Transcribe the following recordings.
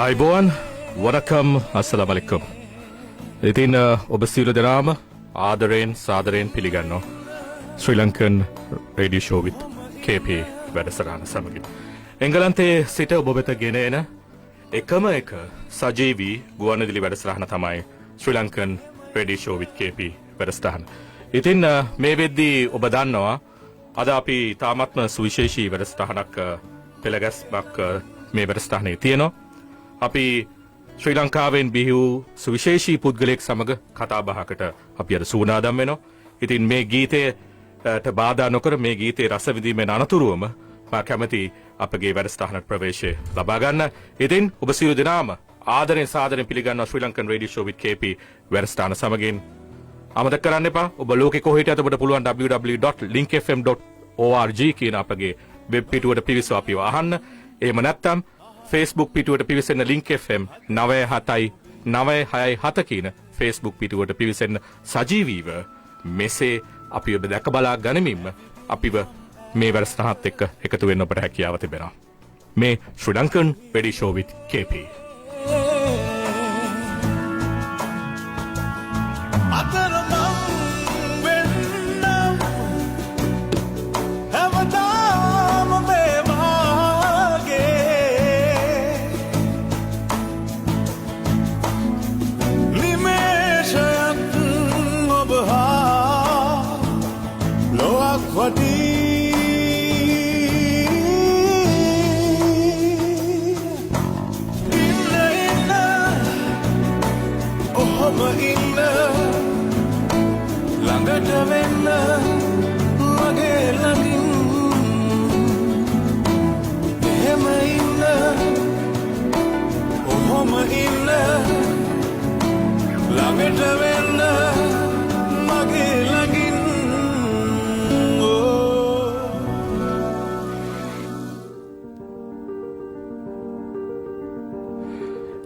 ආයිබෝන් වනකම් අස්සලාමලික්කම්. ඉතින් ඔබ සියලු දෙනාම ආදරයෙන් සාදරයෙන් පිළිගන්නවා ශ්‍රී ලංකන් රේඩියෝ ෂෝ විත් KP වැඩසටහන සමගින්. එංගලන්තයේ සිට ඔබ වෙත ගෙන එන එකම එක සජීවී ගුවන්විදුලි වැඩසටහන තමයි Sri Lankan radio show විත් KP වැඩසටහන. ඉතින් මේ වෙද්දී ඔබ දන්නවා අද අපි තාමත්ම සුවිශේෂී වැඩසටහනක් පෙළගැස්මක් මේ වැඩසටහනේ තියෙනවා. අපි ශ්‍රී ලංකාවෙන් බිහි වූ සුවිශේෂී පුද්ගලයෙක් සමග කතා බහකට අපි අද සූදානම් වෙනවා. ඉතින් මේ ගීතයට බාධා නොකර මේ ගීතේ රස විඳීමෙන් අනතුරුවම මා කැමති අපගේ වැඩසටහනට ප්‍රවේශය ලබා ගන්න. ඉතින් ඔබ සියලු දෙනාම ආදරෙන් සාදරෙන් පිළිගන්නවා ශ්‍රී ලංකන් රේඩියෝ ෂෝ විත් KP වැඩසටහන සමගින්. අමතක කරන්න එපා ඔබ ලෝකෙ කොහේ හිටියත් ඔබට පුළුවන් www.linkfm.org කියන අපගේ වෙබ් පිටුවට පිවිසව අපිව අහන්න. එහෙම නැත්නම් Facebook පිටුවට පිවිසෙන්න Link FM 97.967 කියන Facebook පිටුවට පිවිසෙන්න සජීවීව මෙසේ අපි ඔබ දැක බලා ගනිමින්ම අපිව මේ වැඩසටහනත් එක්ක එකතු වෙන්න ඔබට හැකියාව තිබෙනවා. මේ ශ්‍රී ලංකන් රේඩියෝ ෂෝ විත් KP.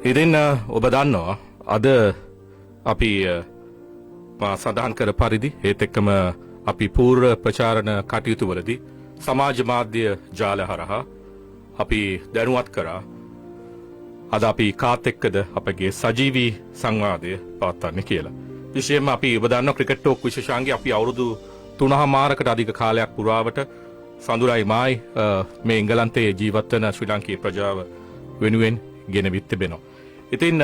ඉතින් ඔබ දන්නවා අද අපි සඳහන් කර පරිදි ඒත් එක්කම අපි පූර්ව ප්‍රචාරණ කටයුතු වලදී සමාජ මාධ්‍ය ජාල හරහා අපි දැනුවත් කරා අද අපි කාත් එක්කද අපගේ සජීවී සංවාදය පවත්වන්නේ කියලා. විශේෂයෙන්ම අපි ඔබ දන්නවා ක්‍රිකට් ටෝක් විශේෂාංගයේ අපි අවුරුදු 3මාරකට අධික කාලයක් පුරාවට සඳුරයි මායි මේ එංගලන්තයේ ජීවත් වෙන ශ්‍රී ලාංකීය ප්‍රජාව වෙනුවෙන් ගෙනවිත් තිබෙනවා. ඉතින්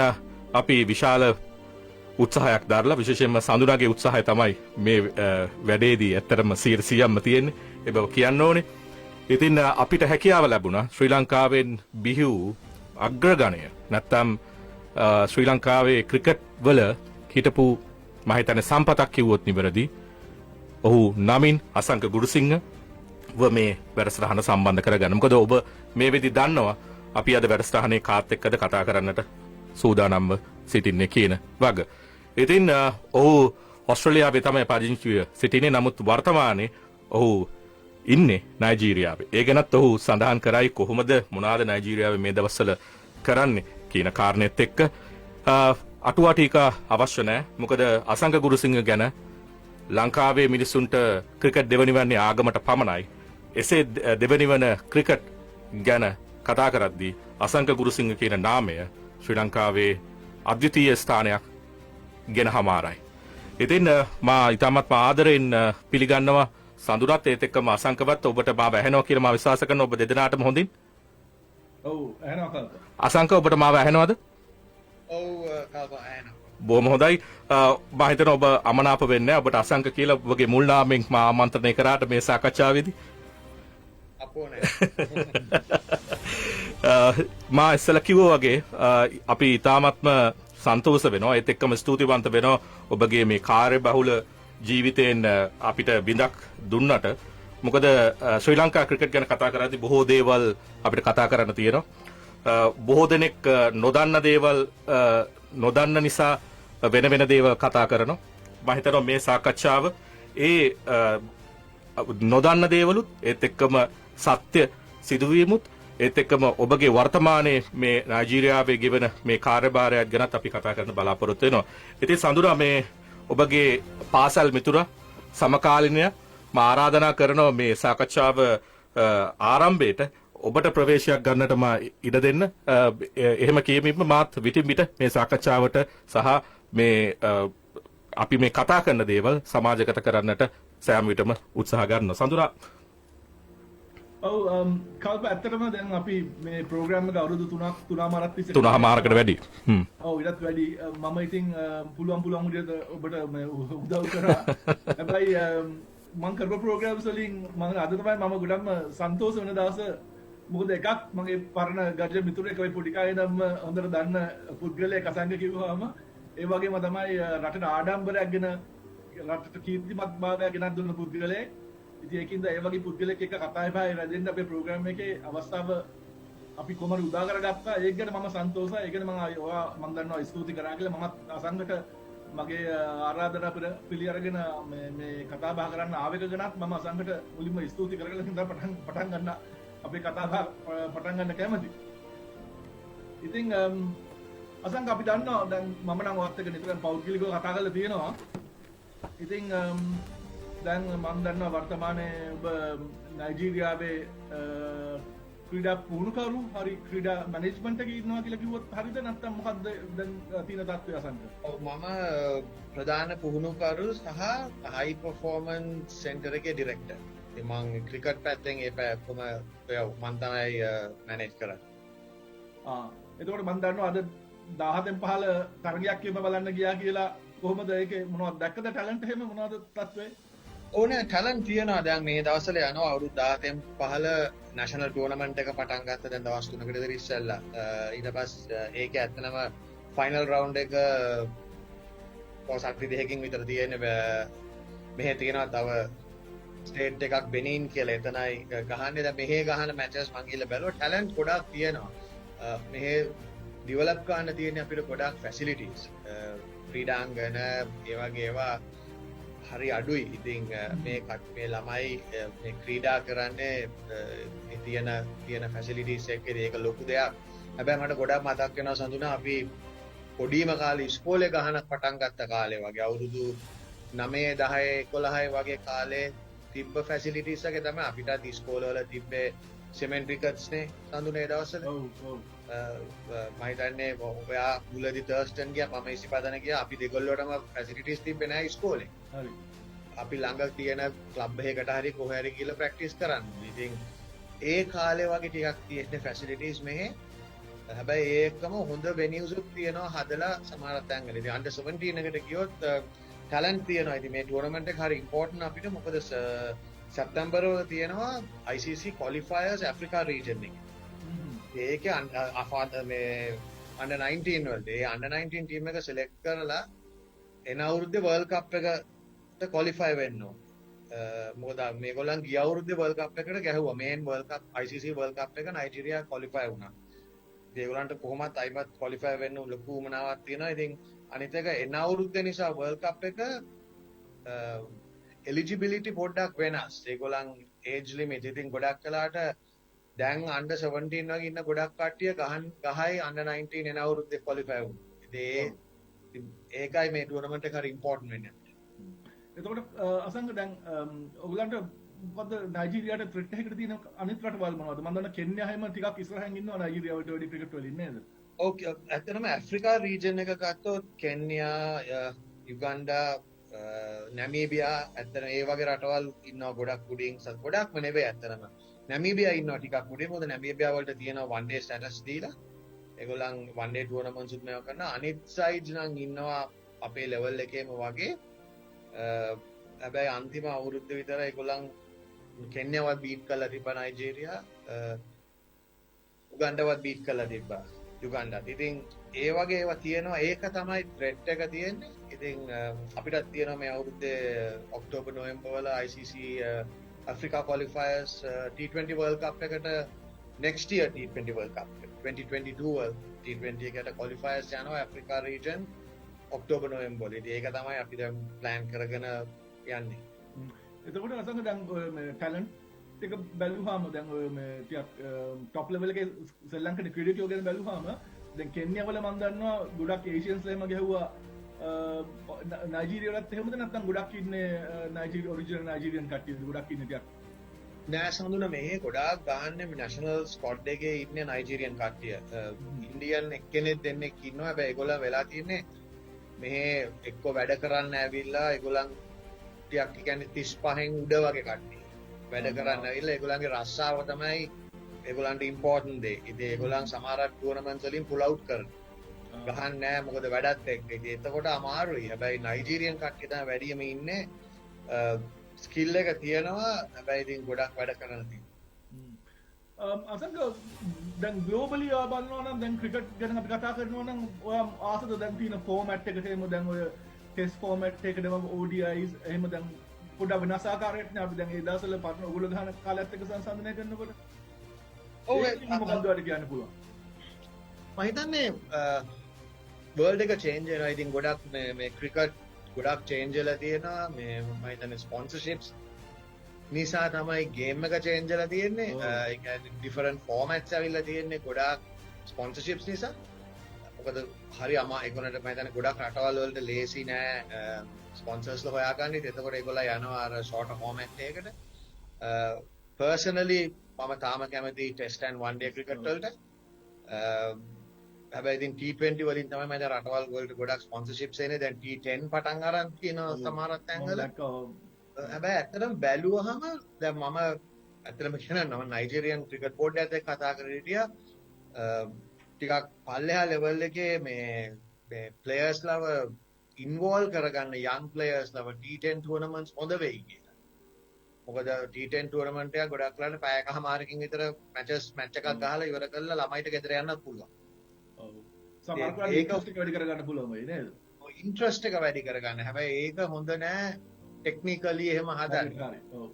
අපි විශාල උත්සාහයක් දරලා විශේෂයෙන්ම සඳුනාගේ උත්සාහය තමයි මේ වැඩේදී ඇත්තටම 100%ක්ම තියෙන්නේ. ඒ බව කියන්න ඕනේ. ඉතින් අපිට හැකියාව ලැබුණා ශ්‍රී ලංකාවෙන් බිහි වූ අග්‍රගණය නැත්තම් ශ්‍රී ලංකාවේ ක්‍රිකට් වල හිටපු මම හිතන්නේ සම්පතක් කිව්වොත් නිවැරදි. ඔහු නමින් අසංක ගුරුසිංහ ව මේ වැඩසටහන සම්බන්ධ කරගන්න. මොකද ඔබ මේ වෙදි දන්නවා අපි අද වැඩසටහනේ කාත් එක්කද කතා කරන්නට සූදානම්ව සිටින්නේ කියන වග. ඉතින් ඔහු ඕස්ට්‍රේලියාවේ තමයි පදිංචිව සිටින්නේ. නමුත් වර්තමානයේ ඔහු ඉන්නේ නයිජීරියාවේ. ඒ ගැනත් ඔහු සඳහන් කරයි කොහොමද මොනවාද නයිජීරියාවේ මේ දවස්වල කරන්නේ කියන කාරණෙත් එක්ක අටුවා ටීකා අවශ්‍ය නැහැ. මොකද අසංක ගුරුසිංහ ගැන ලංකාවේ මිනිසුන්ට ක්‍රිකට් දෙවනි වන්නේ ආගමට පමණයි. එසේ දෙවනි වන ක්‍රිකට් ගැන කතා කරද්දී අසංක ගුරුසිංහ කියන නාමය ශ්‍රී ලංකාවේ අද්විතීය ස්ථානයක් ගෙන හමාරයි. ඉතින් මා ඉතාමත් ආදරෙන් පිළිගන්නවා සඳුරත් ඒත් එක්කම අසංකවත් ඔබට මාව ඇහෙනවා කියලා මා විශ්වාස කරනවා. ඔබ දෙදෙනාටම හොඳින්. ඔව් ඇහෙනවා කල්ප. අසංක ඔබට මාව ඇහෙනවද? ඔව් කල්ප ඇහෙනවා. බොහොම හොඳයි. මම හිතනවා ඔබ අමනාප වෙන්නේ නැහැ. ඔබට අසංක කියලා ඔබගේ මුල් නාමයෙන් මා ආමන්ත්‍රණය කරාට මේ සාකච්ඡාවේදී. අපෝ නෑ. මා ඉස්සෙල්ලා කිව්වා වගේ අපි ඉතාමත්ම සන්තෝෂ වෙනවා. ඒත් එක්කම ස්තුතිවන්ත වෙනවා ඔබගේ මේ කාර්යබහුල ජීවිතයෙන් අපිට බිඳක් දුන්නට. මොකද ශ්‍රී ලංකා ක්‍රිකට් ගැන කතා කරද්දී බොහෝ දේවල් අපිට කතා කරන්න තියෙනවා. බොහෝ දෙනෙක් නොදන්න දේවල් නොදන්න නිසා වෙන වෙන දේවල් කතා කරනවා. මම හිතනවා මේ සාකච්ඡාව ඒ නොදන්න දේවලුත් ඒත් එක්කම සත්‍ය සිදුවීමුත් ඒත් එක්කම ඔබගේ වර්තමානයේ මේ නයිජීරියාවේ ගෙවන මේ කාර්යභාරයත් ගැනත් අපි කතා කරන්න බලාපොරොත්තු වෙනවා. ඉතින් සඳුරා මේ ඔබගේ පාසල් මිතුරා සමකාලීනය ආරාධනා කරනවා මේ සාකච්ඡාව ආරම්භයේට ඔබට ප්‍රවේශයක් ගන්නට මා ඉඩ දෙන්න. එහෙම කියමින්ම මාත් විටින් විට මේ සාකච්ඡාවට සහ මේ අපි මේ කතා කරන දේවල් සමාජගත කරන්නට සෑම විටම උත්සාහ ගන්නවා. සඳුරා කල්ප ඇත්තටම දැන් අපි මේ ප්‍රෝග්‍රෑම් එක අවුරුදු 3මාරක් තිස්සේ 3මාරකට වැඩි. ඔව් ඊටත් වැඩි මම ඉතින් පුළුවන් විදිහට ඔබට උදව් කරා. හැබැයි මම කරපු ප්‍රෝග්‍රෑම්ස් වලින් මම අද තමයි මම ගොඩක්ම සන්තෝෂ වෙන දවස. මොකද එකක් මගේ පරණ ගජ මිතුරෙක් ඔය පොඩි කාලේ ඉඳන්ම හොඳට දන්න පුද්ගලයෙක් අසංග කිව්වම ඒ වගේම තමයි රටට ආඩම්බරයක් ගෙන රටට කීර්තිමත් භාවයක් ගෙනත් දුන්න පුද්ගලයෙක්. ඉතින් ඒකින්ද ඒ වගේ පුද්ගලෙක් එක්ක කතා බහයි රැඳෙන්න අපේ ප්‍රෝග්‍රෑම් එකේ අවස්ථාව අපි කොහමද උදා කරගත්තා. ඒක ගැන මම සන්තෝෂයි. ඒක ගැන මම දන්නවා ස්තුති කරා කියලා. මමත් අසංගට මගේ ආරාධනා පිළි අරගෙන මේ කතා බහ කරන්න ආවෙක ගැනත් මම අසංගට මුලින්ම ස්තුති කරගෙන ඉඳලා පටන් ගන්න අපේ කතා බහ පටන් ගන්න කැමතියි. ඉතින් අසංග අපි දන්නවා දැන් මම නම් ඔයත් එක්ක නිතරම පෞද්ගලිකව කතා කරලා තියෙනවා. ඉතින් දැන් මම දන්නවා වර්තමානයේ ඔබ නයිජීරියාවේ ක්‍රීඩා පුහුණුකරු හරි ක්‍රීඩා මැනේජ්මන්ට් එකේ ඉන්නවා කියලා කිව්වොත් හරිද නැත්නම් මොකද්ද දැන් තියෙන තත්ත්වය අසන්න? ඔව් මම ප්‍රධාන පුහුණුකරු සහ හයි පර්ෆෝමන්ස් සෙන්ටර් එකේ ඩිරෙක්ටර්. ඉතින් මම ක්‍රිකට් පැත්තෙන් ඒ පැත්තම මම තමයි මැනේජ් කරන්නේ. එතකොට මම දන්නවා අද 17න් 15 තරගයක් කියම බලන්න ගියා කියලා කොහොමද ඒකේ මොනවද දැක්කද ටැලන්ට් එහෙම මොනවද තත්ත්වය? ඕනේ ටැලන්ට් තියනවා. දැන් මේ දවස්වල යනවා අවුරුදු 17න් 15 නැෂනල් ටූර්නමන්ට් එක පටන් ගත්ත දැන් දවස් 3කට විතර ඉස්සෙල්ලා. ඊට පස්සේ ඒක ඇත්තනම ෆයිනල් රවුන්ඩ් එක පොසක්ටි දෙකකින් විතර තියෙන්නේ. මෙහෙ තියෙනවා තව ස්ටේට් එකක් බෙනින් කියලා එතනයි ගහන්නේ. දැන් මෙහෙ ගහන මැචස් මං ගිහලා බැලුවා ටැලන්ට් ගොඩක් තියෙනවා. මෙහෙ ඩෙවලොප් කරන්න තියෙන්නේ අපිට ගොඩක් ෆැසිලිටිස්. ක්‍රීඩාංගන ඒ වගේ ඒවා හරි අඩුයි. ඉතින් මේ ළමයි මේ ක්‍රීඩා කරන්නේ තියෙන ෆැසිලිටිස් එක්ක ඒක ලොකු දෙයක්. හැබැයි මට ගොඩක් මතක් වෙනවා සඳුනා අපි පොඩිම කාලේ ඉස්කෝලේ ගහන පටන් ගත්ත කාලේ වගේ අවුරුදු 9 10 11 වගේ කාලේ තිබ්බ ෆැසිලිටිස් එක තමයි අපිටත් ඉස්කෝලවල තිබ්බේ සිමෙන්ට් විකට්ස් නේ සඳුනේ ඒ දවස්වල. ඔව් ඔව්. මම හිතන්නේ ඔයා මුලදී තර්ස්ටන් ගියා මම ඉසිපතන ගියා අපි දෙගොල්ලෝටම ෆැසිලිටිස් තිබ්බේ නැහැ ඉස්කෝලේ. හරි. අපි ළඟ තියෙන ක්ලබ් එකකට හරි කොහේ හරි ගිහලා ප්‍රැක්ටිස් කරන්න. ඉතින් ඒ කාලේ වගේ ටිකක් තියෙන ෆැසිලිටිස් මෙහෙ. හැබැයි ඒකම හොඳ වෙනියුස් උත් තියෙනවා හදලා සමහර තැන්වල. ඉතින් අන්ඩර් 17 එකට ගියොත් ටැලන්ට් තියෙනවා. ඉතින් මේ ටූර්නමන්ට් එක හරි ඉම්පෝටන්ට් අපිට. මොකද සැප්තැම්බර් වල තියෙනවා ICC qualifiers ඇෆ්‍රිකා රීජන් එකේ. ඒකේ මේ අන්ඩර් 19 වලට ඒ අන්ඩර් 19 ටීම් එක සිලෙක්ට් කරලා එන අවුරුද්දේ වර්ල්ඩ් කප් එකට ක්වොලිෆයි වෙන්න ඕන. මොකද මේගොල්ලන් ගිය අවුරුද්දේ වර්ල්ඩ් කප් එකට ගැහුවා. මේන් වර්ල්ඩ් කප් ICC වර්ල්ඩ් කප් එක නයිජීරියා ක්වොලිෆයි වුණා. ඒගොල්ලන්ට කොහොමත් අයිමත් ක්වොලිෆයි වෙන්න ලොකු උමනාවක් තියෙනවා. ඉතින් අනිත් එක එන අවුරුද්දේ නිසා වර්ල්ඩ් කප් එක එලිජිබිලිටි පොඩ්ඩක් වෙනස්. ඒගොල්ලන් ඒජ් ලිමිට් ඉතින් ගොඩක් වෙලාට දැන් අන්ඩර් 17 වගේ ඉන්න ගොඩක් කට්ටිය ගහයි අන්ඩර් 19 එන අවුරුද්දේ ක්වොලිෆයි වුණා. ඉතින් ඒකයි මේ ටූර්නමන්ට් එක හරි ඉම්පෝටන්ට් වෙන්නේ. එතකොට අසංග දැන් ඔයගලන්ට මොකද නයිජීරියාට ත්‍රෙට් එකකට තියෙන අනිත් රටවල් මොනවද? මම දන්න කෙන්යා හැම ටිකක් ඉස්සරහින් ඉන්නවා නයිජීරියාවට වැඩි ක්‍රිකට් වලින් නේද? ඔව් ඇත්තටම ඇෆ්‍රිකා රීජන් එක ගත්තොත් කෙන්යා, යුගන්ඩා, නැමීබියා ඇත්තටම ඒ වගේ රටවල් ඉන්නවා ගොඩක් උඩින්. ගොඩක්ම නෙවෙයි ඇත්තටම. නැමීබියා ඉන්නවා ටිකක් උඩින්. මොකද නැමීබියා වලට තියෙනවා වන් ඩේ ස්ටේටස් දීලා. ඒගොල්ලන් වන් ඩේ ටූර්නමන්ට්ස් උත් මේවා කරනවා. අනිත් සයිඩ්ස් නම් ඉන්නවා අපේ ලෙවල් එකේම වගේ. හැබැයි අන්තිම අවුරුද්ද විතර ඒගොල්ලන් කෙන්යාවත් බීට් කරලා තිබ්බා නයිජීරියා. උගන්ඩාවත් බීට් කරලා තිබ්බා යුගන්ඩාත්. ඉතින් ඒ වගේ ඒවා තියෙනවා. ඒක තමයි ත්‍රෙට් එක තියෙන්නේ. ඉතින් අපිටත් තියෙනවා මේ අවුරුද්දේ ඔක්තෝබර් නොවැම්බර් වල ICC Africa qualifiers T20 World Cup එකට next year T20 World Cup 2022 World T20 එකට qualifiers යනවා Africa region ඔක්තෝබර් නොවැම්බර්. ඉතින් ඒක තමයි අපි දැන් plan කරගෙන යන්නේ. එතකොට අසංග දැන් මේ ටැලන්ට් එක බැලුවාම දැන් ඔය මේ ටිකක් টොප් ලෙවල් එකේ ශ්‍රී ලංකේ ක්‍රීඩකයෝ ගැන බැලුවාම දැන් කෙන්යා වල මම දන්නවා ගොඩක් ඒෂියන්ස් එහෙම ගැහුවා. නයිජීරියාවලත් එහෙමද නැත්නම් ගොඩක් ඉන්නේ නයිජීරියා ඔරිජිනල් නයිජීරියන් කට්ටියද ගොඩක් ඉන්නේ ටිකක්? නෑ සඳුන මේ ගොඩාක් ගාන්න නැශනල් ස්කොඩ් එකේ ඉන්නේ නයිජීරියන් කට්ටිය. ඉන්දියන් එක්කෙනෙක් දෙන්නෙක් ඉන්නවා. හැබැයි ඒගොල්ලන් වෙලා තින්නේ මේ එක්ක වැඩ කරන්න ඇවිල්ලා ඒගොල්ලන් ටිකක් කියන්නේ 35න් උඩ වගේ කට්ටිය. වැඩ කරන්න ඇවිල්ලා ඒගොල්ලන්ගේ රස්සාව තමයි ඒගොල්ලන්ට ඉම්පෝටන්ට් දේ. ඉතින් ඒගොල්ලන් සමහර ටූර්නමන්ට්ස් වලින් පුල් අවුට් කරනවා. ගහන්නේ නෑ මොකද වැඩත් එක්ක. ඉතින් එතකොට අමාරුයි. හැබැයි නයිජීරියන් කට්ටිය තමයි වැඩියම ඉන්නේ. ස්කිල් එක තියෙනවා. හැබැයි ඉතින් ගොඩක් වැඩ කරන්න තියෙනවා. අසංක දැන් ග්ලෝබලි බලනවා නම් දැන් ක්‍රිකට් ගැන අපි කතා කරනවා නම් ඔයා ආසද දැන් තියෙන ෆෝමැට් එකට එහෙම දැන් ඔය ටෙස්ට් ෆෝමැට් එකකටම ODIs එහෙම දැන් පොඩ්ඩක් වෙනස් ආකාරයකට නේ අපි දැන් ඒ දවස්වල පරණ ඔයගොල්ලෝ ගහන කාලයත් එක්ක සංසන්දනය කරනකොට ඔව් මොකක්ද ඔයාලට කියන්න පුළුවන් මම හිතන්නේ වර්ල්ඩ් එක චේන්ජ් වෙනවා. ඉතින් ගොඩක් මේ ක්‍රිකට් ගොඩක් චේන්ජ් වෙලා තියෙනවා. මේ මම හිතන්නේ ස්පොන්සර්ෂිප්ස් නිසා තමයි ගේම් එක චේන්ජ් වෙලා තියෙන්නේ. ඒ කියන්නේ ඩිෆරන්ට් ෆෝමැට්ස් ඇවිල්ලා තියෙන්නේ ගොඩාක් ස්පොන්සර්ෂිප්ස් නිසා. මොකද හරි ඒගොල්ලන්ට මම හිතන්නේ ගොඩක් රටවල් වලට ලේසි නෑ ස්පොන්සර්ස්ලා හොයාගන්න. එතකොට ඒගොල්ලෝ යනවා අර ෂෝටර් ෆෝමැට් එකකට. පර්සනලි මම තාම කැමති test and one day cricket වලට. හැබැයි ඉතින් T20 වලින් තමයි මම දැන් රටවල් වලට ගොඩක් ස්පොන්සර්ෂිප්ස් එන්නේ. දැන් T10 පටන් අරන් තියෙනවා සමහර තැන්වල. හැබැයි ඇත්තටම බැලුවහම දැන් මම ඇත්තටම කියනවා මම නයිජීරියන් ක්‍රිකට් බෝඩ් එකත් එක්ක කතා කරලා හිටියා. ටිකක් පල්ලෙහා ලෙවල් එකේ මේ ප්ලේයර්ස් ලව ඉන්වෝල්ව් කරගන්න යන් ප්ලේයර්ස් ලව T10 ටූර්නමන්ට්ස් හොඳ වෙයි කියලා. මොකද T10 ටූර්නමන්ට් එක ගොඩක් වෙලාවට පැයකමාරකින් විතර මැච් එකක් ගහලා ඉවර කරලා ළමයිට ගෙදර යන්නත් පුළුවන්. ඔව් සමහරවිට ඒක වැඩි කරගන්න පුළුවන් වෙයි නේද? ඔය ඉන්ට්‍රස්ට් එක වැඩි කරගන්න. හැබැයි ඒක හොඳ නෑ ටෙක්නිකලි එහෙම හදන්න. ඔව්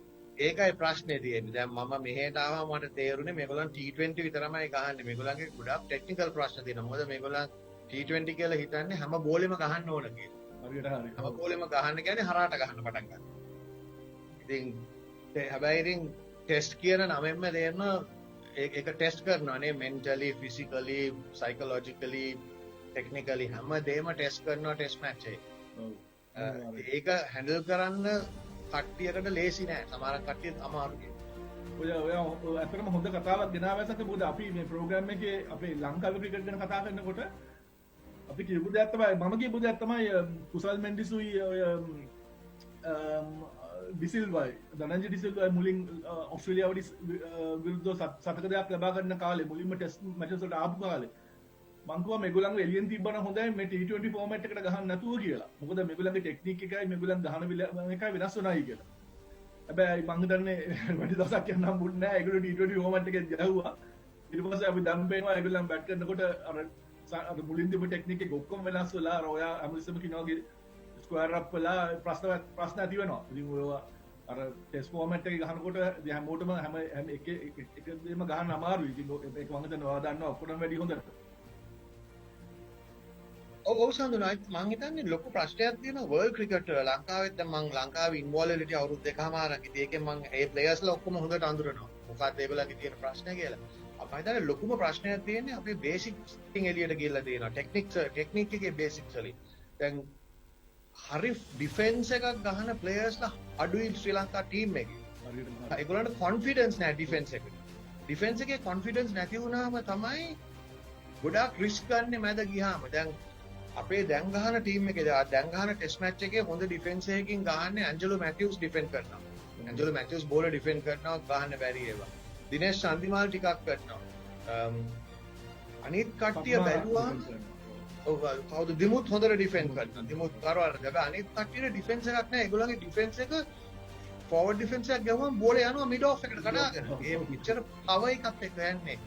ඒකයි ප්‍රශ්නේ තියෙන්නේ. දැන් මම මෙහෙට ආවම මට තේරුනේ මේගොල්ලන් T20 විතරමයි ගහන්නේ. මේගොල්ලන්ගේ ගොඩක් ටෙක්නිකල් ප්‍රශ්න තියෙනවා. මොකද මේගොල්ලන් T20 කියලා හිතන්නේ හැම බෝලෙම ගහන්න ඕන කියලා. හරියට හරි. හැම බෝලෙම ගහන්න කියන්නේ හරහාට ගහන්න පටන් ගන්නවා. ඉතින් හැබැයි ඉතින් ටෙස්ට් කියන නමෙන්ම දෙන්න ඒක ටෙස්ට් කරනවා නේ මෙන්ටලි, ෆිසිකලි, සයිකොලොජිකලි, ටෙක්නිකලි හැම දෙයක්ම ටෙස්ට් කරනවා ටෙස්ට් මැච් එකේ. ඔව් ඒක හැන්ඩල් කරන්න කට්ටියකට ලේසි නෑ. සමහර කට්ටියත් අමාරුයි. ඔය ඇත්තටම හොඳ කතාවක් ගෙනාවැසක මොකද අපි මේ ප්‍රෝග්‍රෑම් එකේ අපේ ලංකාවේ ක්‍රිකට් ගැන කතා කරනකොට අපි කියපු දෙයක් තමයි මම කියපු දෙයක් තමයි කුසල් මෙන්ඩිසුයි ඔය ඩිසිල්වයි ධනංජය ඩිසිල්වයි මුලින් ඔස්ට්‍රේලියාවට විරුද්ධව සතක දෙයක් ලබා ගන්න කාලේ මුලින්ම ටෙස්ට් මැචස් වලට ආපු කාලේ මං කිව්වා මේගොල්ලන්ව එළියෙන් තිබ්බනම් හොඳයි මේ T20 ෆෝමැට් එකට ගහන්න නැතුව කියලා. මොකද මේගොල්ලන්ගේ ටෙක්නික් එකයි මේගොල්ලන් ගහන එකයි වෙනස් වෙනයි කියලා. හැබැයි මං හිතන්නේ වැඩි දවසක් යන්න හම්බුනේ නැහැ. ඒගොල්ලෝ T20 ෆෝමැට් එකෙන් ගැහුවා. ඊට පස්සේ අපි දැන් පේනවා ඒගොල්ලන් බැට් කරනකොට අර මුලින් තිබු ටෙක්නික් එක ඔක්කොම වෙනස් වෙලා අර ඔයා හැමතිස්සෙම කියනවාගේ ස්ක්වයර් අප් වෙලා ප්‍රශ්න ඇති වෙනවා. ඉතින් ඔය අර ටෙස්ට් ෆෝමැට් එකේ ගහනකොට හැමෝටම හැම එක දෙයක්ම ගහන්න අමාරුයි. ඉතින් ඒක මං හිතන්නේ ඔයා දන්නවා ඔක්කොටම වැඩි හොඳට. ඔව් සඳුනා මං හිතන්නේ ලොකු ප්‍රශ්නයක් තියෙනවා වර්ල්ඩ් ක්‍රිකට් වල. ලංකාවෙත් දැන් මං ලංකාවේ ඉන්වෝල්ව් වෙලා හිටිය අවුරුදු දෙකමාරක්. ඉතින් ඒකෙන් මං ඒ ප්ලේයර්ස්ලා ඔක්කොම හොඳට අඳුරනවා. මොකක්ද ඒගොල්ලන්ගේ තියෙන ප්‍රශ්නේ කියලා. අපේ හිතන්නේ ලොකුම ප්‍රශ්නයක් තියෙන්නේ අපේ බේසික්ස් ටික එළියට ගිහලා තියෙනවා. ටෙක්නික් එකේ බේසික්ස් වලින්. දැන් හරි ඩිෆෙන්ස් එකක් ගහන ප්ලේයර්ස්ලා අඩුයි ශ්‍රී ලංකා ටීම් එකේ. ඒගොල්ලන්ට කොන්ෆිඩන්ස් නැහැ ඩිෆෙන්ස් එකට. ඩිෆෙන්ස් එකේ කොන්ෆිඩන්ස් නැති වුණාම තමයි ගොඩාක් රිස්ක් ගන්න මැද ගියාම. දැන් අපේ දැන් ගහන ටීම් එකේ දැන් ගහන ටෙස්ට් මැච් එකේ හොඳ ඩිෆෙන්ස් එකකින් ගහන්නේ ඇන්ජලෝ මැතිව්ස් ඩිෆෙන්ඩ් කරනවා. ඇන්ජලෝ මැතිව්ස් බෝලර් ඩිෆෙන්ඩ් කරනවා ගහන්න බැරි ඒවා. දිනේෂ් චන්දිමාල් ටිකක් කරනවා. අනිත් කට්ටිය බැලුවාම ඔව් කවුද දිමුත් හොඳට ඩිෆෙන්ඩ් කරනවා. දිමුත් කරවල හැබැයි අනිත් කට්ටියට ඩිෆෙන්ස් එකක් නැහැ. ඒගොල්ලන්ගේ ඩිෆෙන්ස් එක ෆෝවර්ඩ් ඩිෆෙන්ස් එකක් ගහුවම බෝලේ යනවා මිඩ් ඔෆ් එකට කඩාගෙන. ඒ පිච්චර පව එකක් එක්ක යන්නේ.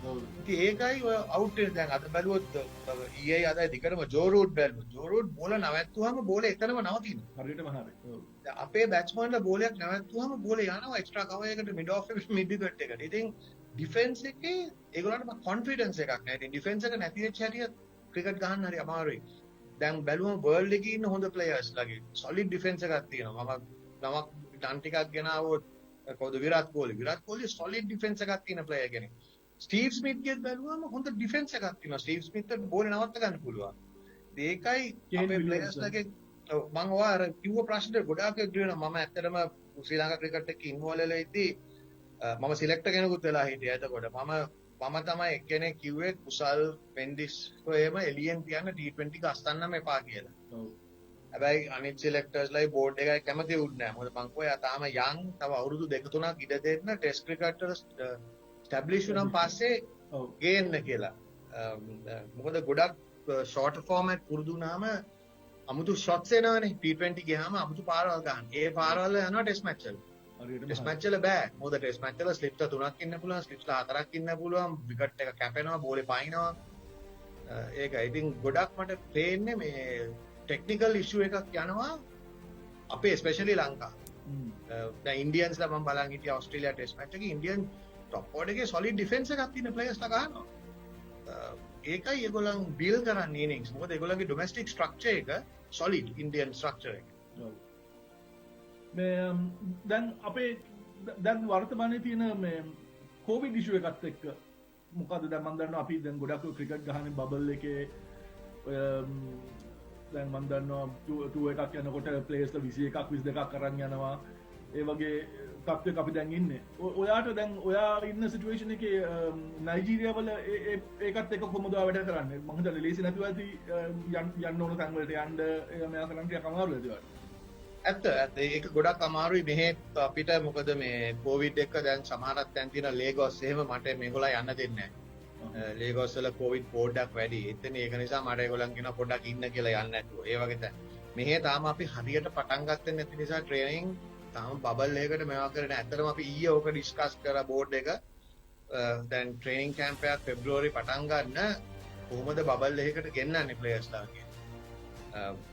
ඉතින් ඒකයි ඔය අවුට් වෙන දැන් අද බැලුවොත් ඊයේ අදයි දිගටම ජෝ රූට් බැලුවා. ජෝ රූට් බෝල නැවැත්තුවාම බෝලේ එතනම නවතිනවා. හරියටම හරි. ඔව්. දැන් අපේ බැට්ස්මන්ලා බෝලයක් නැවැත්තුවාම බෝලේ යනවා එක්ස්ට්‍රා කවර් එකට මිඩ් ඔෆ් එකට මිඩ් විකට් එකට. ඉතින් ඩිෆෙන්ස් එකේ ඒගොල්ලන්ට කොන්ෆිඩන්ස් එකක් නැහැ. ඉතින් ඩිෆෙන්ස් එක නැති වෙච්ච හැටිය ක්‍රිකට් ගහන්න හරි අමාරුයි. දැන් බැලුවම වර්ල්ඩ් එකේ ඉන්න හොඳ ප්ලේයර්ස් ලගේ සොලිඩ් ඩිෆෙන්ස් එකක් තියෙනවා. මම නමක් ඩන් ටිකක් ගෙනාවොත් කවුද විරාට් කෝලි සොලිඩ් ඩිෆෙන්ස් එකක් තියෙන ප්ලේයර් කෙනෙක්. ස්ටීව් ස්මිත් ගෙත් බැලුවම හොඳ ඩිෆෙන්ස් එකක් තියෙනවා. ස්ටීව් ස්මිත්ට බෝලේ නවත්ත ගන්න පුළුවන්. ඒකයි අපේ ප්ලේයර්ස් ලගේ මම ඔය අර කිව්ව ප්‍රශ්නේ ගොඩාක් එක්ක වෙනවා. මම ඇත්තටම ශ්‍රී ලංකා ක්‍රිකට් එකේ ඉන්වෝල්ව් වෙලා ඉද්දි මම සිලෙක්ටර් කෙනෙකුත් වෙලා හිටියා. එතකොට මම තමයි එක්කෙනෙක් කිව්වේ කුසල් මෙන්ඩිස් එහෙම එලියෙන් තියන්න T20 එක අස්තන්නම එපා කියලා. ඔව්. හැබැයි අනිත් සිලෙක්ටර්ස්ලයි බෝඩ් එකයි කැමති වුණේ නැහැ. මොකද මං කිව්වා තාම යන් තව අවුරුදු 2-3ක් ඉඩ දෙන්න ටෙස්ට් ක්‍රිකට් වල ස්ටැබ්ලිෂ් වුණාන් පස්සේ ඔව්. ගේන්න කියලා. මොකද ගොඩක් ෂෝට් ෆෝමැට් පුරුදු වුණාම අමුතු ෂොට්ස් එනවනේ T20 ගියාම අමුතු පාරවල් ගන්න. ඒ පාරවල් යනවා ටෙස්ට් මැච් වල. හරියටම ටෙස්ට් මැච් වල බෑ. මොකද ටෙස්ට් මැච් වල ස්ලිප් 3ක් ඉන්න පුළුවන්, ස්ලිප් 4ක් ඉන්න පුළුවන්, විකට් එක කැපෙනවා, බෝලේ පයින්නවා. ඒකයි. ඉතින් ගොඩක් මට පේන්නේ මේ ටෙක්නිකල් ඉෂුව එකක් යනවා අපේ ස්පෙෂලි ලංකා. දැන් ඉන්ඩියන්ස්ලා මම බලන් හිටියා ඕස්ට්‍රේලියා ටෙස්ට් මැච් එකේ ඉන්ඩියන් টপ ඕඩර් එකේ සොලිඩ් ඩිෆෙන්ස් එකක් තියෙන ප්ලේයර්ස්ලා ගහනවා. ඒකයි ඒගොල්ලන් බිල් කරන්නේ ඉනින්ග්ස්. මොකද ඒගොල්ලන්ගේ ඩොමෙස්ටික් ස්ට්‍රක්චර් එක සොලිඩ් ඉන්ඩියන් ස්ට්‍රක්චර් එක. ඔව්. මේ දැන් අපේ දැන් වර්තමානයේ තියෙන මේ කොවිඩ් ඉෂුව එකත් එක්ක මොකද දැන් මම දන්නවා අපි දැන් ගොඩක් ක්‍රිකට් ගහන්නේ බබල් එකේ දැන් මම දන්නවා ටූර් එකක් යනකොට ප්ලේයර්ස්ලා 21ක් 22ක් අරන් යනවා. ඒ වගේ තත්ත්වයක අපි දැන් ඉන්නේ. ඔයාට දැන් ඔයා ඉන්න සිටුේෂන් එකේ නයිජීරියා වල ඒකත් එක්ක කොහොමද වැඩ කරන්නේ? මම හිතන්නේ ලේසි නැතුව ඇති යන්න ඕන තැන් වලට යන්න මෙයා කරන්න ටිකක් අමාරු වෙද ඒවට. ඇත්ත ඒක ගොඩක් අමාරුයි මෙහෙ අපිට මොකද මේ කොවිඩ් එක දැන් සමහරක් තැන් තියෙන ලේගොස් එහෙම මට මේගොල්ලෝ යන්න දෙන්නේ නැහැ. ලේගොස් වල කොවිඩ් පොඩ්ඩක් වැඩි. එතන ඒක නිසා මට ඒගොල්ලන් කියනවා පොඩ්ඩක් ඉන්න කියලා යන්න නැතුව. ඒ වගේ තැන්. මෙහෙ තාම අපි හරියට පටන් ගත්තේ නැති නිසා ට්‍රේනින් තාම බබල් එකකට මේවා කරගෙන ඇත්තටම අපි ඊයේ ඕක ඩිස්කස් කරා බෝඩ් එක. දැන් ට්‍රේනින් කැම්ප් එකක් පෙබ්‍රුවරි පටන් ගන්න කොහොමද බබල් එකකට ගෙන්නන්නේ ප්ලේයර්ස්ලා කියලා.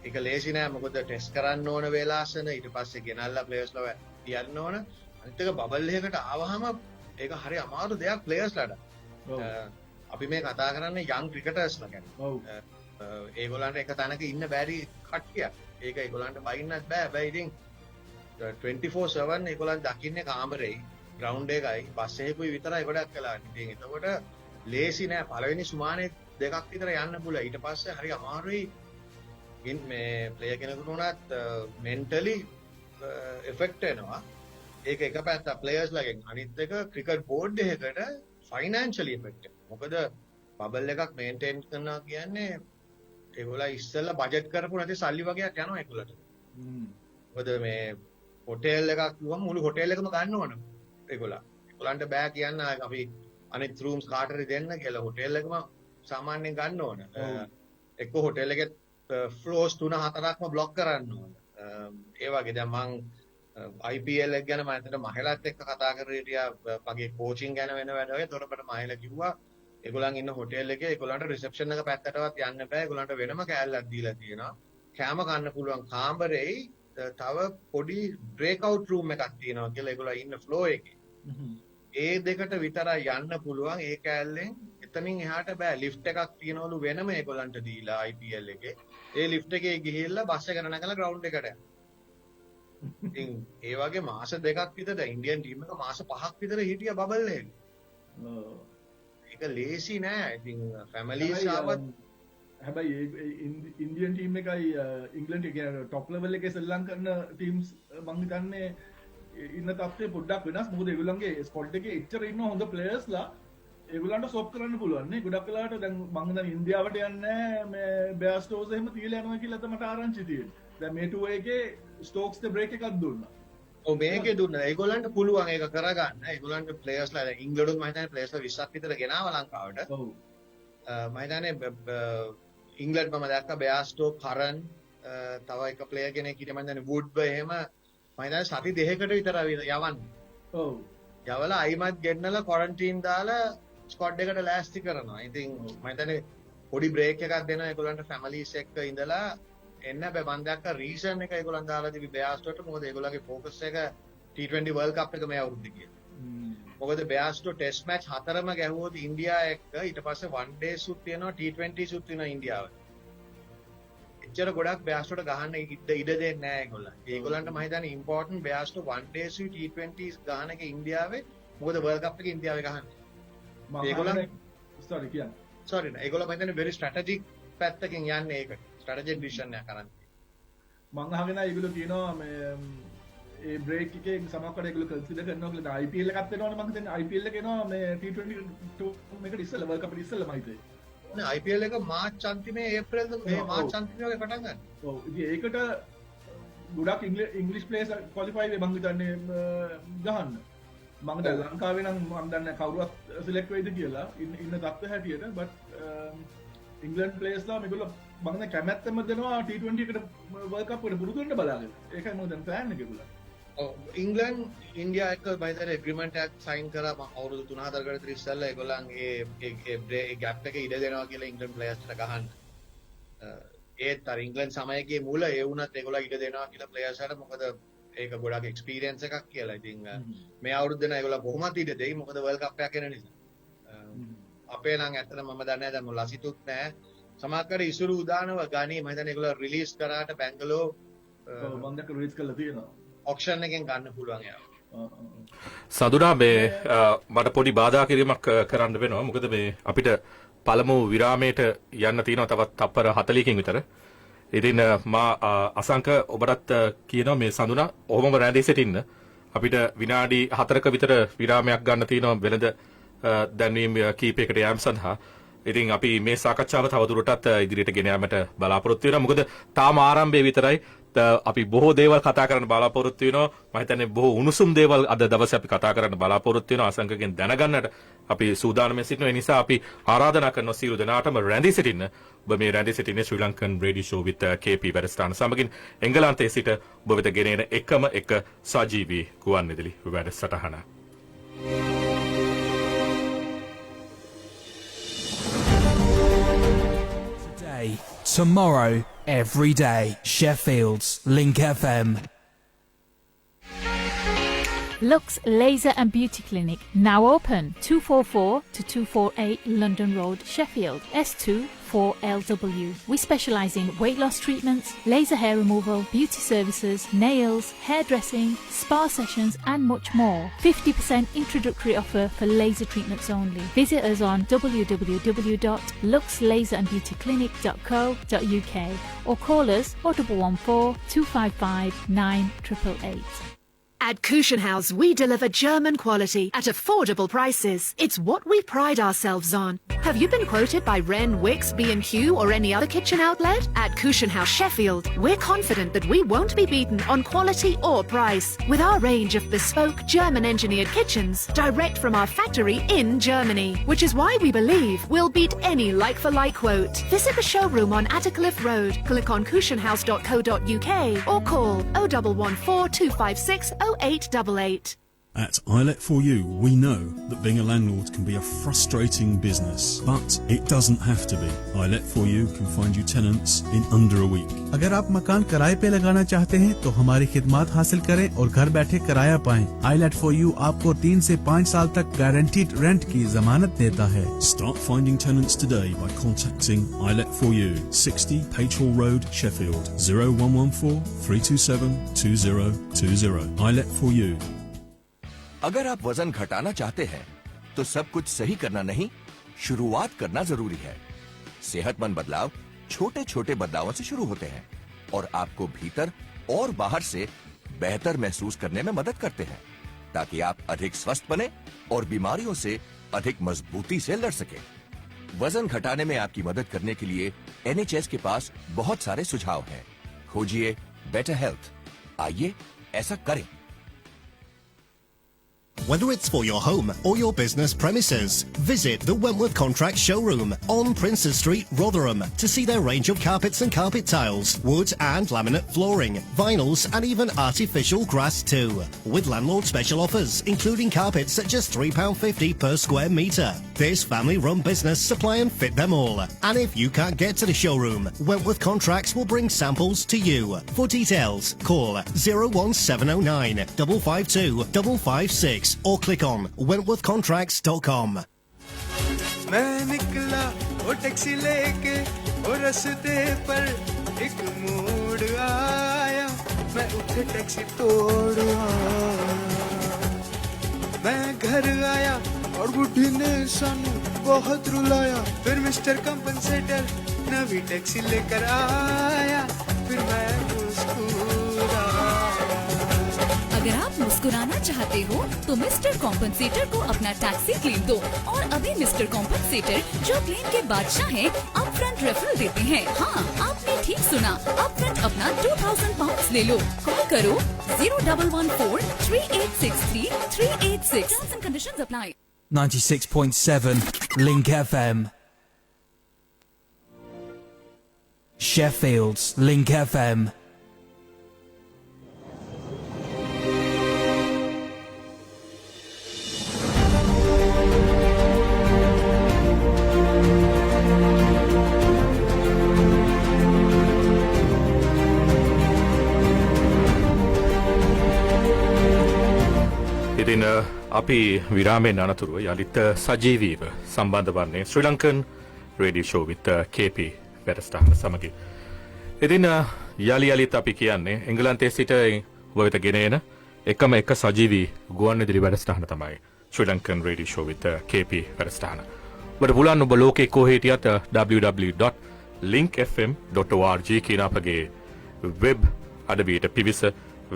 ඒක ලේසි නෑ මොකද ටෙස්ට් කරන්න ඕන වෙලාසන ඊට පස්සේ ගෙනල්ලා ප්ලේයර්ස්ලා තියන්න ඕන. අනිත් එක බබල් එකකට ආවහම ඒක හරි අමාරු දෙයක් ප්ලේයර්ස්ලාට. අපි මේ කතා කරන්නේ යන් ක්‍රිකටර්ස්ලා ගැන. ඔව්. ඒගොල්ලන්ට එක තැනක ඉන්න බැරි කට්ටියක්. ඒක ඒගොල්ලන්ට බයින්නත් බෑ. හැබැයි ඉතින් 24/7 ඒගොල්ලන් දකින්නේ කාමරේ ග්‍රවුන්ඩ් එකයි බස් එකකුයි විතරයි ගොඩක් කළා. ඉතින් එතකොට ලේසි නෑ පළවෙනි සුමානේ දෙකක් විතර යන්න පුළුවන්. ඊට පස්සේ හරි අමාරුයි මේ ප්ලේයර් කෙනෙකුට උනත් මෙන්ටලි එෆෙක්ට් වෙනවා. ඒක එක පැත්තක් ප්ලේයර්ස්ලාගෙන්. අනිත් එක ක්‍රිකට් බෝඩ් එකකට ෆයිනෑන්ෂලි එෆෙක්ට් එක. මොකද බබල් එකක් මේන්ටේන් කරනවා කියන්නේ ඒගොල්ලෝ ඉස්සෙල්ලා බජට් කරපු නැති සල්ලි වගේක් යනවා ඒගොල්ලන්ට. මොකද මේ හොටෙල් එකක් කිව්වම මුළු හොටෙල් එකම ගන්න ඕන ඒගොල්ලෝ. ඒගොල්ලන්ට බෑ කියන්න අපි අනිත් රූම්ස් කාටරි දෙන්න කියලා හොටෙල් එකම සාමාන්‍යයෙන් ගන්න ඕන. එක්ක හොටෙල් එකේ ෆ්ලෝස් 3-4ක්ම බ්ලොක් කරන්න ඕන. ඒ වගේ දැන් මං IPL එක ගැන මම හිතට මහලත් එක්ක කතා කරලා හිටියා මගේ කෝචින් ගැන වෙන වැඩ ඔය. ඒතකොට මහල කිව්වා ඒගොල්ලන් ඉන්න හොටෙල් එකේ ඒගොල්ලන්ට රිසෙප්ෂන් එක පැත්තටවත් යන්න බෑ. ඒගොල්ලන්ට වෙනම කෑල්ලක් දීලා තියෙනවා. කෑම කන්න පුළුවන් කාමරේ තව පොඩි බ්‍රේක් අවුට් රූම් එකක් තියෙනවා කියලා ඒගොල්ලෝ ඉන්න ෆ්ලෝ එකේ. ඒ දෙකට විතරයි යන්න පුළුවන්. ඒ කෑල්ලෙන් එතනින් එහාට බෑ. ලිෆ්ට් එකක් තියනවලු වෙනම ඒගොල්ලන්ට දීලා IPL එකේ. ඒ ලිෆ්ට් එකේ ගිහිල්ලා බස් එක නැගලා ග්‍රවුන්ඩ් එකට යනවා. ඉතින් ඒ වගේ මාස දෙකක් විතර ඉන්දියන් ටීම් එක මාස 5ක් විතර හිටියා බබල් එකේ. ඒක ලේසි නෑ. ඉතින් ෆැමිලිස් ආවත් හැබැයි ඉන්දියන් ටීම් එකයි ඉංග්ලන්ඩ් එක টপ ලෙවල් එකේ ශ්‍රී ලංකන් ටීම්ස් මං හිතන්නේ ඉන්න තත්ත්වය පොඩ්ඩක් වෙනස්. මොකද ඒගොල්ලන්ගේ ස්කොඩ් එකේ එච්චර ඉන්න හොඳ ප්ලේයර්ස්ලා ඒගොල්ලන්ට ස්ටොප් කරන්න පුළුවන් නේ. ගොඩක් වෙලාවට දැන් මං හිතන්නේ ඉන්දියාවට යන්නේ මේ බෑස්ටෝස් එහෙම තියලා යනවා කියලා තමයි මට ආරංචි තියෙන්නේ. දැන් මේ ටූර් එකේ ස්ටෝක්ස් ද බ්‍රේක් එකක් දුන්නා. ඔව් මේකේ දුන්නා. ඒගොල්ලන්ට පුළුවන් ඒක කරගන්න. ඒගොල්ලන්ට ප්ලේයර්ස්ලා දැන් ඉංග්ලන්ඩුත් මම හිතන්නේ ප්ලේයර්ස්ලා 20ක් විතර ගෙනාවා ලංකාවට. ඔව්. මම හිතන්නේ ඉංග්ලන්ඩ් මම දැක්කා බෑස්ටෝ කරන් තව එක ප්ලේයර් කෙනෙක් හිටියා මම දන්නේ වුඩ්බ එහෙම මම හිතන්නේ සති දෙකකට විතර යවන්න. ඔව්. යවලා අයිමත් ගෙන්නලා ක්වොරන්ටයින් දාලා ස්කොඩ් එකට ලෑස්ති කරනවා. ඉතින් මම හිතන්නේ පොඩි බ්‍රේක් එකක් දෙනවා ඒගොල්ලන්ට ෆැමිලිස් එක්ක ඉඳලා එන්න බෑ. මම දැක්කා රීසන් එක ඒගොල්ලන් දාලා තිබි බෑස්ටෝට. මොකද ඒගොල්ලන්ගේ ෆෝකස් එක T20 World Cup එක මේ අවුරුද්දේ කියලා. මොකද බෑස්ටෝ ටෙස්ට් මැච් 4ම ගැහුවොත් ඉන්දියා එක්ක ඊට පස්සේ වන් ඩේ සුත් තියෙනවා T20 සුත් තියෙනවා ඉන්දියාව. එච්චර ගොඩක් බෑස්ටෝට ගහන්න ඉඩ දෙන්නේ නැහැ ඒගොල්ලන්. ඒගොල්ලන්ට මම හිතන්නේ ඉම්පෝටන්ට් බෑස්ටෝ වන් ඩේ සු T20s ගහන එක ඉන්දියාවේ. මොකද World Cup එක ඉන්දියාවේ ගහන්නේ. ඒගොල්ලන් sorry නෑ ඒගොල්ලෝ මම හිතන්නේ very strategic පැත්තකින් යන්නේ ඒකට. strategic decision එකක් කරන්නේ. මං අහගෙන ඒගොල්ලෝ කියනවා මේ ඒ බ්‍රේක් එකේ සමහරකට ඒගොල්ලෝ කන්සිඩර් කරනවා කියලා IPL එකත් වෙනවනේ මම හිතන්නේ IPL එක එනවා මේ T20 මේකට ඉස්සෙල්ලා World Cup එකට ඉස්සෙල්ලා මම හිතේ. IPL එක මාර්ච් අන්තිමේ ඒප්‍රිල් මාර්ච් අන්තිමේ වගේ පටන් ගන්න. ඔව් ඉතින් ඒකට ගොඩක් ඉංග්‍රීසි ප්ලේයර්ස් ක්වොලිෆයි වෙයි මම හිතන්නේ ගහන්න. මම දැන් ලංකාවේ නම් මම දන්නේ කවුරුත් සිලෙක්ට් වෙයිද කියලා ඉන්න තත්ත්වය හැටියට බට් ඉංග්ලන්ඩ් ප්ලේයර්ස්ලා මේගොල්ලෝ මම දැන් කැමැත්තම දෙනවා T20 එකට World Cup එකට පුරුදු වෙන්න බලාගෙන. ඒකයි මම දැන් ප්ලෑන් එක ඒගොල්ලෝ. ඉංගලන්ඩ් ඉන්දියා එක්ක බයිතර එග්‍රීමන්ට් එකක් සයින් කරා අවුරුදු 3-4 කට විතර ඉස්සෙල්ලා ඒගොල්ලන්ගේ ඒ ගැප් එක ඉඩ දෙනවා කියලා ඉංගලන්ඩ් ප්ලේයර්ස්ට ගහන්න. ඒත් අර ඉංගලන්ඩ් සමයකයේ මූල ඒ වුණත් ඒගොල්ලෝ ඉඩ දෙනවා කියලා ප්ලේයර්ස්ට මොකද ඒක ගොඩක් එක්ස්පීරියන්ස් එකක් කියලා. ඉතින් මේ අවුරුද්ද දෙන ඒගොල්ලෝ කොහොමද ඉඩ දෙයි මොකද වර්ල්ඩ් කප් එකක් එන නිසා. අපේ නම් ඇත්තට මම දන්නේ නැහැ දැන් ලසිතුත් නැහැ. සමහරකට ඉසුරු උදානව ගානේ මම හිතන්නේ ඒගොල්ලෝ රිලීස් කරාට බැංගලෝ මම දැන් රිලීස් කරලා තියෙනවා. ඔක්ෂන් එකෙන් ගන්න පුළුවන් යාව. සඳුනා මේ මට පොඩි බාධා කිරීමක් කරන්න වෙනවා. මොකද මේ අපිට පළමු විරාමයට යන්න තියෙනවා තවත් තප්පර 40කින් විතර. ඉතින් මා අසංක ඔබටත් කියනවා මේ සඳුනා ඔහොමම රැඳී සිටින්න. අපිට විනාඩි 4ක විතර විරාමයක් ගන්න තියෙනවා වෙළඳ දැන්වීම් කීපයකට යාම සඳහා. ඉතින් අපි මේ සාකච්ඡාව තවදුරටත් ඉදිරියට ගෙන යාමට බලාපොරොත්තු වෙනවා. මොකද තාම ආරම්භයේ විතරයි අපි බොහෝ දේවල් කතා කරන්න බලාපොරොත්තු වෙනවා. මම හිතන්නේ බොහෝ උණුසුම් දේවල් අද දවසේ අපි කතා කරන්න බලාපොරොත්තු වෙනවා. අසංකගෙන් දැනගන්නට අපි සූදානම්ව සිටිනවා. ඒ නිසා අපි ආරාධනා කරනවා සියලු දෙනාටම රැඳී සිටින්න. ඔබ මේ රැඳී සිටින්නේ Sri Lankan radio show with KP වැඩසටහන සමගින් එංගලන්තයේ සිට ඔබ වෙත ගෙනෙන එකම එක සජීවී ගුවන්විදුලි වැඩසටහන. Tomorrow, every day. Sheffield's Link FM. Lux Laser and Beauty Clinic, now open, 244 to 248 London Road, Sheffield, S2 4LW. We specialise in weight loss treatments, laser hair removal, beauty services, nails, hairdressing, spa sessions and much more. 50% introductory offer for laser treatments only. Visit us on www.luxlaserandbeautyclinic.co.uk or call us 0114 255 9888. At Cushion House, we deliver German quality at affordable prices. It's what we pride ourselves on. Have you been quoted by Wren, Wix, B&Q or any other kitchen outlet? At Cushion House Sheffield, we're confident that we won't be beaten on quality or price. With our range of bespoke German-engineered kitchens direct from our factory in Germany, which is why we believe we'll beat any like-for-like quote. Visit the showroom on Attercliffe Road, click on cushionhouse.co.uk or call 0114 256 0888. At iLet4U, we know that being a landlord can be a frustrating business, but it doesn't have to be. iLet4U can find you tenants in under a week. अगर आप मकान किराए पे लगाना चाहते हैं तो हमारी खिदमत हासिल करें और घर बैठे किराया पाएं। iLet4U आपको 3 से 5 साल तक गारंटीड रेंट की जमानत देता है। Start finding tenants today by contacting iLet4U, 60 Page Hall Road, Sheffield, 0114 327 2020. iLet4U. अगर आप वजन घटाना चाहते हैं तो सब कुछ सही करना नहीं, शुरुआत करना जरूरी है। सेहतमंद बदलाव छोटे छोटे बदलावों से शुरू होते हैं और आपको भीतर और बाहर से बेहतर महसूस करने में मदद करते हैं, ताकि आप अधिक स्वस्थ बने और बीमारियों से अधिक मजबूती से लड़ सके। वजन घटाने में आपकी मदद करने के लिए NHS के पास बहुत सारे सुझाव हैं। खोजिए बेटर हेल्थ। आइए ऐसा करें। Whether it's for your home or your business premises, visit the Wentworth Contract Showroom on Princes Street, Rotherham to see their range of carpets and carpet tiles, wood and laminate flooring, vinyls and even artificial grass too. With landlord special offers including carpets at just £3.50 per square metre. This family-run business supply and fit them all. And if you can't get to the showroom, Wentworth Contracts will bring samples to you. For details, call 01709 552 556. or click on wentworthcontracts.com. मैं निकला वो taxi लेके वो रास्ते पर एक मोड़ आया, मैं उठे टैक्सी तोड़ आया। मैं घर आया और बुढ़ी ने सानू बहुत रुलाया, फिर मिस्टर कंपनसेटर नवी टैक्सी लेकर आया, फिर मैं मुस्कुराया। अगर आप मुस्कुराना चाहते हो तो मिस्टर कॉम्पनसेटर को अपना टैक्सी क्लेम दो और अभी मिस्टर कॉम्पनसेटर जो क्लेम के बादशाह हैं अपफ्रंट रेफरल देते हैं। हाँ, आपने ठीक सुना, अपफ्रंट अपना 2000 पाउंड ले लो। कॉल करो 01143863 Terms and conditions apply. 96.7 Link FM. Sheffield's Link FM. ඉතින් අපි විරාමයෙන් අනතුරුව යලිත් සජීවීව සම්බන්ධ වන්නේ Sri Lankan radio show with KP වැඩසටහන සමගින්. ඉතින් යලිත් අපි කියන්නේ එංගලන්තයේ සිට ඔබ වෙත ගෙන එන එකම එක සජීවී ගුවන්විදුලි වැඩසටහන තමයි Sri Lankan radio show with KP වැඩසටහන. ඔබට පුළුවන් ඔබ ලෝකේ කොහේ හිටියත් www.linkfm.org කියන අපගේ වෙබ් අඩවියට පිවිස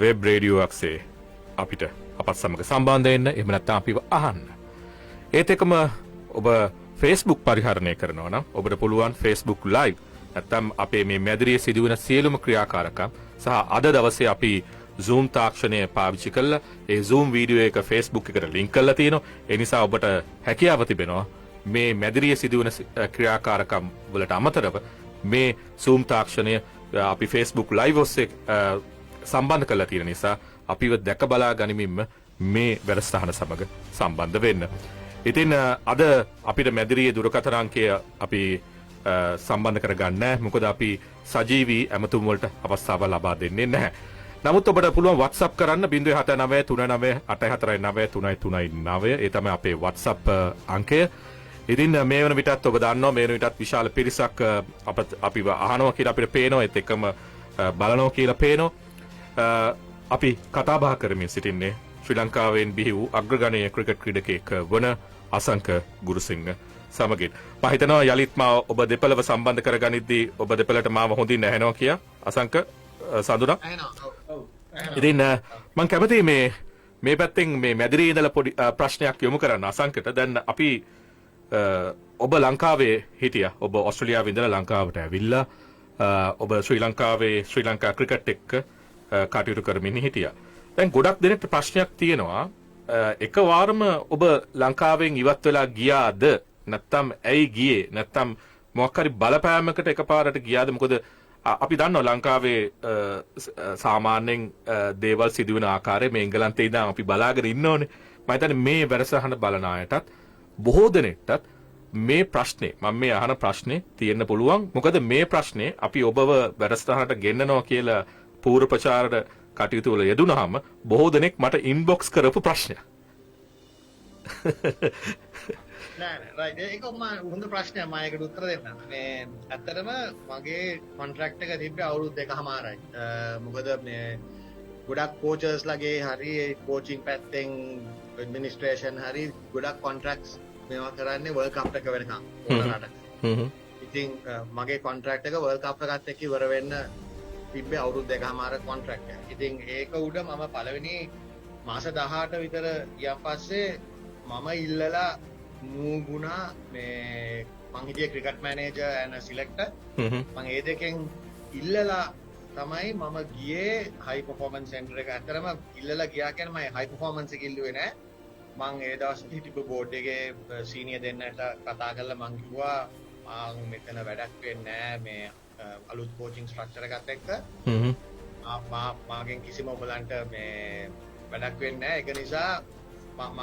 වෙබ් රේඩියෝ අක්සේ අපිට අපත් සමග සම්බන්ධ වෙන්න, එහෙම නැත්නම් අපිව අහන්න. ඒත් එකම ඔබ Facebook පරිහරණය කරනවා නම් ඔබට පුළුවන් Facebook live නැත්නම් අපේ මේ මැදිරියේ සිදුවෙන සියලුම ක්‍රියාකාරකම් සහ අද දවසේ අපි Zoom තාක්ෂණය පාවිච්චි කරලා ඒ Zoom වීඩියෝ එක Facebook එකට link කරලා තියෙනවා. ඒ නිසා ඔබට හැකියාව තිබෙනවා මේ මැදිරියේ සිදුවෙන ක්‍රියාකාරකම් වලට අමතරව මේ Zoom තාක්ෂණය අපි Facebook live ඔස්සේ සම්බන්ධ කරලා තියෙන නිසා අපිව දැක බලා ගනිමින්ම මේ වැඩසටහන සමග සම්බන්ධ වෙන්න. ඉතින් අද අපිට මැදිරියේ දුරකථන අංකය අපි සම්බන්ධ කරගන්න නැහැ. මොකද අපි සජීවී ඇමතුම් වලට අවස්ථාව ලබා දෙන්නේ නැහැ. නමුත් ඔබට පුළුවන් WhatsApp කරන්න 07939849339. ඒ තමයි අපේ WhatsApp අංකය. ඉතින් මේ වන විටත් ඔබ දන්නවා මේ වන විටත් විශාල පිරිසක් අපිව අහනවා කියලා අපිට පේනවා. ඒත් එක්කම බලනවා කියලා පේනවා. අපි කතා බහ කරමින් සිටින්නේ ශ්‍රී ලංකාවෙන් බිහි වූ අග්‍රගණීය ක්‍රිකට් ක්‍රීඩකයෙක් වන අසංක ගුරුසිංහ සමගින්. මම හිතනවා යලිත් මාව ඔබ දෙපළව සම්බන්ධ කරගනිද්දී ඔබ දෙපළට මාව හොඳින් ඇහෙනවා කියා. අසංක සඳුනා. ඉතින් මම කැමතියි මේ පැත්තෙන් මේ මැදිරියේ ඉඳලා පොඩි ප්‍රශ්නයක් යොමු කරන්න අසංකට. දැන් අපි ඔබ ලංකාවේ හිටියා. ඔබ ඕස්ට්‍රේලියාවේ ඉඳලා ලංකාවට ඇවිල්ලා ඔබ ශ්‍රී ලංකාවේ ශ්‍රී ලංකා ක්‍රිකට් එක්ක කටයුතු කරමින් හිටියා. දැන් ගොඩක් දෙනෙක්ට ප්‍රශ්නයක් තියෙනවා එකවාරම ඔබ ලංකාවෙන් ඉවත් වෙලා ගියාද නැත්නම් ඇයි ගියේ නැත්නම් මොකක් හරි බලපෑමකට එකපාරට ගියාද? මොකද අපි දන්නවා ලංකාවේ සාමාන්‍යයෙන් දේවල් සිදුවෙන ආකාරය මේ එංගලන්තේ ඉඳන් අපි බලාගෙන ඉන්න ඕනේ. මම හිතන්නේ මේ වැඩසටහන බලන අයටත් බොහෝ දෙනෙක්ටත් මේ ප්‍රශ්නේ මම මේ අහන ප්‍රශ්නේ තියෙන්න පුළුවන්. මොකද මේ ප්‍රශ්නේ අපි ඔබව වැඩසටහනට ගෙන්නනවා කියලා පූර්ව ප්‍රචාරණ කටයුතු වල යෙදුනහම බොහෝ දෙනෙක් මට ඉන්බොක්ස් කරපු ප්‍රශ්නයක්. නෑ රයිට් ඒක හොඳ ප්‍රශ්නයක් මම ඒකට උත්තර දෙන්නම්. මේ ඇත්තටම මගේ කොන්ට්‍රැක්ට් එක තිබ්බේ අවුරුදු 2කමාරයි. මොකද මේ ගොඩක් කෝචර්ස්ලාගේ හරි කෝචින් පැත්තෙන් ඇඩ්මිනිස්ට්‍රේෂන් හරි ගොඩක් කොන්ට්‍රැක්ට්ස් මේවා කරන්නේ වර්ල්ඩ් කප් එක වෙනකම් ඕනරට. ඉතින් මගේ කොන්ට්‍රැක්ට් එක වර්ල්ඩ් කප් එකත් එක්ක ඉවර වෙන්න තිබ්බේ අවුරුදු 2කමාර කොන්ට්‍රැක්ට් එක. ඉතින් ඒක උඩ මම පළවෙනි මාස 18 විතර ගියන් පස්සේ මම ඉල්ලලා මූගුණා මේ මං හිටියේ ක්‍රිකට් මැනේජර් ඇන්ඩ් සිලෙක්ටර්. මං ඒ දෙකෙන් ඉල්ලලා තමයි මම ගියේ හයි පර්ෆෝමන්ස් සෙන්ටර් එක. ඇත්තටම ඉල්ලලා ගියා කියන්නේ මම හයි පර්ෆෝමන්ස් එක ඉල්ලුවේ නෑ. මං ඒ දවස්වල හිටපු බෝඩ් එකේ සීනියර් දෙන්නට කතා කරලා මං කිව්වා මං මෙතන වැඩක් වෙන්නේ නෑ මේ අලුත් කෝචින් ස්ට්‍රක්චර් එකත් එක්ක. මාගෙන් කිසිම ඔයගලන්ට මේ වැඩක් වෙන්නේ නෑ. ඒක නිසා මම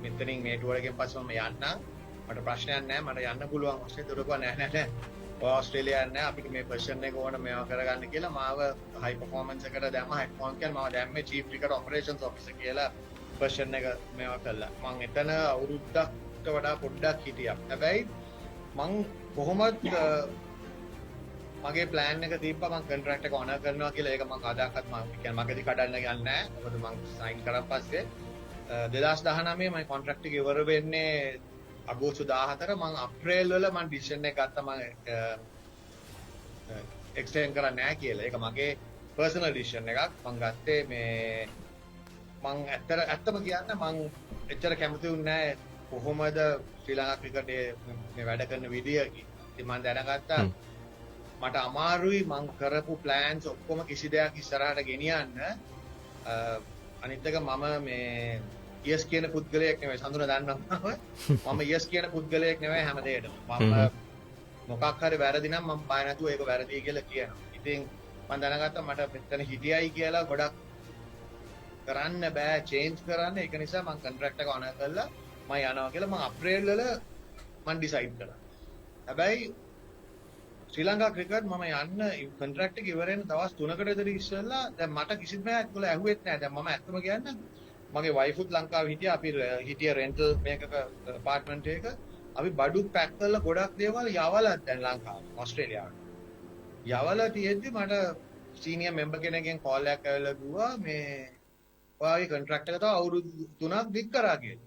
මෙතනින් මේ ටුවර් එකෙන් පස්සේ මම යන්නම්. මට ප්‍රශ්නයක් නෑ. මට යන්න පුළුවන්. ඔස්ට්‍රේලියාවට නෑ. ඕස්ට්‍රේලියාවට නෑ. අපිට මේ පොසිෂන් එක ඕන මේවා කරගන්න කියලා මාව හයි පර්ෆෝමන්ස් එකට දැම්ම. හයි පර්ෆෝමන්ස් කියන්නේ මම දැම්මේ චීෆ් ක්‍රිකට් ඔපරේෂන්ස් ඔෆිසර් කියලා පොසිෂන් එක මේවා කළා. මම එතන අවුරුද්දකට වඩා පොඩ්ඩක් හිටියා. හැබැයි මං කොහොමද මගේ ප්ලෑන් එක තිබ්බා මම කොන්ට්‍රැක්ට් එක ඕනර් කරනවා කියලා. ඒක මම කදාකත් මම කියන්නේ මගදී කඩන්න යන්නේ නැහැ. මොකද මම සයින් කරන් පස්සේ 2019 මම කොන්ට්‍රැක්ට් එක ඉවර වෙන්නේ අගෝස්තු 14. මම අප්‍රේල් වල මම ඩිසිෂන් එක ගත්තා මම එක්ස්ටෙන්ඩ් කරන්නේ නැහැ කියලා. ඒක මගේ පර්සනල් ඩිසිෂන් එකක්. මම ගත්තේ මේ මං ඇත්තම කියන්න මං එච්චර කැමති වුණේ නැහැ කොහොමද ශ්‍රී ලංකා ක්‍රිකට් මේ වැඩ කරන විදිය. ඉතින් මම දැනගත්තා මට අමාරුයි මං කරපු ප්ලෑන්ස් ඔක්කොම කිසි දෙයක් ඉස්සරහට ගෙනියන්න. අනිත් එක මම මේ යස් කියන පුද්ගලයෙක් නෙවෙයි. සඳුන දන්නවා මම යස් කියන පුද්ගලයෙක් නෙවෙයි හැමදේටම. මම මොකක් හරි වැරදි නම් මම බය නැතුව ඒක වැරදි කියලා කියනවා. ඉතින් මම දැනගත්තා මට මෙතන හිටියයි කියලා ගොඩක් කරන්න බෑ චේන්ජ් කරන්න. ඒක නිසා මම කොන්ට්‍රැක්ට් එක ඔනර් කරලා මම යනවා කියලා මම අප්‍රේල් වල මම ඩිසයිඩ් කළා. හැබැයි ශ්‍රී ලංකා ක්‍රිකට් මම යන්න කොන්ට්‍රැක්ට් එක ඉවර වෙන දවස් 3කට විතර ඉස්සෙල්ලා දැන් මට කිසිම මෑච් වල ඇහුවෙත් නැහැ. දැන් මම ඇත්තම කියන්න මගේ වයිෆුත් ලංකාවේ හිටියා. අපි හිටිය රෙන්ටල් මේකක අපාර්ට්මන්ට් එකක අපි බඩු පැක් කරලා ගොඩක් දේවල් යවලා දැන් ලංකාවට ඕස්ට්‍රේලියාවට. යවලා තියෙද්දි මට සීනියර් මෙම්බර් කෙනෙක්ගෙන් කෝල් එකක් ඇවිල්ලා කිව්වා මේ ඔයාගේ කොන්ට්‍රැක්ට් එක තව අවුරුදු 3ක් දික් කරා කියලා.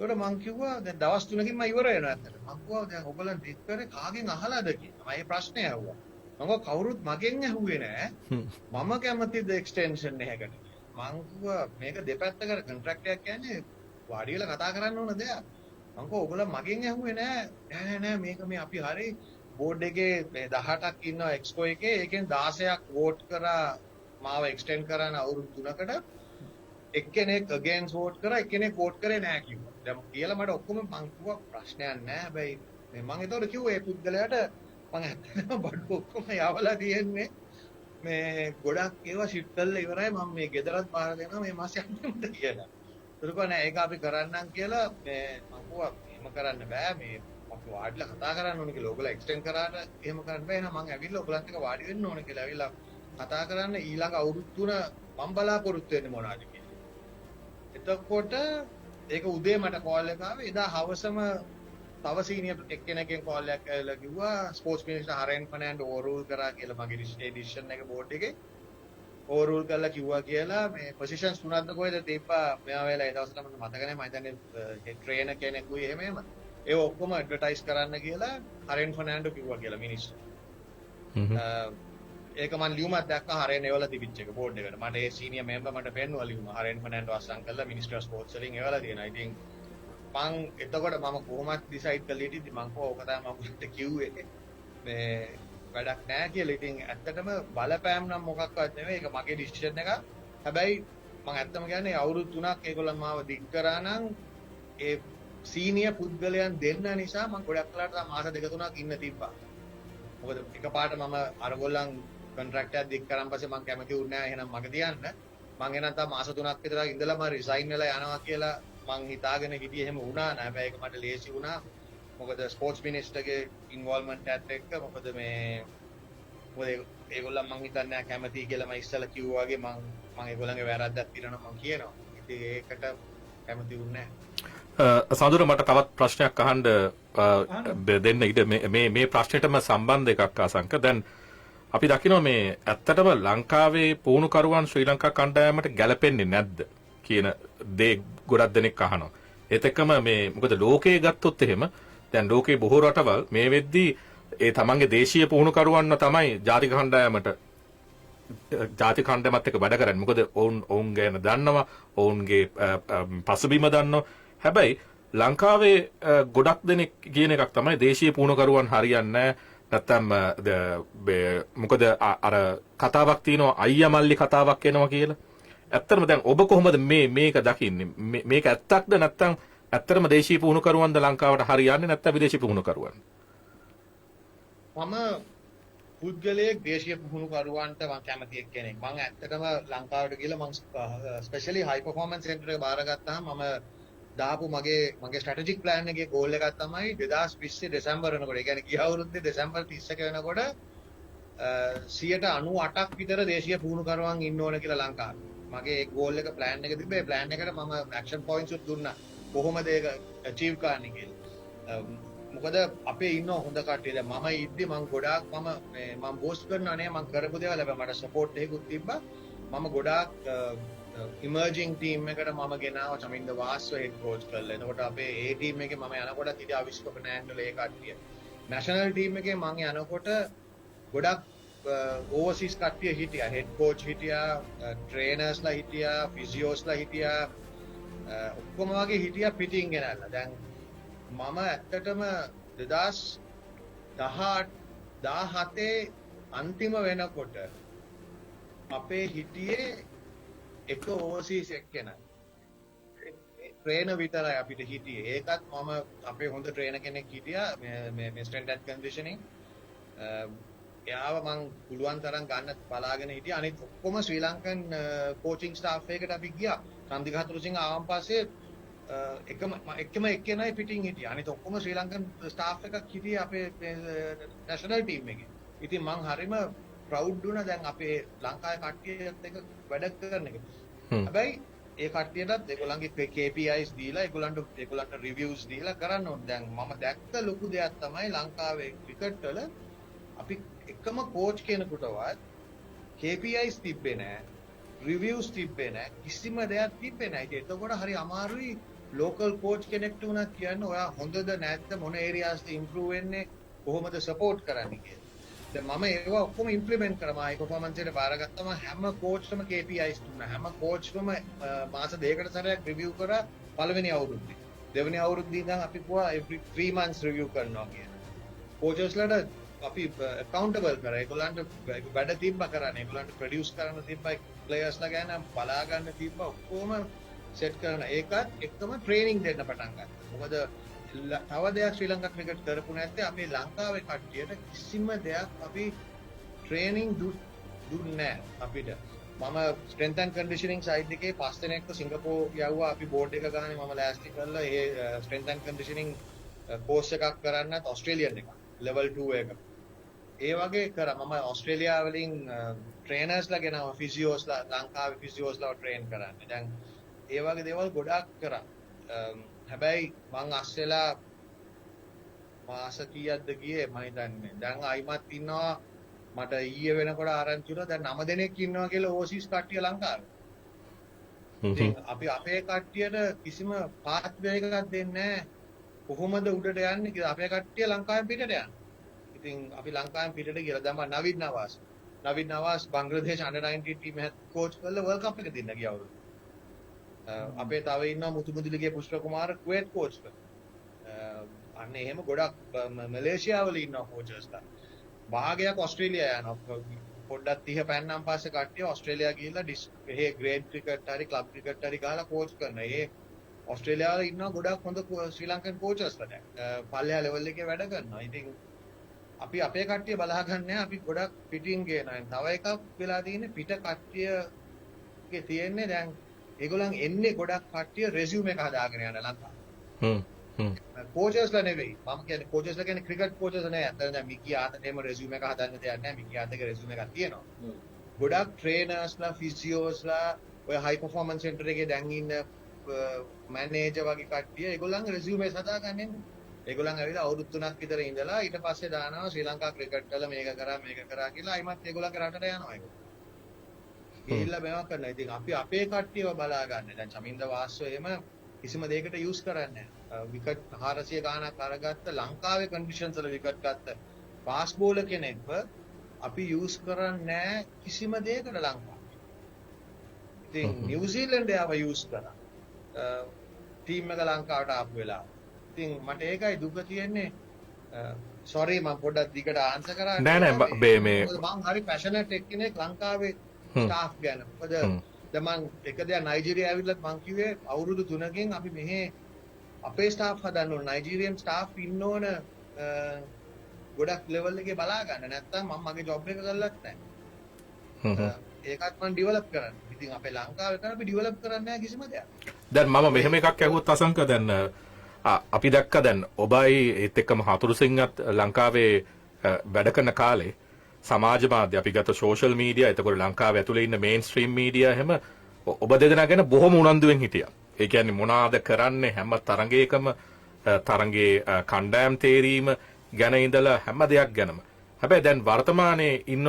ඒකට මං කිව්වා දැන් දවස් 3කින් මම ඉවර වෙනවා ඇත්තට. මං කිව්වා දැන් ඔයගොල්ලන් දික් කරේ කාගෙන් අහලාද කියලා. මම මේ ප්‍රශ්නේ ඇහුවා. මම කවුරුත් මගෙන් ඇහුවේ නෑ. මම කැමතිද එක්ස්ටෙන්ෂන් එකකට. මං කිව්වා මේක දෙපැත්තකට කොන්ට්‍රැක්ට් එකක් කියන්නේ වාඩි වෙලා කතා කරන්න ඕන දෙයක්. මං කිව්වා ඔයගොල්ලන් මගෙන් ඇහුවේ නෑ. නෑ මේක මේ අපි හරි බෝඩ් එකේ 18ක් ඉන්නවා එක්ස්කෝ එකේ. ඒකෙන් 16ක් වෝට් කරා මාව එක්ස්ටෙන්ඩ් කරන්න අවුරුදු 3කට. එක්කෙනෙක් අගේන්ස් වෝට් කරා එක්කෙනෙක් වෝට් කරේ නෑ කිව්වා. දැන් කියලා මට ඔක්කොම මං කිව්වා ප්‍රශ්නයක් නෑ. හැබැයි මං ඒතකොට කිව්වා ඒ පුද්ගලයාට මං ඇත්තටම බඩු ඔක්කොම යවලා තියෙන්නේ මේ ගොඩක් ඒවා ෂිප් කරලා ඉවරයි. මම මේ ගෙදරත් බාර දෙනවා මේ මාසේ අන්තිමට කියලා. ඒකෝ නෑ ඒක අපි කරන්නම් කියලා මේ මං කිව්වා එහෙම කරන්න බෑ. මේ අපි වාඩිලා කතා කරන්න ඕනේ කියලා. ඔයගොල්ලෝ එක්ස්ටෙන්ඩ් කරාට එහෙම කරන්න බෑ. එහෙනම් මං ඇවිල්ලා ඔයගොල්ලන්ට එක වාඩි වෙන්න ඕනේ කියලා. ඇවිල්ලා කතා කරන්න ඊළඟ අවුරුදු 3 මම බලාපොරොත්තු වෙන්නේ මොනවද කියලා. එතකොට ඒක උදේ මට කෝල් එකක් ආවේ. එදා හවසම තව සීනියර් එක්කෙනෙක්ගෙන් කෝල් එකක් ඇවිල්ලා කිව්වා ස්පෝර්ට්ස් මිනිස්ටර් හරෙන් ෆර්නෑන්ඩෝ ඕවර්රූල් කරා කියලා මගේ ඩිසිෂන් එක බෝඩ් එකේ ඕවර්රූල් කරලා කිව්වා කියලා. මේ පොසිෂන්ස් 3ක්ද කොහෙද තිබ්බා මෙයා වෙලා ඒ දවස්වල මට මතක නැහැ. මම හිතන්නේ ට්‍රේනර් කෙනෙකුයි එහෙම ඒ ඔක්කොම ඇඩ්වර්ටයිස් කරන්න කියලා හරෙන් ෆර්නෑන්ඩෝ කිව්වා කියලා මිනිස්ටර්. ඒක මම ලියුමක් දැක්කා හරෙන් එවලා තිබිච්ච එක බෝඩ් එකට. මට ඒ සීනියර් මෙම්බර් මට පෙන්නුවා ලියුම. හරෙන් ෆර්නෑන්ඩෝ අස්සම් කළා මිනිස්ටර් ඔෆ් ස්පෝර්ට්ස් වලින් එවලා තියෙනවා. ඉතින් මං එතකොට මම කොහොමද ඩිසයිඩ් කළේ ඉතින් මං කොහොම ඔක තමයි මම කිව්වේ මේ වැඩක් නැහැ කියලා. ඉතින් ඇත්තටම බලපෑම් නම් මොකක්වත් නෙවෙයි. ඒක මගේ ඩිසිෂන් එක. හැබැයි මම ඇත්තම කියන්නේ අවුරුදු 3ක් ඒගොල්ලන් මාව දික් කරා නම් ඒ සීනියර් පුද්ගලයන් දෙන්න නිසා මම ගොඩක් කලකට මාස 2-3ක් ඉන්න තිබ්බා. මොකද එකපාරට මම අරගොල්ලන් කොන්ට්‍රැක්ට් එකක් දික් කරන් පස්සේ මම කැමති වුණේ නැහැ එහෙනම් මගේ තියන්න. මම එනනම් තව මාස 3ක් විතර ඉඳලා මම රිසයින් වෙලා යනවා කියලා මං හිතාගෙන හිටියේ. එහෙම වුණා නෑ. හැබැයි ඒක මට ලේසි වුණා. මොකද ස්පෝර්ට්ස් මිනිස්ටර්ගේ ඉන්වෝල්ව්මන්ට් එකත් එක්ක මොකද ඒගොල්ලන් මං හිතන්නේ කැමති කියලා මම ඉස්සෙල්ලා කිව්වා වගේ මං ඒගොල්ලන්ගේ වැරද්දක් තියෙනවා මං කියනවා. ඉතින් ඒකට කැමති වුණේ නෑ. සඳුර මට තවත් ප්‍රශ්නයක් අහන්න දෙන්න ඉඩ මේ ප්‍රශ්නෙටම සම්බන්ධ එකක් ආසංක. දැන් අපි දකිනවා මේ ඇත්තටම ලංකාවේ පුහුණුකරුවන් ශ්‍රී ලංකා කණ්ඩායමට ගැලපෙන්නේ නැද්ද කියන දේ ගොඩක් දෙනෙක් අහනවා. ඒත් එක්කම මේ මොකද ලෝකයේ ගත්තොත් එහෙම දැන් ලෝකේ බොහෝ රටවල් මේ වෙද්දී ඒ තමන්ගේ දේශීය පුහුණුකරුවන්ව තමයි ජාතික කණ්ඩායමත් එක්ක වැඩ කරන්නේ. මොකද ඔවුන් ගැන දන්නවා, ඔවුන්ගේ පසුබිම දන්නවා. හැබැයි ලංකාවේ ගොඩක් දෙනෙක් කියන එකක් තමයි දේශීය පුහුණුකරුවන් හරියන්නේ නැත්තම් මොකද අර කතාවක් තියෙනවා අයියා මල්ලි කතාවක් එනවා කියලා. ඇත්තටම දැන් ඔබ කොහොමද මේක දකින්නේ? මේක ඇත්තක්ද නැත්තම් ඇත්තටම දේශීය පුහුණුකරුවන්ද ලංකාවට හරියන්නේ නැත්තම් විදේශීය පුහුණුකරුවන්? මම පුද්ගලයෙක් දේශීය පුහුණුකරුවන්ට මම කැමති එක්කෙනෙක්. මම ඇත්තටම ලංකාවට ගිහලා මම ස්පෙෂලි හයි පර්ෆෝමන්ස් සෙන්ටර් එක බාරගත්තාම මම දාපු මගේ ස්ට්‍රැටජික් ප්ලෑන් එකේ ගෝල් එකක් තමයි 2020 දෙසැම්බර් වෙනකොට. ඒ කියන්නේ ගිය අවුරුද්දේ දෙසැම්බර් 31 වෙනකොට 98ක් විතර දේශීය පුහුණුකරුවන් ඉන්න ඕන කියලා ලංකාවේ. මගේ ඒ ගෝල් එක ප්ලෑන් එක තිබ්බේ. ප්ලෑන් එකට මම ඇක්ෂන් පොයින්ට්ස් උත් දුන්නා. කොහොමද ඒක අචීව් කරන්නේ කියලා. මොකද අපේ ඉන්න හොඳ කට්ටිය. දැන් මම ඉද්දි මම ගොඩාක් මම බෝස්ට් කරනවා නේ මම කරපු දේවල්. හැබැයි මට සපෝට් එකකුත් තිබ්බා. මම ගොඩාක් ඉමර්ජිං ටීම් එකට මම ගෙනාවා චමින්ද වාස්ව හෙඩ් කෝච් කරලා. එතකොට අපේ ඒ ටීම් එකේ මම යනකොට ඉතින් අවිෂ්ක ෆර්නෑන්ඩෝ ඒ කට්ටිය. නැෂනල් ටීම් එකේ මම යනකොට ගොඩක් ඕවර්සීස් කට්ටිය හිටියා, හෙඩ් කෝච් හිටියා, ට්‍රේනර්ස්ලා හිටියා, ෆිසියෝස්ලා හිටියා, ඔක්කොම වගේ හිටියා පිටින් ගෙනල්ලා. දැන් මම ඇත්තටම 2017 අන්තිම වෙනකොට අපේ හිටියේ එක ඕවර්සීස් එක්කෙනා. ට්‍රේනර් විතරයි අපිට හිටියේ. ඒකත් මම අපේ හොඳ ට්‍රේනර් කෙනෙක් හිටියා මේ ස්ට්‍රෙන්ත් ඇන්ඩ් කන්ඩිෂනින්. එයාව මං පුළුවන් තරම් ගන්න බලාගෙන හිටියා. අනිත් ඔක්කොම ශ්‍රී ලංකන් කෝචින් ස්ටාෆ් එකකට අපි ගියා. රන්දික හතුරුසිංහ ආවන් පස්සේ එකම එක්කෙනයි පිටින් හිටියා. අනිත් ඔක්කොම ශ්‍රී ලංකන් ස්ටාෆ් එකක් හිටියේ අපේ නැෂනල් ටීම් එකේ. ඉතින් මං හරිම ප්‍රවුඩ් වුණා දැන් අපේ ලංකාවේ කට්ටියත් එක්ක වැඩ කරන එක. හැබැයි ඒ කට්ටියටත් ඒගොල්ලන්ගේ KPIs දීලා ඒගොල්ලන්ට රිවිව්ස් දීලා කරන්න ඕනේ. දැන් මම දැක්ක ලොකු දෙයක් තමයි ලංකාවේ ක්‍රිකට් වල අපි එකම කෝච් කෙනෙකුටවත් KPIs තිබ්බේ නැහැ. රිවිව්ස් තිබ්බේ නැහැ. කිසිම දෙයක් තිබ්බේ නැහැ. ඒක එතකොට හරි අමාරුයි ලෝකල් කෝච් කෙනෙක්ට උනත් කියන්න ඔයා හොඳද නැත්ද මොන ඒරියාස්ද ඉම්ප්‍රූව් වෙන්නේ කොහොමද සපෝට් කරන්නේ කියලා. දැන් මම ඒවා ඔක්කොම ඉම්ප්ලිමන්ට් කරා. මම පර්ෆෝමන්ස් එකට බාරගත්තම හැම කෝච්ටම KPIs දුන්නා. හැම කෝච්ටම මාස දෙකකට සැරයක් රිවිව් කරා පළවෙනි අවුරුද්දේ. දෙවෙනි අවුරුද්දේ ඉඳන් අපි පුවා every 3 months රිවිව් කරනවා කියලා. කෝචස්ලාට අපි accountable කරා. ඒගොල්ලන්ට වැඩ තිබ්බා කරන්නේ. ඒගොල්ලන්ට ප්‍රොඩියුස් කරන්න තිබ්බා. ප්ලේයර්ස්ලා ගැන බලා ගන්න තිබ්බා. ඔක්කොම සෙට් කරන. ඒකත් එක්කම ට්‍රේනින් දෙන්න පටන් ගත්තා. මොකද තව දෙයක් ශ්‍රී ලංකා ක්‍රිකට් කරපු නැත්නම් අපේ ලංකාවේ කට්ටියට කිසිම දෙයක් අපි ට්‍රේනින් දුන්නේ නැහැ අපිට. මම ස්ට්‍රෙන්ත් ඇන්ඩ් කන්ඩිෂනින් සයිඩ් එකේ 5 දිනක්ක සිංගප්පූර් යවුවා. අපි බෝඩ් එක ගහන්නේ මම ලෑස්ති කරලා ඒ ස්ට්‍රෙන්ත් ඇන්ඩ් කන්ඩිෂනින් කෝස් එකක් කරන්නත් ඕස්ට්‍රේලියන් එකක් level 2 එක. ඒ වගේ කරා. මම ඕස්ට්‍රේලියාව වලින් ට්‍රේනර්ස්ලා ගෙනාවා, ෆිසියෝස්ලා ලංකාවේ ෆිසියෝස්ලා ට්‍රේන් කරන්න. දැන් ඒ වගේ දේවල් ගොඩක් කරා. හැබැයි මං අස්සෙලා මාස කීයක්ද ගියේ මම හිතන්නේ. දැන් අයිමත් ඉන්නවා මට ඊයේ වෙනකොට ආරංචි වුණා දැන් 9 දෙනෙක් ඉන්නවා කියලා ඕසිස් කට්ටිය ලංකාවේ. ඉතින් අපි අපේ කට්ටියට කිසිම පාත්වය එකක් දෙන්නේ නැහැ. කොහොමද උඩට යන්නේ කියලා අපේ කට්ටිය ලංකාවෙන් පිටට යනවා. ඉතින් අපි ලංකාවෙන් පිටට ගිහලා දැන් නවීන් නවාස් බංග්ලාදේශ under 19 ටීම් එකත් කෝච් කරලා වර්ල්ඩ් කප් එක දෙන්න ගියා අවුරුදු. අපේ තව ඉන්නවා මුතුමුදුලිගේ පුෂ්ප කුමාර කුවේට් කෝච් කරලා. අන්න එහෙම ගොඩක් මැලේසියාවල ඉන්නවා කෝචර්ස්ලා. භාගයක් ඕස්ට්‍රේලියා යනවා. පොඩ්ඩක් 30 පෑන්නම් පස්සේ කට්ටිය ඕස්ට්‍රේලියා ගිහිල්ලා එහෙ ග්‍රේඩ් ක්‍රිකට් හරි ක්ලබ් ක්‍රිකට් හරි ගහලා කෝච් කරනවා. ඒ ඕස්ට්‍රේලියාවල ඉන්නවා ගොඩක් හොඳ ශ්‍රී ලංකන් කෝචර්ස්ලා දැන්. පල්ලෙහා ලෙවල් එකේ වැඩ කරනවා. ඉතින් අපි අපේ කට්ටිය බලා ගන්නෑ. අපි ගොඩක් පිටින් ගේනවා. තව එකක් වෙලා තියෙන්නේ පිට කට්ටියගේ තියෙන්නේ දැන් ඒගොල්ලන් එන්නේ ගොඩක් කට්ටිය රෙසියුම් එක හදාගෙන යන ලංකාව. කෝචර්ස්ලා නෙවෙයි. මම කියන්නේ කෝචර්ස්ලා කියන්නේ ක්‍රිකට් කෝචර්ස් නෙවෙයි. අතන දැන් මිකී ආතට එහෙම රෙසියුම් එක හදන්න දෙයක් නැහැ. මිකී ආතගේ රෙසියුම් එකක් තියෙනවා. ගොඩක් ට්‍රේනර්ස්ලා, ෆිසියෝස්ලා, ඔය හයි පර්ෆෝමන්ස් සෙන්ටර් එකේ දැන් ඉන්න මැනේජර් වගේ කට්ටිය ඒගොල්ලන්ගේ රෙසියුම් එක හදාගන්න එන්නේ. ඒගොල්ලන් ඇවිල්ලා අවුරුදු 3ක් විතර ඉඳලා ඊට පස්සේ දානවා ශ්‍රී ලංකා ක්‍රිකට් වල මේක කරා කියලා අයිමත් ඒගොල්ලන්ගේ රටට යනවා ඒක. ගිහිල්ලා මේවා කරනවා. ඉතින් අපි අපේ කට්ටියව බලා ගන්න. දැන් චමින්ද වාස්සෝ එහෙම කිසිම දෙයකට යූස් කරන්නේ නැහැ. විකට් 400 ගාණක් අරගත්ත ලංකාවේ කන්ඩිෂන්ස් වල විකට් ගත්ත ෆාස්ට් බෝලර් කෙනෙක්ව අපි යූස් කරන්නේ නැහැ කිසිම දෙයකට ලංකාවේ. ඉතින් නිව්සීලන්තේ ආව යූස් කරා. ටීම් එක ලංකාවට ආපු වෙලාව. ඉතින් මට ඒකයි දුක තියෙන්නේ. සෝරි මම පොඩ්ඩක් දිගට ආන්සර් කරා. නෑ මේ මම හරි පැෂනට් එක්කෙනෙක් ලංකාවේ ස්ටාෆ් ගැන. මොකද දැන් මම එක දෙයක් නයිජීරියා ඇවිල්ලත් මම කිව්වේ අවුරුදු 3කින් අපි මෙහි අපේ ස්ටාෆ් හදන්න ඕන. නයිජීරියන් ස්ටාෆ් ඉන්න ඕන ගොඩක් ලෙවල් එකේ බලා ගන්න. නැත්තම් මම මගේ ජොබ් එක කරලත් නැහැ. ඒකත් මම ඩෙවලොප් කරන්න. ඉතින් අපේ ලංකාවේ කරා අපි ඩෙවලොප් කරන්නේ නැහැ කිසිම දෙයක්. දැන් මම මෙහෙම එකක් ඇහුවොත් අසංක දැන් අපි දැක්ක දැන් ඔබයි ඒත් එක්කම හතුරුසිංහත් ලංකාවේ වැඩ කරන කාලේ සමාජ මාධ්‍ය අපි ගත්ත සෝෂල් මීඩියා එතකොට ලංකාවේ ඇතුලේ ඉන්න මේන් ස්ට්‍රීම් මීඩියා හැම ඔබ දෙදෙනා ගැන බොහොම උනන්දුවෙන් හිටියා. ඒ කියන්නේ මොනවාද කරන්නේ හැම තරඟයකම තරඟේ කණ්ඩායම් තේරීම ගැන ඉඳලා හැම දෙයක් ගැනම. හැබැයි දැන් වර්තමානයේ ඉන්න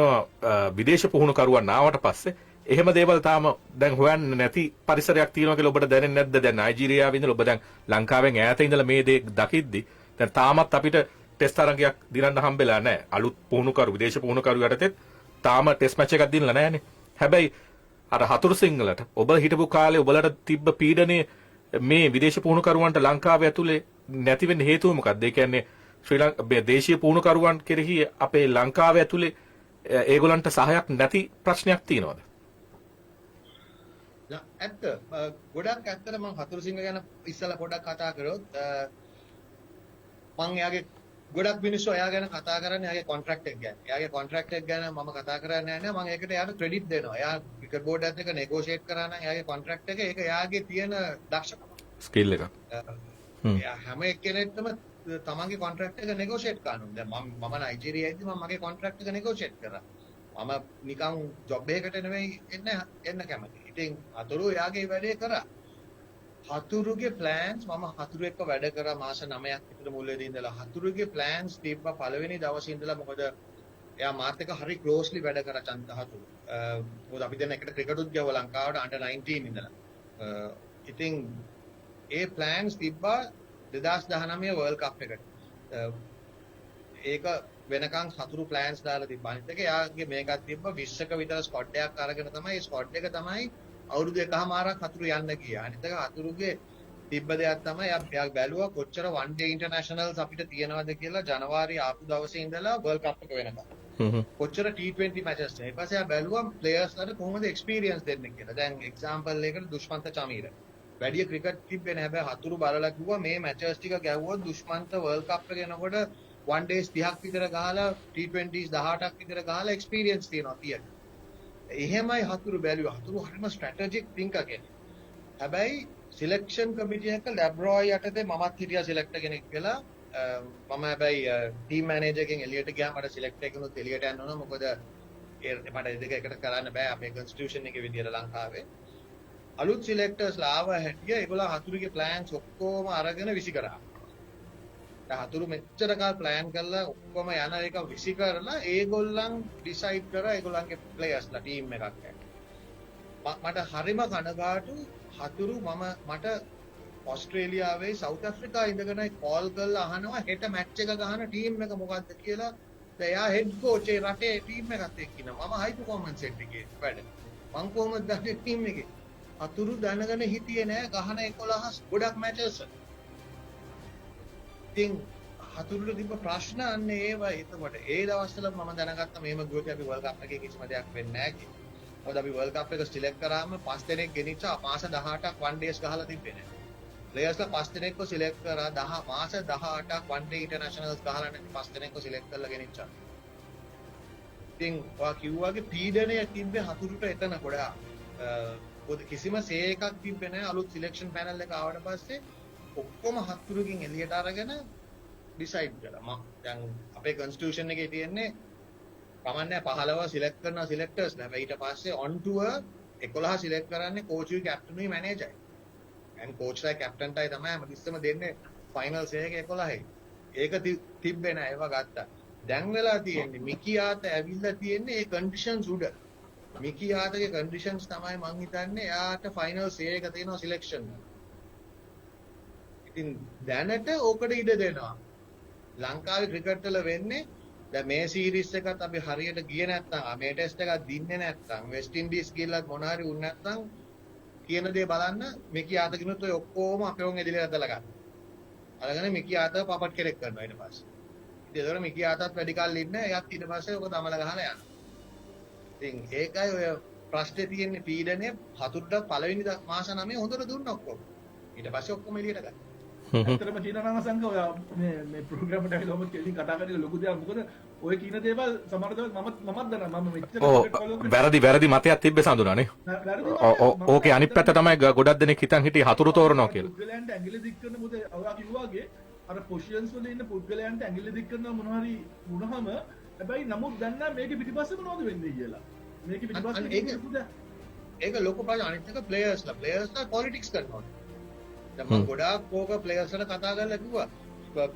විදේශ පුහුණුකරුවන් ආවට පස්සේ එහෙම දේවල් තාම දැන් හොයන්න නැති පරිසරයක් තියෙනවා කියලා ඔබට දැනෙන්නේ නැද්ද? දැන් නයිජීරියාවේ ඉඳලා ඔබ දැන් ලංකාවෙන් ඈත ඉඳලා මේ දේ දකිද්දි දැන් තාමත් අපිට ටෙස්ට් තරඟයක් දිනන්න හම්බෙලා නැහැ. අලුත් පුහුණුකරු විදේශ පුහුණුකරු යටතේ තාම ටෙස්ට් මැච් එකක් දිනලා නැහැනේ. හැබැයි අර හතුරු සිංහලට ඔබ හිටපු කාලේ ඔබලට තිබ්බ පීඩනයේ මේ විදේශ පුහුණුකරුවන්ට ලංකාවේ ඇතුලේ නැති වෙන්න හේතුව මොකක්ද? ඒ කියන්නේ ශ්‍රී ලංකා දේශීය පුහුණුකරුවන් කෙරෙහි අපේ ලංකාවේ ඇතුලේ ඒගොල්ලන්ට සහයක් නැති ප්‍රශ්නයක් තියෙනවද? ඇත්ත ගොඩක් ඇත්තට මම හතුරු සිංහ ගැන ඉස්සලා පොඩ්ඩක් කතා කරොත් මම එයාගේ ගොඩක් මිනිස්සු එයා ගැන කතා කරන්නේ එයාගේ කොන්ට්‍රැක්ට් එක ගැන. එයාගේ කොන්ට්‍රැක්ට් එක ගැන මම කතා කරන්නේ නැහැ. මම ඒකට එයාට ක්‍රෙඩිට් දෙනවා. එයා ක්‍රිකට් බෝඩ් එකත් එක්ක නෙගෝෂিয়েට් කරා නම් එයාගේ කොන්ට්‍රැක්ට් එක ඒක එයාගේ තියෙන දක්ෂකම. ස්කිල් එක. එයා හැම එක්කෙනෙක්ටම තමන්ගේ කොන්ට්‍රැක්ට් එක නෙගෝෂিয়েට් කරනවා. දැන් මම නයිජීරියාවේදී මම මගේ කොන්ට්‍රැක්ට් එක නෙගෝෂিয়েට් කරා. මම නිකන් ජොබ් එකකට නෙවෙයි එන්න කැමති. ඉතින් හතුරු එයාගේ වැඩේ කරා. හතුරුගේ ප්ලෑන්ස් මම හතුරු එක්ක වැඩ කරා මාස 9ක් විතර මුලදී ඉඳලා. හතුරුගේ ප්ලෑන්ස් තිබ්බා පළවෙනි දවසේ ඉඳලා. මොකද එයා මාත් එක්ක හරි ක්ලෝස්ලි වැඩ කරා චන්ත හතුරු. මොකද අපි දැන් එකට ක්‍රිකටුත් ගියා ලංකාවට අන්ඩර් 19 ඉඳලා. ඉතින් ඒ ප්ලෑන්ස් තිබ්බා 2019 වර්ල්ඩ් කප් එකට. ඒක වෙනකන් හතුරු ප්ලෑන්ස් දාලා තිබ්බා. අනිත් එක එයාගේ මේකක් තිබ්බා 20ක විතර ස්ක්වොඩ් එකක් අරගෙන තමයි ඒ ස්ක්වොඩ් එක තමයි අවුරුදු එකමාරක් හතුරු යන්න ගියා. අනිත් එක හතුරුගේ තිබ්බ දෙයක් තමයි එයා බැලුවා කොච්චර වන් ඩේ ඉන්ටර්නැෂනල්ස් අපිට තියෙනවද කියලා ජනවාරි ආපු දවසේ ඉඳලා වර්ල්ඩ් කප් එක වෙනකම්. කොච්චර T20 මැචස් ඊට පස්සේ එයා බැලුවා ප්ලේයර්ස්ලාට කොහොමද එක්ස්පීරියන්ස් දෙන්නේ කියලා. දැන් එක්සැම්පල් එකකට දුෂ්මන්ත චමීර. වැඩි ක්‍රිකට් තිබ්බේ නැහැ. හැබැයි හතුරු බලලා කිව්වා මේ මැචස් ටික ගැව්වොත් දුෂ්මන්ත වර්ල්ඩ් කප් එක එනකොට වන් ඩේස් 30ක් විතර ගහලා T20s 18ක් විතර ගහලා එක්ස්පීරියන්ස් තියෙනවා තියෙන. එහෙමයි හතුරු බැලුවා. හතුරු හරිම ස්ට්‍රැටජික් තින්කර් කෙනෙක්. හැබැයි සිලෙක්ෂන් කමිටි එක ලැබ්රෝයි යටතේ මමත් හිටියා සිලෙක්ටර් කෙනෙක් කියලා. මම හැබැයි ටීම් මැනේජර් කෙනෙක් එළියට ගියා. මට සිලෙක්ටර් කෙනෙකුත් එළියට යන්න ඕන. මොකද මට ඒ දෙක එකට කරන්න බෑ අපේ කොන්ස්ටිටියුෂන් එකේ විදියට ලංකාවේ. අලුත් සිලෙක්ටර්ස්ලා ආව හැටිය ඒගොල්ලෝ හතුරුගේ ප්ලෑන්ස් ඔක්කොම අරගෙන විසි කරා. හතුරු මෙච්චර කාල ප්ලෑන් කරලා ඔක්කොම යන එක විසි කරලා ඒගොල්ලන් ඩිසයිඩ් කරා ඒගොල්ලන්ගේ ප්ලේයර්ස්ලා ටීම් එකක් මට හරිම කනගාටු හතුරු මට ඕස්ට්‍රේලියාවේ සවුත් ඇෆ්‍රිකා ඉඳගෙන කෝල් කරලා අහනවා හෙට මැච් එක ගහන ටීම් එක මොකද්ද කියලා. එයා හෙඩ් කෝච් ඒ රටේ ටීම් එකත් එක්ක ඉන්නවා. මම හයි පර්ෆෝමන්ස් සෙට් එකේ වැඩ. මං කොහොමද දන්නේ ටීම් එකේ? හතුරු දැනගෙන හිටියේ නෑ ගහන 11 ගොඩක් මැචස්. ඉතින් හතුරුට තිබ්බ ප්‍රශ්න අන්න ඒවා. එතකොට ඒ දවස්වල මම දැනගත්තා මේම ගියොත් අපි වර්ල්ඩ් කප් එකේ කිසිම දෙයක් වෙන්නේ නැහැ කියලා. මොකද අපි වර්ල්ඩ් කප් එක සිලෙක්ට් කරාම 5 දෙනෙක් ගෙනිච්චා මාස 18ක් වන් ඩේස් ගහලා තිබ්බේ නැහැ. ප්ලේයර්ස්ලා 5 දෙනෙක්ව සිලෙක්ට් කරා 10 මාස 18ක් වන් ඩේ ඉන්ටර්නැෂනල්ස් ගහලා නැති 5 දෙනෙක්ව සිලෙක්ට් කරලා ගෙනිච්චා. ඉතින් ඔයා කිව්වාගේ පීඩනය තිබ්බේ හතුරුට එතන ගොඩාක්. පොද කිසිම සේ එකක් තිබ්බේ නැහැ. අලුත් සිලෙක්ෂන් පැනල් එක ආවට පස්සේ ඔක්කොම හතුරුකින් එළියට අරගෙන ඩිසයිඩ් කළා. දැන් අපේ කොන්ස්ටිටියුෂන් එකේ තියෙන්නේ කමන්නේ 15 සිලෙක්ට් කරන සිලෙක්ටර්ස් ලා. ඊට පස්සේ ඔන් ටුවර් 11 සිලෙක්ට් කරන්නේ කෝචුයි කැප්ටනුයි මැනේජර්යි. and කෝච්ලයි කැප්ටන්ටයි තමයි හැමතිස්සෙම දෙන්නේ ෆයිනල් සේ එක 11යි. ඒක තිබ්බේ නෑ. ඒවා ගත්තා. දැන් වෙලා තියෙන්නේ මිකියාත ඇවිල්ලා තියෙන්නේ ඒ කන්ඩිෂන්ස් උඩ. මිකියාතගේ කන්ඩිෂන්ස් තමයි මං හිතන්නේ එයාට ෆයිනල් සේ එක තියෙනවා සිලෙක්ෂන්. ඉතින් දැනට ඕකට ඉඩ දෙනවා. ලංකාවේ ක්‍රිකට් වල වෙන්නේ දැන් මේ සීරීස් එකත් අපි හරියට ගියේ නැත්නම් මේ ටෙස්ට් එකක් දින්නේ නැත්නම් වෙස්ට් ඉන්ඩීස් ගිහලා මොන හරි වුණ නැත්නම් කියන දේ බලන්න මිකියාත කිනුත් ඔය ඔක්කොම අපේ වුන් එදිලේ ඇදලා ගන්න. අරගෙන මිකියාත පපට් කෙරෙක් කරනවා ඊට පස්සේ. ඉතින් ඒතර මිකියාතත් වැඩි කල් ඉන්නේ එයාත් ඊට පස්සේ ඔක තමල ගහලා යනවා. ඉතින් ඒකයි ඔය ප්‍රශ්නේ තියෙන්නේ පීඩනය හතුරුට පළවෙනි මාස 9 හොඳට දුන්නා ඔක්කොම. ඊට පස්සේ ඔක්කොම එළියට ගත්තා. ඇත්තටම කියනවා නම් සංක ඔය මේ ප්‍රෝග්‍රෑම් එකට ඇවිල්ලා ඔබත් කෙලින් කතා කරලා ලොකු දෙයක්. මොකද ඔය කියන දේවල් සමහර දේවල් මමත් දන්නවා. මම මෙච්චර වැරදි මතයක් තිබ්බේ සඳුනානේ. ඕකේ අනිත් පැත්ත තමයි ගොඩක් දෙනෙක් හිතන් හිටියේ හතුරු තෝරනවා කියලා. පුද්ගලයන්ට ඇඟිලි දික් කරන මොකද ඔයා කිව්වාගේ අර පොසිෂන්ස් වල ඉන්න පුද්ගලයන්ට ඇඟිලි දික් කරනවා මොනවා හරි වුණාම හැබැයි නමුත් දන්නා මේකේ පිටිපස්සේ මොනවද වෙන්නේ කියලා. මේකේ පිටිපස්සේ ඒක ලොකු ප්‍රශ්න. අනිත් එක ප්ලේයර්ස්ලා පොලිටික්ස් කරනවා. දැන් ගොඩාක් කෝක ප්ලේයර්ස් වල කතා කරලා කිව්වා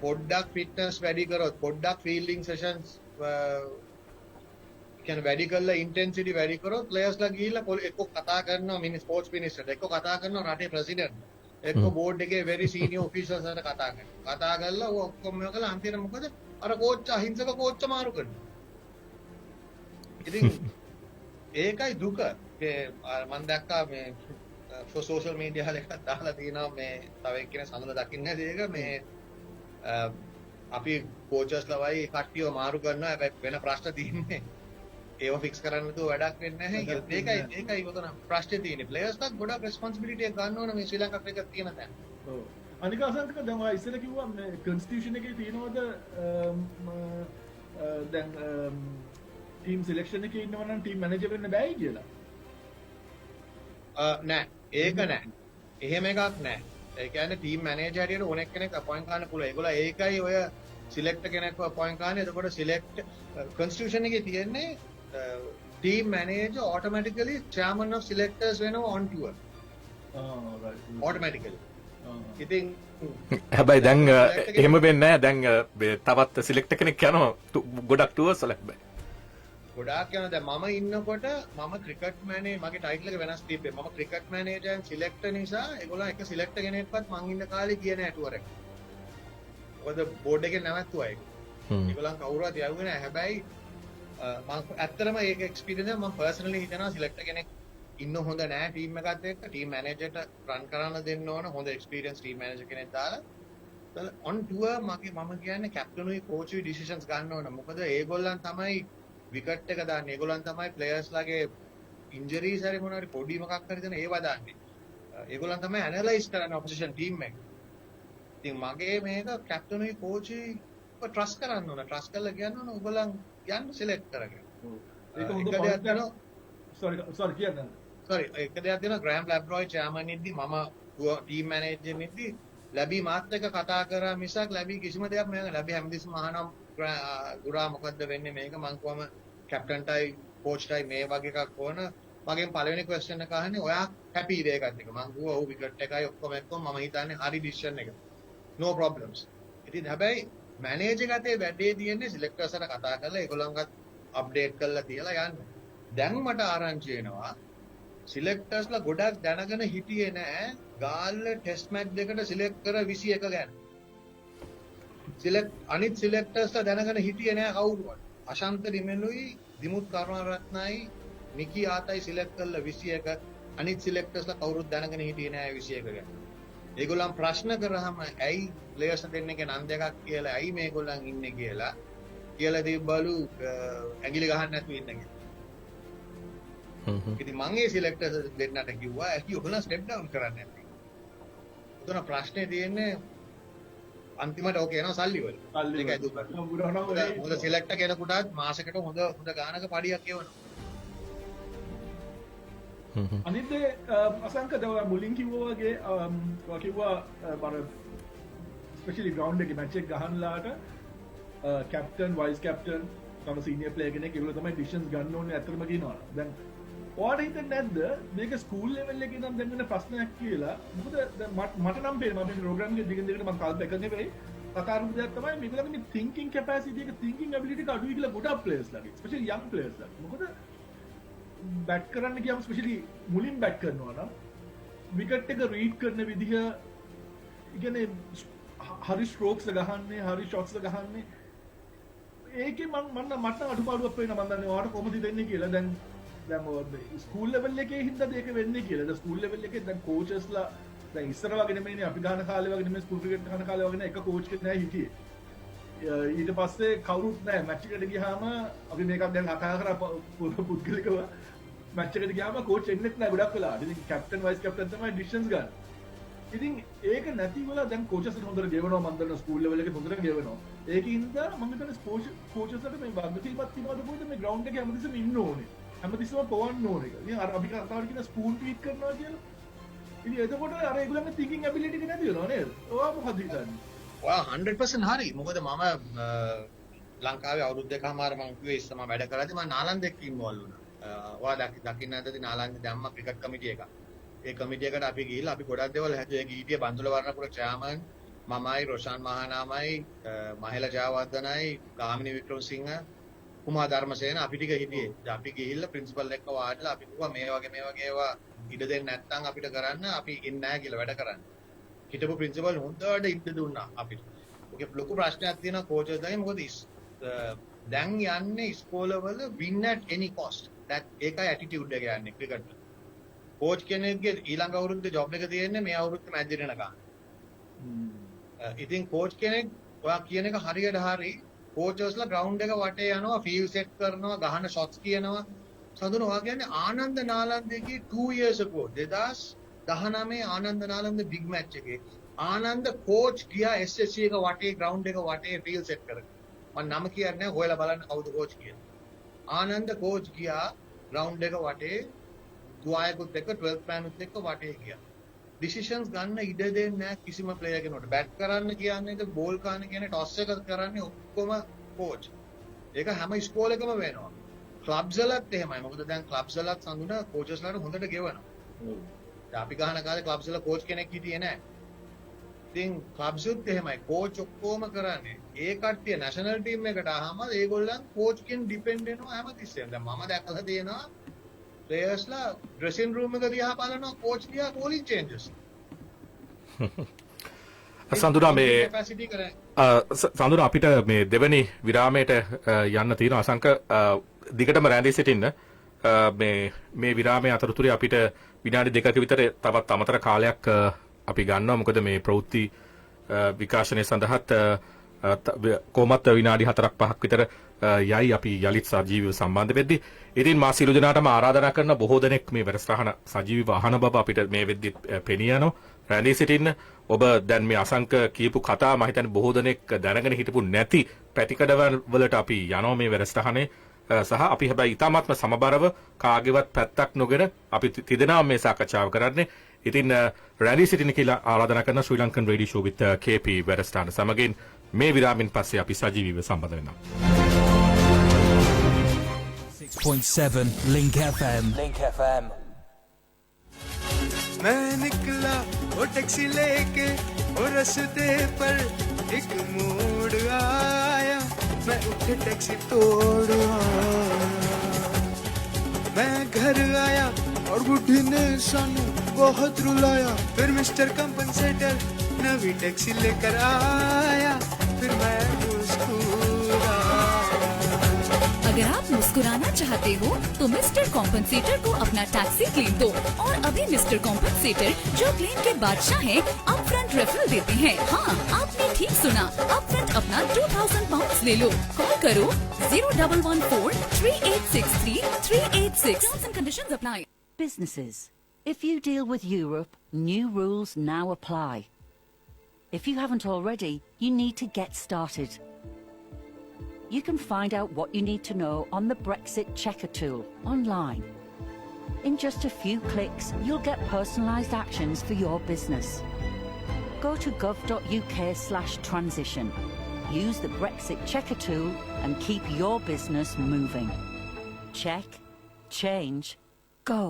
පොඩ්ඩක් ෆිට්නස් වැඩි කරොත් පොඩ්ඩක් ෆීල්ඩින් සෙෂන්ස් කියන්නේ වැඩි කරලා ඉන්ටෙන්සිටි වැඩි කරොත් ප්ලේයර්ස්ලා ගිහිල්ලා එක්ක කතා කරනවා ස්පෝර්ට්ස් මිනිස්ටර් එක්ක කතා කරනවා රටේ ප්‍රෙසිඩන්ට් එක්ක බෝඩ් එකේ වෙරි සීනියර් ඔෆිෂල්ස් වලට කතා කරලා ඔක්කොම මේකලා අන්තිමට මොකද අර කෝච් අහිංසක කෝච්ච මාරු කරනවා. ඉතින් ඒකයි දුක. මම දැක්කා මේ සෝෂල් මීඩියා වල එකක් දාලා තියෙනවා මේ තව එක්කෙනෙක් සඳල දකින්න නැති එක මේ අපි කෝචර්ස්ලා වයි කට්ටියව මාරු කරනවා. හැබැයි වෙන ප්‍රශ්න තියෙන්නේ ඒව ෆික්ස් කරන්න නැතුව වැඩක් වෙන්නේ නැහැ කියලා. ඒකයි උතන ප්‍රශ්නේ තියෙන්නේ. ප්ලේයර්ස්ලා ගොඩක් රෙස්පොන්සිබිලිටි එක ගන්න ඕන මේ ශ්‍රී ලංකා ක්‍රිකට් තියෙන තැන. ඔව්. අනික අසංක දැන් ඔය ඉස්සෙල්ලා කිව්වා මේ කන්ස්ටිටියුෂන් එකේ තියෙනවද දැන් ටීම් සිලෙක්ෂන් එකේ ඉන්නව නම් ටීම් මැනේජර් වෙන්න බෑයි කියලා. නෑ. ඒක නෑ. එහෙම එකක් නෑ. ඒ කියන්නේ ටීම් මැනේජර් හැටියට ඕනෙක් කෙනෙක් අපොයින්ට් කරන්න පුළුවන්. ඒගොල්ලෝ ඒකයි ඔය සිලෙක්ට් කෙනෙක්ව අපොයින්ට් කරන්නේ. එතකොට සිලෙක්ට් කන්ස්ටිටියුෂන් එකේ තියෙන්නේ team manager automatically chairman of selectors වෙනවා on tour. automatically. ඉතින් හැබැයි දැන් එහෙම වෙන්නේ නැහැ. දැන් තවත් සිලෙක්ට් කෙනෙක් යනවා ගොඩක් ටුවර්ස් වල හැබැයි. ගොඩාක් යනවා. දැන් මම ඉන්නකොට මම ක්‍රිකට් මැනේජර් මගේ ටයිටල් එක වෙනස් තිබ්බේ. මම ක්‍රිකට් මැනේජර් and සිලෙක්ටර් නිසා ඒගොල්ලෝ එක සිලෙක්ටර් කෙනෙක්වත් මං ඉන්න කාලේ ගියේ නැහැ ටුවර් එක. මොකද බෝඩ් එකේ නැවතුවා ඒක. ඒගොල්ලන් කවුරුවත් යවුවේ නැහැ. හැබැයි මම ඇත්තටම ඒක එක්ස්පීරියන්ස් එක මම පර්සනලි හිතනවා සිලෙක්ටර් කෙනෙක් ඉන්න හොඳ නැහැ ටීම් එකත් එක්ක. ටීම් මැනේජර්ට රන් කරන්න දෙන්න ඕන හොඳ එක්ස්පීරියන්ස් ටීම් මැනේජර් කෙනෙක් දාලා. on tour මම කියන්නේ කැප්ටනුයි කෝචුයි ඩිසිෂන්ස් ගන්න ඕන. මොකද ඒගොල්ලන් තමයි විකට් එක දාන්නේ. ඒගොල්ලන් තමයි ප්ලේයර්ස්ලාගේ ඉන්ජරිස් හරි මොනවා හරි පොඩි මොකක් හරි දෙන ඒවා දාන්නේ. ඒගොල්ලන් තමයි ඇනලයිස් කරන්නේ ඔපොසිෂන් ටීම් එක. ඉතින් මගේ මේක කැප්ටනුයි කෝචුයි ට්‍රස්ට් කරන්න ඕන. ට්‍රස්ට් කරලා කියන්න ඕන ඔයගොල්ලන් යන්න සිලෙක්ට් කරගෙන. ඒක හොඳ දෙයක් දෙනවා. sorry කියන්න. sorry එක දෙයක් දෙනවා ග්‍රෑම් ලැබ්රොයි චෙයාමන් ඉද්දි මම ටීම් මැනේජර් ඉද්දි ලැබි මාත් එක්ක කතා කරා මිසක් ලැබි කිසිම දෙයක් මම ලැබි හැමදෙස්සම අහනවා ගුරා මොකද්ද වෙන්නේ මේක මං කොහම කැප්ටන්ටයි කෝච්ටයි මේ වගේ එකක් ඕන. මගෙන් පළවෙනි ක්වෙස්චන් එක අහන්නේ ඔයා හැපිද ඒකත් එක. මං කිව්වා ඔව් විකට් එකයි ඔක්කොම මම හිතන්නේ හරි ඩිසිෂන් එක. no problems. ඉතින් හැබැයි මැනේජර් ගතේ වැඩේ තියෙන්නේ සිලෙක්ටර්ස්ලා කතා කරලා ඒගොල්ලන්වත් අප්ඩේට් කරලා තියලා යන්න. දැන් මට ආරංචි වෙනවා සිලෙක්ටර්ස්ලා ගොඩක් දැනගෙන හිටියේ නෑ ගාල්ල ටෙස්ට් මැච් දෙකට සිලෙක්ට් කර 21 ගැන. අනිත් සිලෙක්ටර්ස්ලා දැනගෙන හිටියේ නෑ කවුරුවත්. අශාන්ත රිමෙලුයි දිමුත් කරුණාරත්නයි නිකි ආතයි සිලෙක්ට් කරලා 21. අනිත් සිලෙක්ටර්ස්ලා කවුරුත් දැනගෙන හිටියේ නෑ 21 ගැන. ඒගොල්ලන් ප්‍රශ්න කරාම ඇයි ප්ලේයර්ස් දෙන්නගේ නම් දෙකක් කියලා ඇයි මේගොල්ලන් ඉන්නේ කියලා තිබ්බලු ඇඟිලි ගහන්න නැතුව ඉන්න කියලා. ඉතින් මම ඒ සිලෙක්ටර්ස් දෙන්නට කිව්වා ඇයි ඔයගොල්ලන් ස්ටෙප් ඩවුන් කරන්නේ නැත්තේ. උතන ප්‍රශ්නේ තියෙන්නේ අන්තිමට ඕක යනවා සල්ලි වල. ඒකයි දුක. මොකද සිලෙක්ටර් කෙනෙකුට මාසෙකට හොඳ ගානක පඩියක් එවනවා. අනිත් අසංක දව මුලින් කිව්වා වගේ කිව්වා බර ස්පෙෂලි ග්‍රවුන්ඩ් එකේ මැච් එක ගහන්නලාට කැප්ටන් වයිස් කැප්ටන් තම සීනියර් ප්ලේයර් කෙනෙක් ඒගොල්ලෝ තමයි ඩිසිෂන්ස් ගන්න ඕනේ අතරම කියනවා. දැන් ඔයාලට හිතෙන්නේ නැද්ද මේක ස්කූල් ලෙවල් එකේ නම් දැන් වෙන ප්‍රශ්නයක් කියලා? මොකද මට නම් පේනවා මම ප්‍රෝග්‍රෑම් එකේ දිගින් දිගට මම කල්පනා කරන්නේ වෙයි කතාරුප දෙයක් තමයි මේගොල්ලන්ගේ මේ thinking capacity එක thinking ability එක අඩුයි කියලා ගොඩක් ප්ලේයර්ස් ලාගේ ස්පෙෂලි young players ලා. මොකද බැට් කරන්න ගියාම ස්පෙෂලි මුලින් බැට් කරනවා නම් විකට් එක රීඩ් කරන විදිහ කියන්නේ හරි ස්ට්‍රෝක්ස් ගහන්නේ හරි ෂොට්ස් ගහන්නේ ඒකේ මට අඩුපාඩුවක් වෙනවා. මම දන්නේ ඔයාලට කොහොමද දෙන්නේ කියලා. දැන් ස්කූල් ලෙවල් එකේ හින්දාද ඒක වෙන්නේ කියලා. දැන් ස්කූල් ලෙවල් එකේ දැන් කෝචර්ස්ලා දැන් ඉස්සර වගේ නෙමෙයිනේ අපි ගහන කාලේ වගේ නෙමෙයි ස්කූල් ක්‍රිකට් ගහන කාලේ වගේ නේ එක කෝච් කෙනෙක් නැහැ හිටියේ. ඊට පස්සේ කවුරුත් නැහැ මැච් එකට ගියාම අපි මේකක් දැන් කතා කරා පුද්ගලිකව මැච් එකට ගියාම කෝච් එන්නෙත් නැහැ ගොඩක් වෙලා. ඉතින් කැප්ටන් වයිස් කැප්ටන් තමයි ඩිසිෂන්ස් ගන්න. ඉතින් ඒක නැති වෙලා දැන් කෝචර්ස්ලා හොඳට ගෙවනවා. මම දන්නවා ස්කූල් ලෙවල් එකේ හොඳට ගෙවනවා. ඒකින්ද මම හිතන්නේ කෝචර්ස්ලාට මේ වගකීමක් තියෙනවද කොහෙද මේ ග්‍රවුන්ඩ් එකේ හැමතිස්සෙම ඉන්න ඕනේ. හැමතිස්සෙම පොවන්න ඕනේ. ඉතින් අර අපි කතාවට කියන ස්පූන් ට්වීට් කරනවා කියලා. ඉතින් එතකොට අර ඒගොල්ලන්ගේ thinking ability එක නැති වෙනවා නේද? ඔයා මොකද හිතන්නේ? ඔයා 100% හරි. මොකද මම ලංකාවේ අවුරුදු දෙකමාර මම කිව්වේ ඉස්සම වැඩ කරද්දි මම නාලන්ද එක්ක ඉන්වෝල්ව් වුණා. ඔයා දකින්න නැද්ද නාලන්ද දැම්ම ක්‍රිකට් කමිටිය එකක්. ඒ කමිටිය එකට අපි ගිහිල්ලා අපි ගොඩක් දේවල් හැදුවා. ඒක ඊටිය බන්දුල වර්ණපුර චෙයාමන් මමයි රොෂාන් මහානාමයි මහේල ජයවර්ධනයි ගාමිණී වික්‍රමසිංහ කුමාර ධර්මසේන අපි ටික හිටියේ. අපි ගිහිල්ලා ප්‍රින්සිපල් එක්ක වාඩිලා අපි කිව්වා මේ වගේ ඒවා ඉඩ දෙන්න නැත්නම් අපිට කරන්න අපි ඉන්නේ නැහැ කියලා වැඩ කරන්න. හිටපු ප්‍රින්සිපල් හොඳට ඉඩ දුන්නා අපිට. ඔකේ ලොකු ප්‍රශ්නයක් තියෙනවා කෝචර්ස්ලාගේ. මොකද දැන් යන්නේ ඉස්කෝලවල win at any cost. that ඒකයි attitude එක යන්නේ ක්‍රිකට් වල. කෝච් කෙනෙක්ගේ ඊළඟ අවුරුද්දේ ජොබ් එක තියෙන්නේ මේ අවුරුද්දේ මැච් දිනනකම්. ඉතින් කෝච් කෙනෙක් ඔයා කියන එක හරියට හරි කෝචර්ස්ලා ග්‍රවුන්ඩ් එක වටේ යනවා ෆීල්ඩ් සෙට් කරනවා ගහන ෂොට්ස් කියනවා. සඳුන ඔයා කියන්නේ ආනන්ද නාලන්දගේ 2 years ago 2019 Ananda Nalanda big match එකේ ආනන්ද කෝච් ගියා SSC එක වටේ ග්‍රවුන්ඩ් එක වටේ ෆීල්ඩ් සෙට් කරගෙන. මම නම කියන්නේ නැහැ හොයලා බලන්න කවුද කෝච් කියන්නේ. ආනන්ද කෝච් ගියා ග්‍රවුන්ඩ් එක වටේ දුආයකුත් එක්ක 12th man උත් එක්ක වටේ ගියා. ඩිසිෂන්ස් ගන්න ඉඩ දෙන්නේ නැහැ කිසිම ප්ලේයර් කෙනෙකුට. බැට් කරන්න කියන්නේ බෝල් කරන්න කියන්නේ ටොස් එක කරන්නේ ඔක්කොම කෝච්. ඒක හැම ඉස්කෝලේකම වෙනවා. ක්ලබ්ස් වලත් එහෙමයි. මොකද දැන් ක්ලබ්ස් වලත් සඳුන කෝචස්ලාට හොඳට ගෙවනවා. දැන් අපි ගහන කාලේ ක්ලබ්ස් වල කෝච් කෙනෙක් හිටියේ නැහැ. ඉතින් ක්ලබ්ස් උත් එහෙමයි. කෝච් ඔක්කොම කරන්නේ. ඒ කට්ටිය නැෂනල් ටීම් එකට ආවම ඒගොල්ලන් කෝච් කෙන් ඩිපෙන්ඩ් වෙනවා හැමතිස්සෙම. දැන් මම දැකලා තියෙනවා ප්ලේයර්ස්ලා ඩ්‍රෙසින් රූම් එක දිහා බලනවා කෝච් දිහා බෝලින් චේන්ජස්. සඳුනා මේ සඳුනා අපිට මේ දෙවැනි විරාමයට යන්න තියෙනවා අසංක දිගටම රැඳී සිටින්න මේ විරාමයේ අතරතුරේ අපිට විනාඩි 2ක විතර තවත් අමතර කාලයක් අපි ගන්නවා මොකද මේ ප්‍රවෘත්ති විකාශනය සඳහාත් කොහොමත් විනාඩි 4-5ක් විතර යයි අපි යලිත් සජීවීව සම්බන්ධ වෙද්දී ඉතින් මා සියලු දෙනාටම ආරාධනා කරන බොහෝ දෙනෙක් මේ වැඩසටහන සජීවීව අහන බව අපිට මේ වෙද්දී පෙනී යනවා රැඳී සිටින්න ඔබ දැන් මේ අසංක කියපු කතා මම හිතන්නේ බොහෝ දෙනෙක් දැනගෙන හිටපු නැති පැතිකඩවල වලට අපි යනවා මේ වැඩසටහනේ සහ අපි හැබැයි ඊටාත්ම සමබරව කාගේවත් පැත්තක් නොගෙන අපි තිදෙනාම මේ සාකච්ඡාව කරන්නේ ඉතින් රැඳී සිටින්න කියලා ආරාධනා කරන Sri Lankan radio show with KP වැඩසටහන සමගින් මේ විරාමින් පස්සේ අපි සජීවීව සම්බන්ධ වෙනවා 6.7 Link FM. Link FM. मैं निकला वो टैक्सी लेके और रास्ते पर एक मोड़ आया मैं उठे टैक्सी तोड़ आया मैं घर आया और बुढ़ी ने सानू बहुत रुलाया फिर मिस्टर कंपनसेटर नवी टैक्सी लेकर आया फिर मैं मुस्कुराया अगर आप मुस्कुराना चाहते हो तो मिस्टर कॉम्पनसेटर को अपना टैक्सी क्लेम दो और अभी मिस्टर कॉम्पनसेटर जो क्लेम के बादशाह हैं अप फ्रंट रेफरल देते हैं हाँ आपने ठीक सुना अप फ्रंट अपना 2000 पाउंड ले लो कॉल करो 0114-3863-386 Terms and conditions apply. Businesses, if you deal with Europe, new rules now apply. If you haven't already, you need to get started. You can find out what you need to know on the Brexit Checker tool online. In just a few clicks, you'll get personalised actions for your business. Go to gov.uk/transition. Use the Brexit Checker tool and keep your business moving. Check, change, go.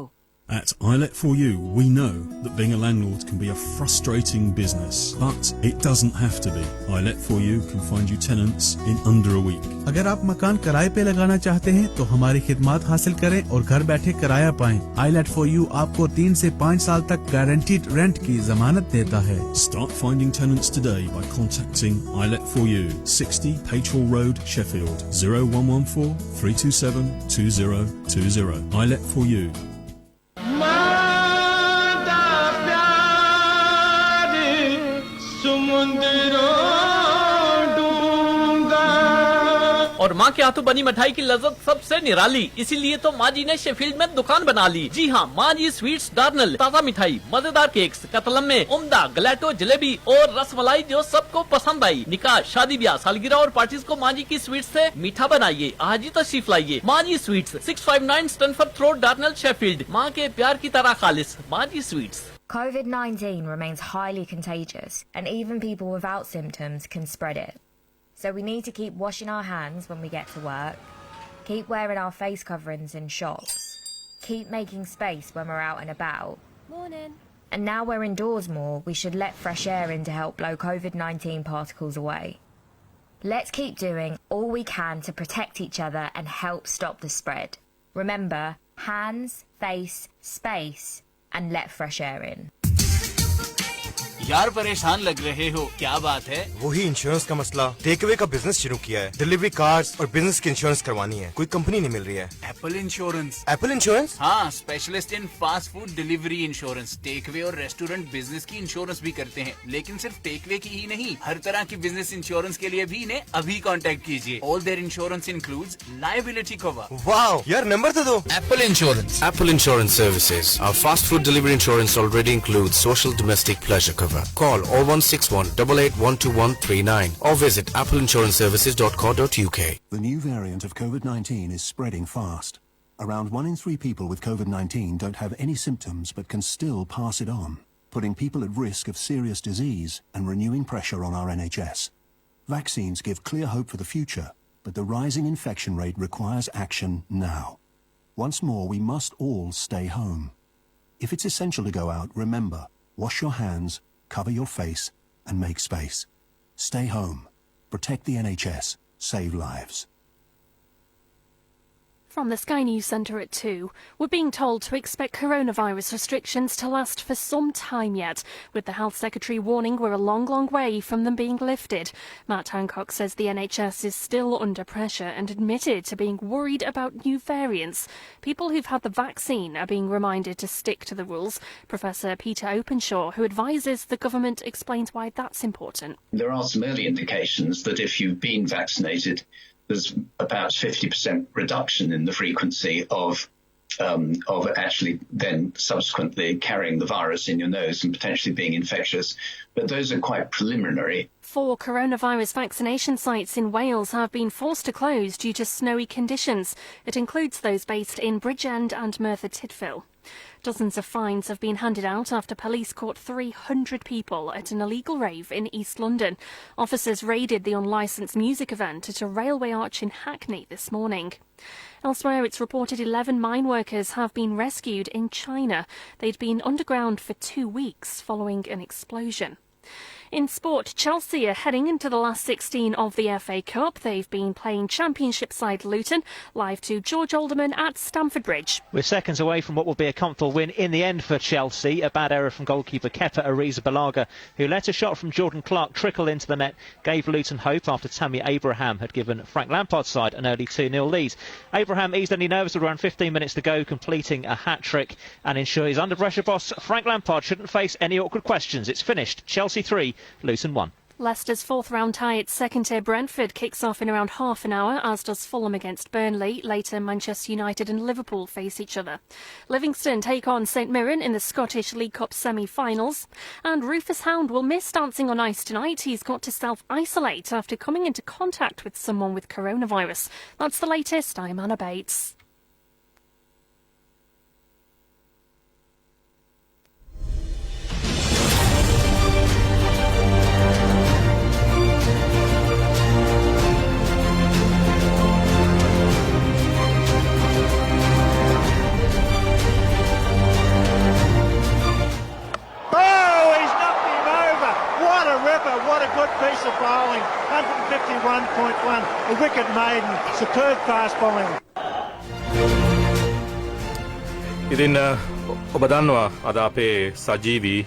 At iLet4U, we know that being a landlord can be a frustrating business, but it doesn't have to be. iLet4U can find you tenants in under a week. अगर आप मकान किराए पे लगाना चाहते हैं तो हमारी खिदमत हासिल करें और घर बैठे किराया पाएं। iLet4U आपको 3 से 5 साल तक गारंटीड रेंट की जमानत देता है। Start finding tenants today by contacting iLet4U, 60 Page Hall Road, Sheffield, 0114 327 2020. iLet4U. और माँ के हाथों बनी मिठाई की लज्जत सबसे निराली, इसीलिए तो माँ जी ने शेफील्ड में दुकान बना ली। जी हाँ, माँ जी स्वीट्स डार्नल, ताज़ा मिठाई, मजेदार केक्स, कतलम्मे, उम्दा, गलेटो, जलेबी और रसमलाई जो सबको पसंद आई। निकाह, शादी ब्याह, सालगिरह और पार्टीज को माँ जी की स्वीट्स से मीठा बनाइए। आज ही तशरीफ लाइए। माँ जी स्वीट्स, 659 स्टैनफोर्ड रोड, डार्नल, शेफील्ड। माँ के प्यार की तरह खालिस माँ जी sweets. COVID-19 remains highly contagious, and even people without symptoms can spread it. So we need to keep washing our hands when we get to work, keep wearing our face coverings in shops, keep making space when we're out and about. Morning. And now we're indoors more, we should let fresh air in to help blow COVID-19 particles away. Let's keep doing all we can to protect each other and help stop the spread. Remember, hands, face, space, and let fresh air in. यार परेशान लग रहे हो, क्या बात है? वही insurance का मसला। टेक अवे का बिजनेस शुरू किया है, डिलीवरी कार्ड्स और बिजनेस की इंश्योरेंस करवानी है, कोई कंपनी नहीं मिल रही है। Apple insurance. Apple insurance? हाँ, specialist in fast food delivery insurance. Takeaway और रेस्टोरेंट बिजनेस की इंश्योरेंस भी करते हैं, लेकिन सिर्फ टेक अवे की ही नहीं, हर तरह की बिजनेस इंश्योरेंस के लिए भी इन्हें अभी कांटेक्ट कीजिए। All their insurance includes liability cover. Wow, यार नंबर तो दो। Apple Insurance. Apple Insurance Services. Our fast food delivery insurance already includes social domestic pleasure cover. Call 0161 881239 or visit appleinsuranceservices.co.uk. The new variant of COVID-19 is spreading fast. Around 1 in 3 people with COVID-19 don't have any symptoms but can still pass it on, putting people at risk of serious disease and renewing pressure on our NHS. Vaccines give clear hope for the future, but the rising infection rate requires action now. Once more, we must all stay home. If it's essential to go out, remember, wash your hands, cover your face, and make space. Stay home. Protect the NHS. Save lives. From the Sky News Centre at 2, we're being told to expect coronavirus restrictions to last for some time yet, with the Health Secretary warning we're a long, long way from them being lifted. Matt Hancock says the NHS is still under pressure and admitted to being worried about new variants. People who've had the vaccine are being reminded to stick to the rules. Professor Peter Openshaw, who advises the government, explains why that's important. There are some early indications that if you've been vaccinated, there's about 50% reduction in the frequency of actually then subsequently carrying the virus in your nose and potentially being infectious. But those are quite preliminary. 4 coronavirus vaccination sites in Wales have been forced to close due to snowy conditions. It includes those based in Bridgend and Merthyr Tydfil. Dozens of fines have been handed out after police caught 300 people at an illegal rave in East London. Officers raided the unlicensed music event at a railway arch in Hackney this morning. Elsewhere, it's reported 11 mine workers have been rescued in China. They'd been underground for 2 weeks following an explosion. In sport, Chelsea are heading into the last 16 of the FA Cup. They've been playing Championship side Luton, live to George Alderman at Stamford Bridge. We're seconds away from what will be a comfortable win in the end for Chelsea. A bad error from goalkeeper Kepa Arrizabalaga, who let a shot from Jordan Clark trickle into the net, gave Luton hope after Tammy Abraham had given Frank Lampard's side an early 2-0 lead. Abraham eased any nerves with around 15 minutes to go, completing a hat-trick, and ensure his under-pressure boss Frank Lampard shouldn't face any awkward questions. It's finished. Chelsea 3, Luton 1. Leicester's 4th round tie at second-tier Brentford kicks off in around half an hour, as does Fulham against Burnley. Later, Manchester United and Liverpool face each other. Livingston take on St Mirren in the Scottish League Cup semi-finals. And Rufus Hound will miss dancing on ice tonight. He's got to self-isolate after coming into contact with someone with coronavirus. That's the latest. I'm Anna Bates. What a good piece of bowling. 151.1. A wicket maiden. Superb fast bowling. ඉතින් ඔබ දන්නවා අද අපේ සජීවී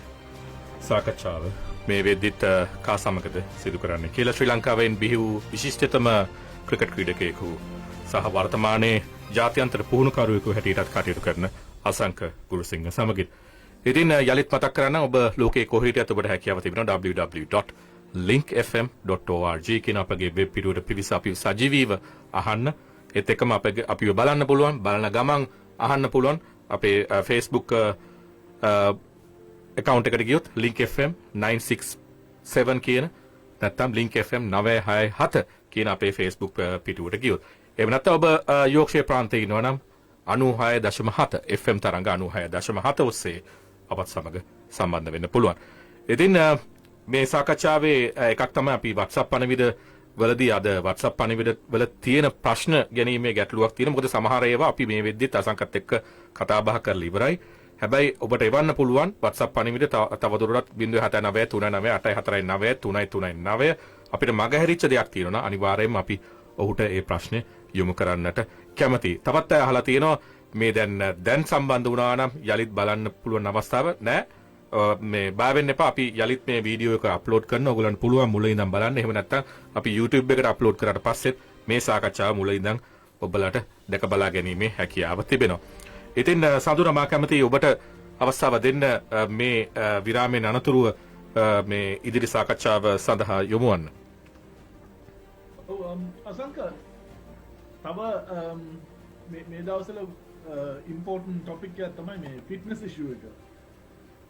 සාකච්ඡාව මේ වෙද්දිත් කා සමගද සිදු කරන්නේ කියලා ශ්‍රී ලංකාවෙන් බිහි වූ විශිෂ්ටතම ක්‍රිකට් ක්‍රීඩකයෙකු සහ වර්තමානයේ ජාත්‍යන්තර පුහුණුකරුවෙකු හැටියටත් කටයුතු කරන අසංක ගුරුසිංහ සමගින් ඉතින් යලිත් මතක් කරන්න ඔබ ලෝකයේ කොහේ හිටියත් ඔබට හැකියාව තිබෙනවා www.linkfm.org කියන අපගේ වෙබ් පිටුවට පිවිස අපිව සජීවීව අහන්න ඒත් එක්කම අපිව බලන්න පුළුවන් බලන ගමන් අහන්න පුළුවන් අපේ Facebook account එකට ගියොත් link fm 967 කියන නැත්නම් link fm 967 කියන අපේ Facebook පිටුවට ගියොත් එහෙම නැත්නම් ඔබ යෝක්ෂේ ප්‍රාන්තයේ ඉන්නවා නම් 96.7 FM තරංග 96.7 ඔස්සේ අපත් සමග සම්බන්ධ වෙන්න පුළුවන්. ඉතින් මේ සාකච්ඡාවේ එකක් තමයි අපි WhatsApp පණිවිඩ වලදී අද WhatsApp පණිවිඩ වල තියෙන ප්‍රශ්න ගැනීමේ ගැටලුවක් තියෙනවා. මොකද සමහර ඒවා අපි මේ වෙද්දිත් අසංකත් එක්ක කතා බහ කරලා ඉවරයි. හැබැයි ඔබට එවන්න පුළුවන් WhatsApp පණිවිඩ තවදුරටත් 079394399 අපිට මගහැරිච්ච දෙයක් තියෙනවා. අනිවාර්යයෙන්ම අපි ඔහුට ඒ ප්‍රශ්නේ යොමු කරන්නට කැමතියි. තවත් අය අහලා තියෙනවා මේ දැන් සම්බන්ධ වුණා නම් යලිත් බලන්න පුළුවන් අවස්ථාව නැහැ. මේ බය වෙන්න එපා. අපි යලිත් මේ වීඩියෝ එක අප්ලෝඩ් කරනවා. ඔයගලන්ට පුළුවන් මුල ඉඳන් බලන්න. එහෙම නැත්නම් අපි YouTube එකට අප්ලෝඩ් කරාට පස්සෙත් මේ සාකච්ඡාව මුල ඉඳන් ඔබලට දැක බලා ගැනීමේ හැකියාව තිබෙනවා. ඉතින් සඳුර මා කැමතියි ඔබට අවස්ථාව දෙන්න මේ විරාමයෙන් අනතුරුව මේ ඉදිරි සාකච්ඡාව සඳහා යොමු වන්න. අසංක තව මේ දවස්වල ඉම්පෝර්ටන්ට් ටොපික් එකක් තමයි මේ ෆිට්නස් ඉෂුව එක.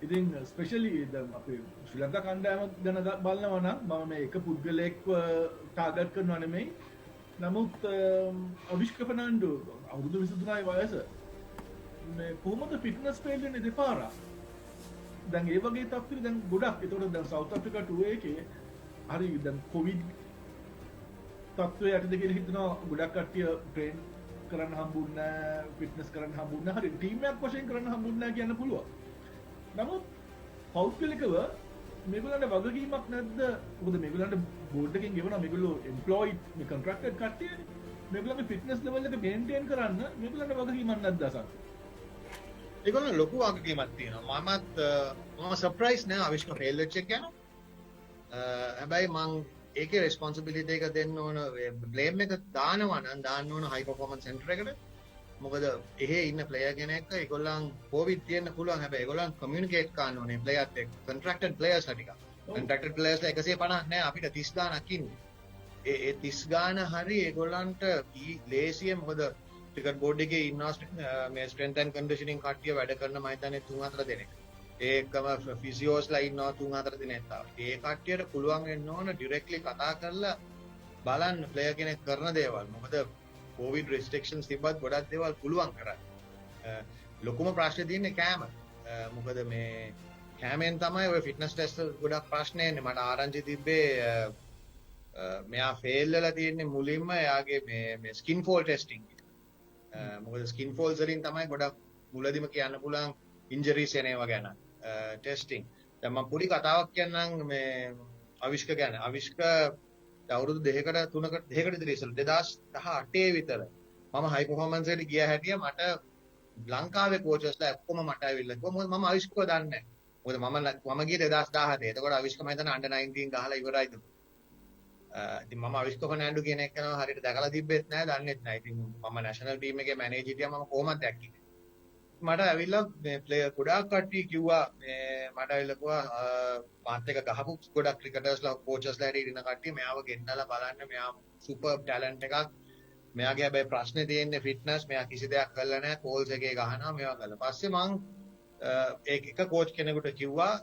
ඉතින් ස්පෙෂලි දැන් අපේ ශ්‍රී ලංකා කණ්ඩායම ගැන බලනවා නම් මම මේ එක පුද්ගලයෙක්ව ටාගට් කරනවා නෙමෙයි. නමුත් අවිෂ්ක ෆර්නැන්ඩෝ අවුරුදු 23යි වයස. මේ කොහොමද ෆිට්නස් ෆේල් වෙන්නේ දෙපාරක්? දැන් ඒ වගේ තත්ත්වෙ දැන් ගොඩක්. ඒතකොට දැන් සවුත් අප්‍රිකා ටූර් එකේ හරි දැන් කොවිඩ් තත්ත්වය යටතේ කියලා හිතනවා ගොඩක් කට්ටිය ට්‍රේන් කරන්න හම්බුන්නේ නැහැ, ෆිට්නස් කරන්න හම්බුන්නේ නැහැ. හරි ටීම් එකක් වශයෙන් කරන්න හම්බුන්නේ නැහැ කියන්න පුළුවන්. නමුත් පෞද්ගලිකව මේගොල්ලන්ට වගකීමක් නැද්ද? මොකද මේගොල්ලන්ට බෝඩ් එකෙන් ගෙවනවා මේගොල්ලෝ එම්ප්ලොයිඩ් මේ කොන්ට්‍රැක්ටඩ් කට්ටියනේ. මේගොල්ලන්ගේ ෆිට්නස් ලෙවල් එක මේන්ටේන් කරන්න මේගොල්ලන්ට වගකීමක් නැද්ද අසක්? ඒගොල්ලෝ ලොකු වගකීමක් තියෙනවා. මම සර්ප්‍රයිස් නෑ අවිෂ්ක ෆේල් වෙච්ච එක ගැන. හැබැයි මං ඒකේ රෙස්පොන්සිබිලිටි එක දෙන්න ඕන, බ්ලේම් එක දානවා නම් දාන්න ඕන හයි පර්ෆෝමන්ස් සෙන්ටර් එකට. මොකද එහෙ ඉන්න ප්ලේයර් කෙනෙක් ඒගොල්ලන් කොවිඩ් තියෙන්න පුළුවන්. හැබැයි ඒගොල්ලන් කමියුනිකේට් කරන්න ඕනේ ප්ලේයර්ත් එක්ක. කොන්ට්‍රැක්ටඩ් ප්ලේයර්ස් ටික. කොන්ට්‍රැක්ටඩ් ප්ලේයර්ස් 150ක් නෑ, අපිට 30 ගාණක් ඉන්නේ. ඒ 30 ගාණ හරි ඒගොල්ලන්ට ලේසිය. මොකද ක්‍රිකට් බෝඩ් එකේ ඉන්නවා මේ ස්ට්‍රෙන්ත් ඇන්ඩ් කන්ඩිෂනින් කට්ටිය වැඩ කරන මම හිතන්නේ 3-4 දෙනෙක්. ඒකම ෆිසියෝස්ලා ඉන්නවා 3-4 දෙනෙක් තාම. ඒ කට්ටියට පුළුවන් වෙන්න ඕන ඩිරෙක්ට්ලි කතා කරලා බලන්න ප්ලේයර් කෙනෙක් කරන දේවල්. මොකද කොවිඩ් රෙස්ට්‍රික්ෂන්ස් තිබ්බත් ගොඩක් දේවල් පුළුවන් කරන්න. ලොකුම ප්‍රශ්නේ තියෙන්නේ කෑම. මොකද මේ කෑමෙන් තමයි ඔය ෆිට්නස් ටෙස්ට් ගොඩක් ප්‍රශ්න එන්නේ. මට ආරංචි තිබ්බේ මෙයා ෆේල් වෙලා තියෙන්නේ මුලින්ම එයාගේ මේ ස්කින් ෆෝල් ටෙස්ටිං. මොකද ස්කින් ෆෝල්ස් වලින් තමයි ගොඩක් මුලදිම කියන්න පුළුවන් ඉන්ජරිස් එන ඒවා ගැන ටෙස්ටිං. දැන් මම පොඩි කතාවක් කියන්නම් මේ අවිෂ්ක ගැන. අවිෂ්ක අවුරුදු 2කට ඉතිරි ඉස්සෙල්ලා 2018 විතර මම හයි පර්ෆෝමන්ස් එකට ගිය හැටිය මට ලංකාවේ කෝචස්ලා ඔක්කොම මට ඇවිල්ලා කිව්වා. මොකද මම අවිෂ්කව දන්නේ නැහැ. මොකද මම ගියේ 2017. එතකොට අවිෂ්ක මම හිතන්නේ අන්ඩර් 19 ගහලා ඉවරයිද. ඉතින් මම අවිෂ්ක ෆර්නැන්ඩෝ කියන එක කරනවා හරියට දැකලා තිබ්බෙත් නැහැ, දන්නෙත් නැහැ. ඉතින් මම නැෂනල් ටීම් එකේ මැනේජර් හිටියා. මම කොහොමද දැක්කේ? මට ඇවිල්ලා මේ ප්ලේයර් ගොඩාක් කට්ටිය කිව්වා මේ මට ඇවිල්ලා කිව්වා මාත් එක ගහපු ගොඩක් ක්‍රිකටර්ස්ලා කෝචස්ලා ඉන්න කට්ටිය මෙයාව ගෙන්නලා බලන්න, මෙයා සුපර් ටැලන්ට් එකක්. මෙයාගේ හැබැයි ප්‍රශ්නේ තියෙන්නේ ෆිට්නස්. මෙයා කිසි දෙයක් කරලා නැහැ, කෝල්ස් එකේ ගහනවා මේවා කරලා. පස්සේ මං ඒක කෝච් කෙනෙකුට කිව්වා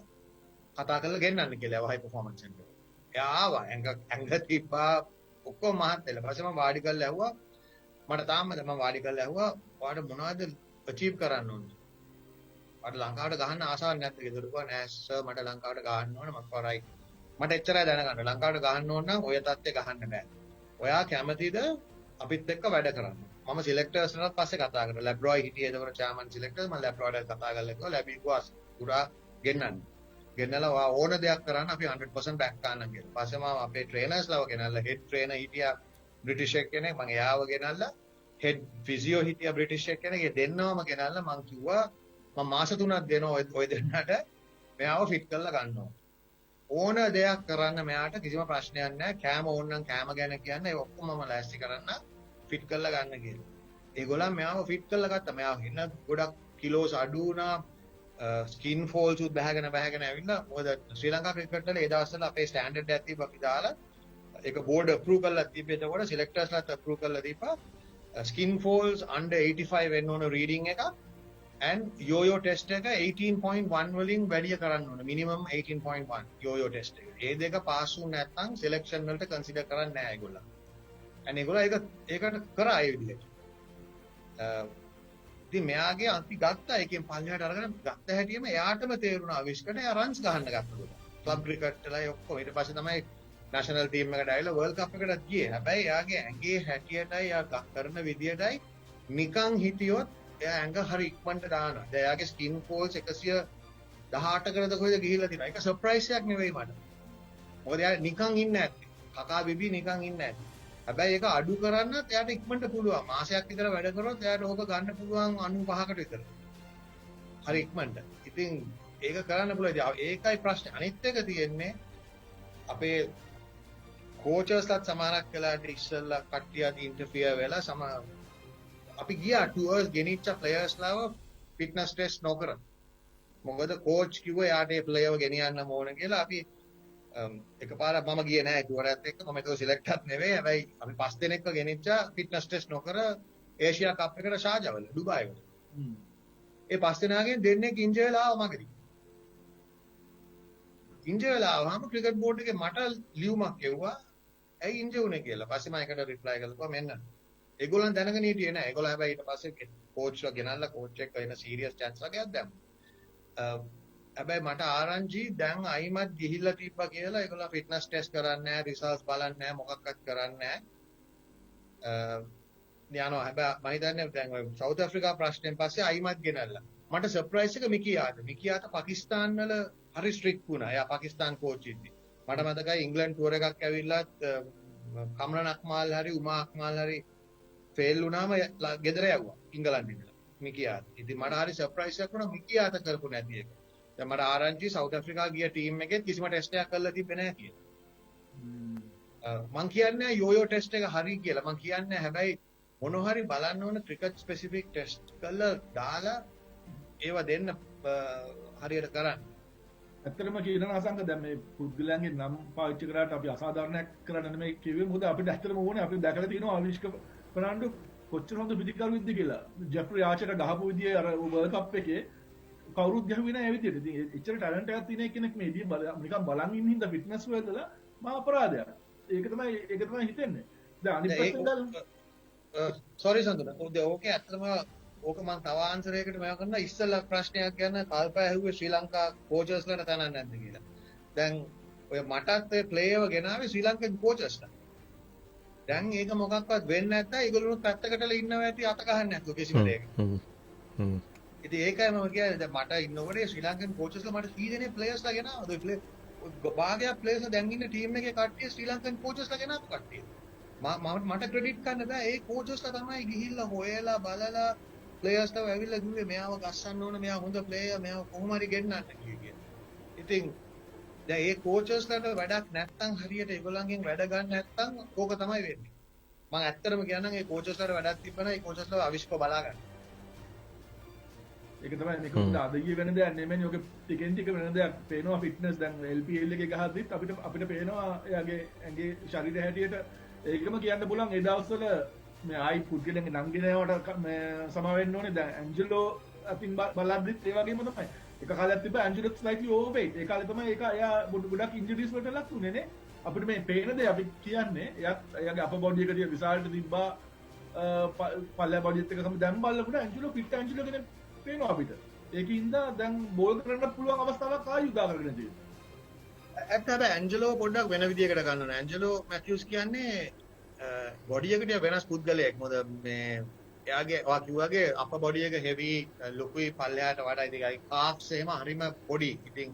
කතා කරලා ගෙන්නන්න කියලා හයි පර්ෆෝමන්ස් සෙන්ටර්. එයා ආවා, ඇඟ තිබ්බා ඔක්කොම මහත් වෙලා. පස්සේ මම වාඩි කරලා ඇහුවා, මට තාම මම වාඩි කරලා ඇහුවා ඔයාලට මොනවද අචීව් කරන්න ඕනේ? මට ලංකාවට ගහන්න ආසාවක් නැද්ද කියලා. කිව්වා නෑ සර්, මට ලංකාවට ගහන්න ඕන. මම කිව්වා රයිට්. මට එච්චරයි දැනගන්න. ලංකාවට ගහන්න ඕන නම් ඔය තත්ත්වේ ගහන්න බෑ. ඔයා කැමතිද අපිත් එක්ක වැඩ කරන්න? මම සිලෙක්ටර්ස්ලාට පස්සේ කතා කරා. ලැබ්රොයි හිටියේ එතකොට චෑමන් සිලෙක්ටර්. මම ලැබ්රොයිට කතා කරලා කිව්වා ලැබි ගුවාස් පුරා ගෙන්නන්න. ගෙන්නලා ඔයා ඕන දෙයක් කරන්න අපි 100% බෑක් ගන්න කියලා. පස්සේ මම අපේ ට්‍රේනර්ස්ලාව ගෙනල්ලා හෙඩ් ට්‍රේනර් හිටියා බ්‍රිටිෂ් කෙනෙක්. මම එයාව ගෙනල්ලා හෙඩ් ෆිසියෝ හිටියා බ්‍රිටිෂ් කෙනෙක්. ඒ දෙන්නවම ගෙනල්ලා මම කිව්වා මම මාස 3ක් දෙනවා ඔය දෙන්නට මෙයාව ෆිට කරලා ගන්නවා. ඕන දෙයක් කරන්න මෙයාට කිසිම ප්‍රශ්නයක් නැහැ. කෑම ඕන නම් කෑම ගැන කියන්න ඒ ඔක්කොම මම ලෑස්ති කරන්න ෆිට කරලා ගන්න කියලා. ඒගොල්ලන් මෙයාව ෆිට කරලා ගත්තා. මෙයාව හින්න ගොඩක් කිලෝස් අඩු වුණා. ස්කින් ෆෝල්ස් උත් බහගෙන ඇවිල්ලා. මොකද ශ්‍රී ලංකා ක්‍රිකට් වල ඒ දවස්වල අපේ ස්ටෑන්ඩඩ් එකක් තිබ්බා අපි දාලා ඒක බෝඩ් අප්‍රූව් කරලා තිබ්බේ. එතකොට සිලෙක්ටර්ස්ලාත් අප්‍රූව් කරලා දීපා skin folds under 85 වෙන්න ඕන රීඩින් එක and yo-yo test එක 18.1 වලින් වැඩි කරන්න ඕන. minimum 18.1 yo-yo test එක. ඒ දෙක පාස් වුනේ නැත්නම් selection වලට consider කරන්නේ නැහැ ඒගොල්ලෝ. and ඒගොල්ලෝ ඒකට කරා ඒ විදිහට. ඉතින් මෙයාගේ අපි ගත්තා එකෙන් පල්ලෙහාට අරගෙන ගත්ත හැටියෙම එයාටම තේරුණා අවිෂ්කට එයා රන්ස් ගහන්න ගත්තලු. ක්ලබ් ක්‍රිකට් වලයි ඔක්කොම ඊට පස්සේ තමයි නැෂනල් ටීම් එකට ඇවිල්ලා වර්ල්ඩ් කප් එකටත් ගියේ. හැබැයි එයාගේ ඇඟේ හැටියටයි එයා කරන විදියටයි නිකන් හිටියොත් එයා ඇඟ හරි ඉක්මනට දානවා. දැන් එයාගේ ස්කින් ෆෝල්ස් 118කටද කොහෙද ගිහිල්ලා තියෙනවා. ඒක සර්ප්‍රයිස් එකක් නෙවෙයි මට. මොකද එයා නිකන් ඉන්නේ නැත්තේ. කකා බිබී නිකන් ඉන්නේ නැත්තේ. හැබැයි ඒක අඩු කරන්නත් එයාට ඉක්මනට පුළුවන්. මාසයක් විතර වැඩ කරොත් එයාට ඕක ගන්න පුළුවන් 95කට විතර. හරි ඉක්මනට. ඉතින් ඒක කරන්න පුළුවන්. ඒකයි ප්‍රශ්නේ. අනිත් එක තියෙන්නේ අපේ කෝචර්ස්ලත් සමානක් කළාට ඉස්සෙල්ලා කට්ටියත් ඉන්ටර්ෆියර් වෙලා අපි ගියා ටුවර්ස් ගෙනිච්ච ප්ලේයර්ස්ලාව ෆිට්නස් ටෙස්ට් නොකර. මොකද කෝච් කිව්වා යාට ඒ ප්ලේයර්ව ගෙනියන්න ඕන කියලා. අපි එකපාරක් මම ගියේ නෑ ටුවරත් එක්ක. මම ඒක සිලෙක්ට්ත් නෙවෙයි. හැබැයි අපි 5 දෙනෙක්ව ගෙනිච්චා ෆිට්නස් ටෙස්ට් නොකර ඒෂියා කප් එකට ෂාජාවල ඩුබායි වල. ඒ 5 දෙනාගෙන් දෙන්නෙක් ඉන්ජර් වෙලා ආවා මගදී. ඉන්ජර් වෙලා ආවම ක්‍රිකට් බෝඩ් එකේ මට ලියුමක් එව්වා. ඇයි ඉන්ජර් වුනේ කියලා. පස්සේ මම ඒකට රිප්ලයි කළා මෙන්න. ඒගොල්ලන් දැනගෙන හිටියේ නෑ. ඒගොල්ලෝ හැබැයි ඊට පස්සේ කෝච්ලා ගෙනල්ලා කෝච් එක්ක එන සීරියස් chats වගේක් දැම්මා. හැබැයි මට ආරංචි දැන් අයිමත් ගිහිල්ලා තිබ්බා කියලා ඒගොල්ලෝ ෆිට්නස් ටෙස්ට් කරන්නේ නෑ, රිසල්ට්ස් බලන්නේ නෑ, මොකක්වත් කරන්නේ නෑ. යනවා. හැබැයි මම හිතන්නේ දැන් ඔය සවුත් අප්‍රිකා ප්‍රශ්නෙන් පස්සේ අයිමත් ගෙනල්ලා. මට සර්ප්‍රයිස් එක මිකියාට පාකිස්තාන් වල හරි ස්ට්‍රික්ට් වුණා. එයා පාකිස්තාන් කෝච් ඉද්දි. මට මතකයි ඉංග්ලන්ඩ් ටුවර් එකක් ඇවිල්ලාත් කම්රන් අක්මාල් හරි උමා අක්මාල් හරි ෆේල් වුණාම ගෙදර යවුවා ඉංගලන්තෙ ඉඳලා මිකියාත්. ඉතින් මට හරි සර්ප්‍රයිස් එකක් වුණා මිකියාට කරපු නැති එක. දැන් මට ආරංචි සවුත් අප්‍රිකා ගිය ටීම් එකෙත් කිසිම ටෙස්ට් එකක් කරලා තිබ්බේ නැහැ කියලා. මං කියන්නේ යෝයෝ ටෙස්ට් එක හරි කියලා. මං කියන්නේ හැබැයි මොනවා හරි බලන්න ඕන ක්‍රිකට් ස්පෙસિෆික් ටෙස්ට් කරලා දාලා ඒව දෙන්න හරියට කරන්න. ඇත්තටම කියනවා අසංක දැන් මේ පුද්ගලයන්ගේ නම් පාවිච්චි කරාට අපි අසාධාරණයක් කරන්න නෙමෙයි කිව්වේ. මොකද අපිට ඇත්තටම ඕනේ අපි දැකලා තියෙනවා ආවිෂ්ක ෆර්නැන්ඩෝ කොච්චර හොඳ පිටිකරුවෙක්ද කියලා. ජෙෆ්රි ආචර්ට ගහපු විදිය අර වර්ල්ඩ් කප් එකේ කවුරුත් ගහුවේ නැහැ ඒ විදියට. ඉතින් එච්චර ටැලන්ට් එකක් තියෙන කෙනෙක් මේ ඉතින් නිකන් බලන් ඉන්න හින්දා ෆිට්නස් වලදලා මහා අපරාධයක්. ඒක තමයි හිතෙන්නේ. දැන් අනිත් පැත්තෙන් සෝරි සඳුන. ඕකේ ඇත්තටම ඕක මම තව ආන්සර් එකකට මම කරනවා ඉස්සෙල්ලා ප්‍රශ්නයක් ගැන කල්පය ඇහුවේ ශ්‍රී ලංකා කෝචර්ස්ලට තනන්නේ නැද්ද කියලා. දැන් ඔය මටත් ඒ ප්ලේයර්ව ගෙනාවේ ශ්‍රී ලංකන් කෝචර්ස්ලා. දැන් ඒක මොකක්වත් වෙන්නේ නැත්නම් ඒගොල්ලෝ පැත්තකටලා ඉන්නවා ඇති අත ගහන්නේ නැතුව කිසිම දෙයක. ඉතින් ඒකයි මම කියන්නේ දැන් මට ඉන්නකොට ශ්‍රී ලංකන් කෝචර්ස්ලා මට 3 දෙනෙක් ප්ලේයර්ස්ලා ගෙනාවා. ඔය භාගයක් ප්ලේයර්ස්ලා දැන් ඉන්න ටීම් එකේ කට්ටිය ශ්‍රී ලංකන් කෝචර්ස්ලා ගෙනාපු කට්ටිය. මට ක්‍රෙඩිට් ගන්න බෑ. ඒ කෝචර්ස්ලා තමයි ගිහිල්ලා හොයලා බලලා ප්ලේයර්ස්ලා ඇවිල්ලා කිව්වේ මෙයාව ගස්සන්න ඕන, මෙයා හොඳ ප්ලේයර්, මෙයාව කොහොම හරි ගෙන්නන්න කියලා. ඉතින් දැන් ඒ කෝචර්ස්ලාට වැඩක් නැත්තම් හරියට ඒගොල්ලන්ගෙන් වැඩ ගන්න නැත්තම් ඕක තමයි වෙන්නේ. මම ඇත්තටම කියනනම් ඒ කෝචර්ස්ලාට වැඩක් තිබ්බනම් ඒ කෝචර්ස්ලාව අවිශ්ව බලා ගන්න. ඒක තමයි මේක උදා අද ගිය වෙන දෙයක් නෙමෙයි. ඔක ටිකෙන් ටික වෙන දෙයක් පේනවා. ෆිට්නස් දැන් LPL එකේ ගහද්දිත් අපිට පේනවා එයාගේ ඇඟේ ශරීරය හැටියට ඒකම කියන්න පුළුවන් ඒ දවස්වල මේ ආයි පුද්ගලයන්ගේ නම් ගෙනවට මේ සම වෙන්න ඕනේ. දැන් ඇන්ජලෝ අතින් බලද්දිත් ඒ වගේම තමයි. එක කාලයක් තිබ්බ ඇන්ජලෝ ස්ලයිට්ලි ඕවර්වේට්. ඒ කාලේ තමයි ඒක එයා ගොඩක් ඉන්ජුරිස් වලට ලක් වුනේ නේ. අපිට මේ පේන දේ අපි කියන්නේ එයාගේ අප බොඩි එක දිහා විශාලට තිබ්බා පල්ල බොඩිත් එක සම දැන් බලනකොට ඇන්ජලෝ ෆිට් ඇන්ජලෝ කෙනෙක් පේනවා අපිට. ඒකින්ද දැන් බෝල් කරන්න පුළුවන් අවස්ථාවක් ආයි උදා කරගෙන තියෙනවා. ඇත්තට ඇන්ජලෝ පොඩ්ඩක් වෙන විදියකට ගන්න ඕනේ. ඇන්ජලෝ මැතිව්ස් කියන්නේ බොඩි එකට වෙනස් පුද්ගලයෙක්. මොකද මේ එයාගේ ඔයා කිව්වාගේ අප බොඩි එක හෙවි ලොකුයි පල්ලෙහාට වඩා ඉතින් කාෆ්ස් එහෙම හරිම පොඩි. ඉතින්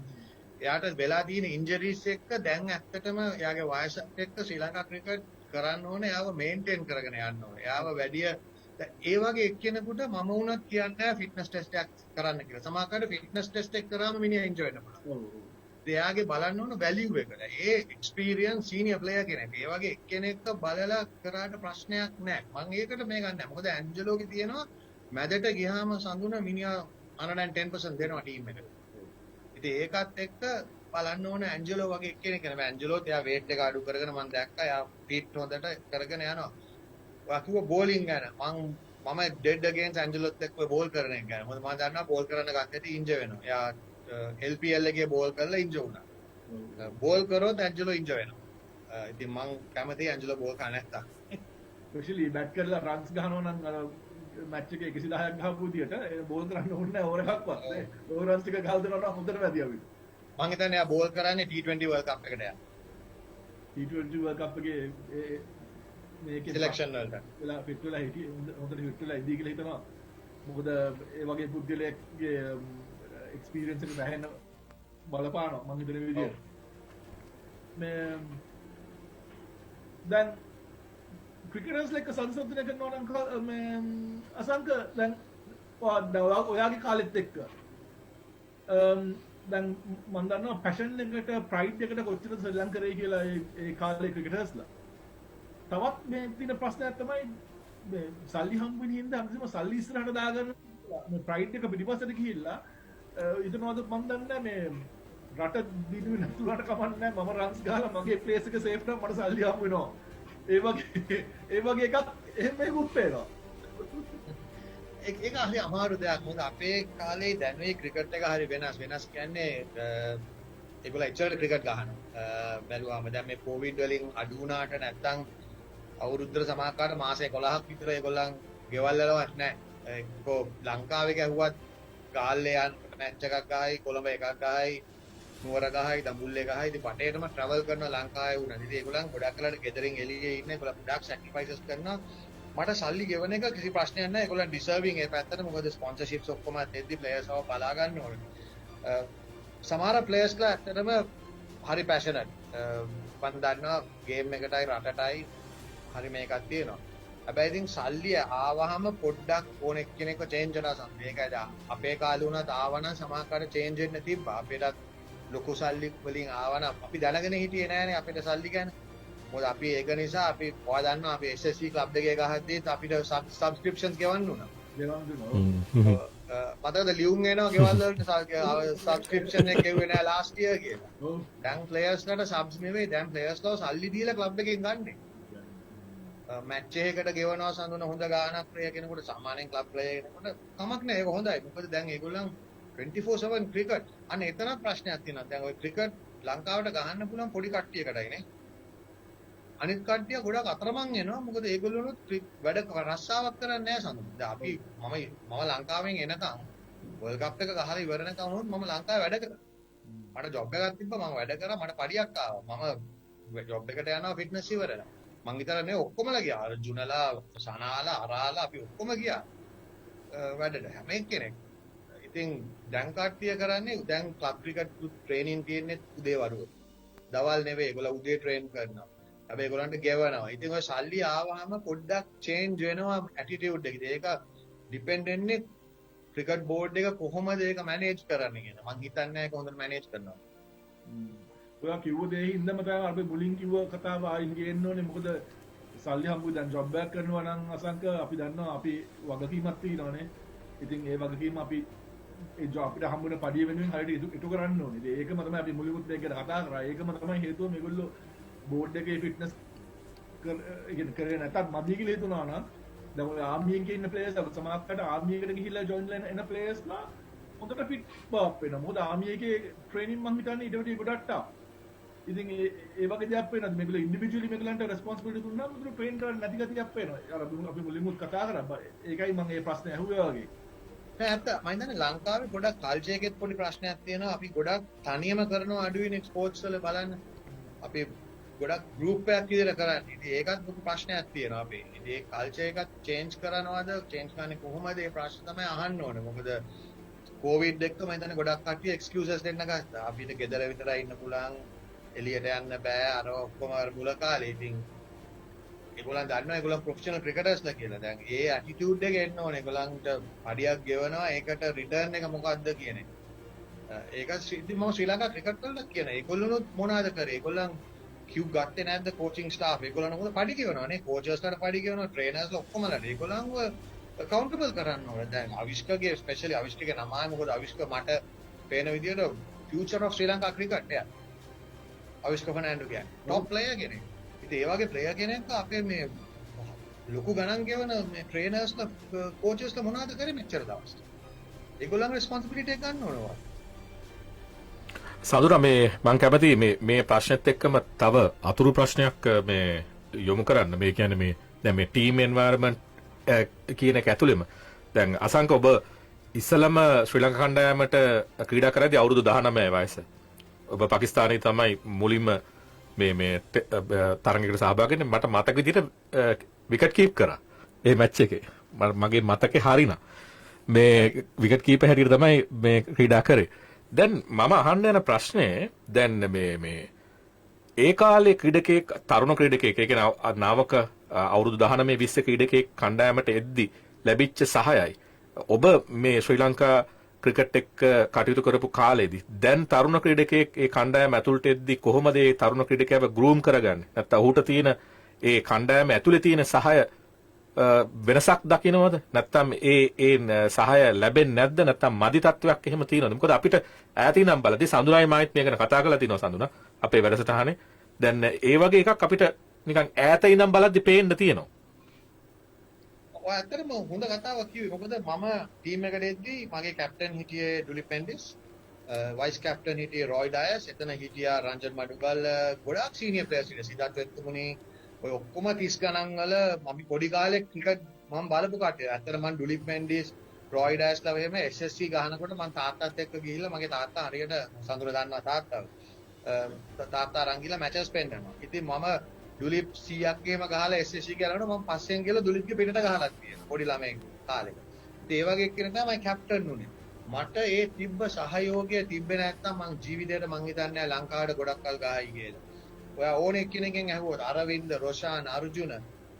එයාට වෙලා තියෙන ඉන්ජරිස් එක්ක දැන් ඇත්තටම එයාගේ වයසත් එක්ක ශ්‍රී ලංකා ක්‍රිකට් කරන්න ඕනේ. එයාව මේන්ටේන් කරගෙන යන්න ඕනේ. එයාව වැඩි ඒ වගේ එක්කෙනෙකුට මම වුණත් කියන්නේ ෆිට්නස් ටෙස්ට් එකක් කරන්න කියලා. සමහරකට ෆිට්නස් ටෙස්ට් එක කරාම මිනිහා එන්ජොයි වෙන්න පුළුවන්. එයාගේ බලන්න ඕන වැලියු එකට. ඒ එක්ස්පීරියන්ස් සීනියර් ප්ලේයර් කෙනෙක්. ඒ වගේ එක්කෙනෙක්ව බලලා කරාට ප්‍රශ්නයක් නැහැ. මම ඒකට මේ ගන්නෑ. මොකද ඇන්ජලෝගේ තියෙනවා මැදට ගියාම සඳුන මිනිහා 110% දෙනවා ටීම් එකට. ඉතින් ඒකත් එක්ක බලන්න ඕන ඇන්ජලෝ වගේ එක්කෙනෙක් නෙමෙයි. ඇන්ජලෝත් එයා weight එක අඩු කරගෙන මම දැක්කා. එයා ෆිට් හොඳට කරගෙන යනවා. ඔයා කිව්ව බෝලිං ගැන මම ඩෙඩ් අගේන්ස් ඇන්ජලෝත් එක්ක බෝල් කරන එක ගැන. මොකද මම දන්නවා බෝල් කරන්න ගත්තේ ඉන්ජර් වෙනවා. එයා LPL එකේ බෝල් කරලා ඉන්ජර් වුණා. බෝල් කරොත් ඇන්ජලෝ ඉන්ජර් වෙනවා. ඉතින් මම කැමතියි ඇන්ජලෝ බෝල් කරන්න නැත්තම්. ස්පෙෂලි බැට් කරලා රන්ස් ගහනවා නම් අර මැච් එකේ 110ක් ගහපු විදියට බෝල් කරන්න ඕනේ නැහැ ඕවර් එකක්වත්. ඕවර් රන්ස් ටික ගහලා දෙනවා හොඳට වැදියා වි. මම හිතන්නේ එයා බෝල් කරන්නේ T20 World Cup එකට යනවා. T20 World Cup එකේ මේකේ සිලෙක්ෂන් වලට වෙලා ෆිට වෙලා හිටිය හොඳට ෆිට වෙලා ඉදී කියලා හිතනවා. මොකද ඒ වගේ පුද්ගලයෙක්ගේ එක්ස්පීරියන්ස් එක බැහැන බලපානවා මම හිතන විදියට. මේ දැන් ක්‍රිකටර්ස් ලයික සංසන්දනය කරනවා නම් මේ අසංක දැන් ඔයාගේ කාලෙත් එක්ක දැන් මම දන්නවා පැෂන් එකට ප්‍රයිඩ් එකට කොච්චර ශ්‍රී ලංකාවේ කියලා ඒ කාලේ ක්‍රිකටර්ස්ලා. තවත් මේ තියෙන ප්‍රශ්නයක් තමයි මේ සල්ලි හම්බ වෙන හින්දා හැමතිස්සම සල්ලි ඉස්සරහට දාගන්න මේ ප්‍රයිඩ් එක පිටිපස්සට ගිහිල්ලා ඊටනවාද මම දන්නේ මේ රට දිනුවේ නැතුවට කමන්නේ මම රන්ස් ගහලා මගේ ප්ලේස් එක සේෆ් නම් මට සල්ලි හම්බ වෙනවා. ඒ වගේ එකක් එහෙම මේකුත් පේනවා. ඒක හරි අමාරු දෙයක්. මොකද අපේ කාලේ දැනුවේ ක්‍රිකට් එක හරි වෙනස් කියන්නේ ඒගොල්ලෝ එච්චර ක්‍රිකට් ගහනවා. බැලුවාම දැන් මේ කොවිඩ් වලින් අඩු වුණාට නැත්තම් අවුරුද්දට සමාකාර මාස 11ක් විතර ඒගොල්ලන් ගෙවල් වලවත් නැහැ. ඒකෝ ලංකාවේ ගැහුවත් ගාල්ලේ යන මැච් එකක් ගහයි, කොළඹ එකක් ගහයි, නුවර ගහයි, දඹුල්ලේ ගහයි. ඉතින් පටේටම ට්‍රැවල් කරනවා ලංකාවේ වුණා. ඉතින් ඒගොල්ලන් ගොඩක් කලකට ගෙදරින් එළියේ ඉන්න ඒගොල්ලන් ගොඩක් සැක්‍රිෆයිසස් කරනවා. මට සල්ලි ගෙවන එක කිසි ප්‍රශ්නයක් නැහැ. ඒගොල්ලන් ඩිසර්විං ඒ පැත්තට. මොකද ස්පොන්සර්ෂිප්ස් ඔක්කොම දෙද්දි ප්ලේයර්ස්ව බලා ගන්න ඕනේ. සමහර ප්ලේයර්ස්ලා ඇත්තටම හරි පැෂනට්. මම දන්නවා ගේම් එකටයි රටටයි හරි මේකක් තියෙනවා. හැබැයි ඉතින් සල්ලි ආවහම පොඩ්ඩක් ඕන එක්කෙනෙක්ව චේන්ජ් කරලා සම්පූර්ණ. ඒකයි දැන් අපේ කාලේ වුණත් ආවනම් සමහරකට චේන්ජ් වෙන්න තිබ්බා. අපිටත් ලොකු සල්ලි වලින් ආවනම් අපි දැනගෙන හිටියේ නෑනේ අපිට සල්ලි ගැන. මොකද අපි ඒක නිසා අපි ඔයා දන්නවා අපි SSC ක්ලබ් එකේ ගහද්දී අපිට සබ්ස්ක්‍රිප්ෂන්ස් ගෙවන්න උනා. මතකද ලියුම් එනවා ගෙවල් වලට සබ්ස්ක්‍රිප්ෂන් එක ගෙවුවේ නෑ ලාස්ට් ඉයර් කියලා. දැන් ප්ලේයර්ස්ලට සබ්ස් නෙවෙයි දැන් ප්ලේයර්ස්ලව සල්ලි දීලා ක්ලබ් එකෙන් ගන්නෙ. මැච් එකකට ගෙවනවා සඳහන් හොඳ ගාණක් ප්ලේයර් කෙනෙකුට සාමාන්‍යයෙන් ක්ලබ් ප්ලේයර් කෙනෙකුට කමක් නෑ ඒක හොඳයි. මොකද දැන් ඒගොල්ලන් 24/7 ක්‍රිකට් අන්න එතන ප්‍රශ්නයක් තියෙනවා. දැන් ওই ක්‍රිකට් ලංකාවට ගහන්න පුළුවන් පොඩි කට්ටියකටයි නේ. අනිත් කට්ටිය ගොඩක් අතරමං එනවා. මොකද ඒගොල්ලෝනුත් වැඩ රස්සාවක් කරන්නේ නැහැ සඳහන්. දැන් අපි මම ලංකාවෙන් එනකම් වර්ල්ඩ් කප් එක ගහලා ඉවරනකම් වුණොත් මම ලංකාවේ වැඩ කරා. මට ජොබ් එකක් තිබ්බා මම වැඩ කරා මට පඩියක් ආවා. මම ජොබ් එකට යනවා ෆිට්නස් ඉවරලා. මං විතර නේ ඔක්කොමලා ගියා. අර්ජුනලා, සනාලා, අරාලා අපි ඔක්කොම ගියා. වැඩට හැම එක්කෙනෙක්. ඉතින් දැන් කට්ටිය කරන්නේ දැන් ක්ලබ් ක්‍රිකට් ට්‍රේනින් තියෙන්නේ උදේ වරුව. දවල් නෙවෙයි ඒගොල්ලෝ උදේ ට්‍රේන් කරනවා. හැබැයි ඒගොල්ලන්ට ගෙවනවා. ඉතින් ඔය සල්ලි ආවහම පොඩ්ඩක් චේන්ජ් වෙනවා ඇටිටියුඩ් එක. ඒක ඩිපෙන්ඩ් වෙන්නේ ක්‍රිකට් බෝඩ් එක කොහොමද ඒක මැනේජ් කරන්නේ කියන. මං හිතන්නේ ඒක හොඳට මැනේජ් කරනවා. ඔයා කිව්ව දේ හින්දාම තමයි අපි මුලින් කිව්ව කතාව ආයින් ගේන්න ඕනේ. මොකද සල්ලි හම්බුයි දැන් ජොබ් එකක් කරනවා නම් අසංක අපි දන්නවා අපි වගකීමක් තියෙනවානේ. ඉතින් ඒ වගකීම අපි ඒ ජොබ් අපිට හම්බුන පඩිය වෙනුවෙන් හරියට ඉටු කරන්න ඕනේ. ඉතින් ඒකම තමයි අපි මුලින්මුත් මේක ගැන කතා කරා. ඒකම තමයි හේතුව මේගොල්ලෝ බෝඩ් එකේ ෆිට්නස් කරේ නැත්තම් මදි කියලා හිතුණා නම් දැන් ඔය ආර්මි එකේ ඉන්න ප්ලේයර්ස් සමහරකට ආර්මි එකට ගිහිල්ලා ජොයින් වෙන එන ප්ලේයර්ස්ලා හොඳට ෆිට් බවක් වෙනවා. මොකද ආර්මි එකේ ට්‍රේනින් මං හිතන්නේ ඊට වඩා ගොඩක් ටා. ඉතින් ඒ වගේ දෙයක් වෙනවද මේගොල්ලෝ ඉන්ඩිවිජුවලි මේගොල්ලන්ට රෙස්පොන්සිබිලිටි දුන්නාම මුදුර ට්‍රේන් කරන්න නැති ගතියක් වෙනවා. අර අපි මුලින්මුත් කතා කරා. ඒකයි මම මේ ප්‍රශ්නේ අහුවේ වගේ. නෑ ඇත්ත මම හිතන්නේ ලංකාවේ ගොඩක් කල්චර් එකෙත් පොඩි ප්‍රශ්නයක් තියෙනවා. අපි ගොඩක් තනියම කරනවා අඩුයිනේ ස්පෝර්ට්ස් වල බලන්න. අපි ගොඩක් ගෲප් එකක් විදිහට කරන්නේ. ඉතින් ඒකත් ලොකු ප්‍රශ්නයක් තියෙනවා අපි. ඉතින් ඒ කල්චර් එකත් චේන්ජ් කරනවද? චේන්ජ් කරන්නේ කොහොමද? ඒ ප්‍රශ්න තමයි අහන්න ඕනේ. මොකද කොවිඩ් එක්ක මම හිතන්නේ ගොඩක් කට්ටිය එක්ස්කියුසස් දෙන්න ගත්තා. අපිට ගෙදර විතරයි ඉන්න පුළුවන්. එළියට යන්න බෑ. අර ඔක්කොම අර මුල කාලේ. ඉතින් ඒගොල්ලන් දන්නවා ඒගොල්ලන් ප්‍රොෆෙෂනල් ක්‍රිකටර්ස්ලා කියලා. දැන් ඒ ඇටිටියුඩ් එක එන්න ඕනේ. ඒගොල්ලන්ට පඩියක් ගෙවනවා. ඒකට රිටර්න් එක මොකක්ද කියන්නේ. ඒක ඉතින් මම ශ්‍රී ලංකා ක්‍රිකට් වලට කියන. ඒගොල්ලොනුත් මොනවද කරේ? ඒගොල්ලන් කිව් ගත්තේ නැද්ද කෝචින් ස්ටාෆ්? ඒගොල්ලන් මොකද පඩි ගෙවනවානේ. කෝචර්ස්ලාට පඩි ගෙවනවා. ට්‍රේනර්ස්ලා ඔක්කොමලා. ඒගොල්ලන්ව accountable කරන්න ඕනේ. දැන් අවිෂ්කගේ ස්පෙෂලි අවිෂ්කගේ නමයි මොකද අවිෂ්ක මට පේන විදියට future of Sri Lanka cricket එක. අවිෂ්ක ෆර්නැන්ඩෝ කියන්නේ top player කෙනෙක්. ඉතින් ඒ වගේ player කෙනෙක් අපේ මේ ලොකු ගණන් ගෙවන මේ ට්‍රේනර්ස්ලා කෝචර්ස්ලා මොනවද කරේ මෙච්චර දවස්? ඒගොල්ලන්ගේ responsibility එක ගන්න ඕනවා. සඳුර මේ මං කැමති මේ ප්‍රශ්නෙත් එක්කම තව අතුරු ප්‍රශ්නයක් මේ යොමු කරන්න. මේ කියන්නේ මේ දැන් මේ ටීම් එන්වයරන්මන්ට් කියන එක ඇතුළෙම දැන් අසංක ඔබ ඉස්සලම ශ්‍රී ලංකා කණ්ඩායමට ක්‍රීඩා කරද්දී අවුරුදු 19 වයස. ඔබ පාකිස්තානයේ තමයි මුලින්ම මේ තරඟයකට සහභාගී වෙන්නේ. මට මතක විදිහට විකට් කීප් කරා. ඒ මැච් එකේ. මගේ මතකේ හරිනා. මේ විකට් කීපර් හැටියට තමයි මේ ක්‍රීඩා කරේ. දැන් මම අහන්න යන ප්‍රශ්නේ දැන් මේ ඒ කාලේ ක්‍රීඩකයෙක් තරුණ ක්‍රීඩකයෙක් ඒ කියන්නේ නාවක අවුරුදු 19 20 ක්‍රීඩකයෙක් කණ්ඩායමට එද්දි ලැබිච්ච සහයයි ඔබ මේ ශ්‍රී ලංකා ක්‍රිකට් එක්ක කටයුතු කරපු කාලෙදී දැන් තරුණ ක්‍රීඩකයෙක් ඒ කණ්ඩායම ඇතුළට එද්දී කොහොමද ඒ තරුණ ක්‍රීඩකයාව ගෲම් කරගන්නේ? නැත්නම් ඔහුට තියෙන ඒ කණ්ඩායම ඇතුලේ තියෙන සහාය වෙනසක් දකින්නවද? නැත්නම් ඒ සහාය ලැබෙන්නේ නැද්ද? නැත්නම් මදි තත්වයක් එහෙම තියෙනවද? මොකද අපිට ඈතිනම් බලද්දී සඳුනායි මායිත් මේ ගැන කතා කරලා තිනවා සඳුනා අපේ වැඩසටහනේ. දැන් ඒ වගේ එකක් අපිට නිකන් ඈත ඉඳන් බලද්දී පේන්න තියෙනවා. ඔය ඇත්තටම හොඳ කතාවක් කිව්වේ. මොකද මම ටීම් එකට එද්දී මගේ කැප්ටන් හිටියේ ඩුලිප් මෙන්ඩිස්, වයිස් කැප්ටන් හිටියේ රොයි ඩයස්, එතන හිටියා රංජන් මඩුගල්, ගොඩාක් සීනියර් ප්ලේයර්ස් හිටියා. සිද්ධාර්ථ වෙත්තුමුනි, ඔය ඔක්කොම 30 ගණන් වල මම පොඩි කාලේ ක්‍රිකට් මම බලපු කට්ටිය. ඇත්තට මම ඩුලිප් මෙන්ඩිස්, රොයි ඩයස්ලා එහෙම SSC ගහනකොට මම තාත්තාත් එක්ක ගිහිල්ලා මගේ තාත්තා හරියට සඳුර දන්නවා තාත්තාව. තාත්තා අරන් ගිහලා මැචස් පෙන්නනවා. ඉතින් මම ඩුලිප් 100ක් එහෙම ගහලා SSC ගලනවා මම පස්සෙන් ගිහලා ඩුලිප්ගේ පිටට ගහලා තියෙනවා පොඩි ළමයෙක් කාලෙක. ඉතින් ඒ වගේ කෙනෙක් තමයි කැප්ටන් උනේ. මට ඒ තිබ්බ සහයෝගය තිබ්බේ නැත්නම් මං ජීවිතේට මං හිතන්නේ ලංකාවට ගොඩක් කල් ගහයි කියලා. ඔයා ඕනේ කෙනෙක්ගෙන් ඇහුවොත් අරවින්ද, රොෂාන්, අර්ජුන,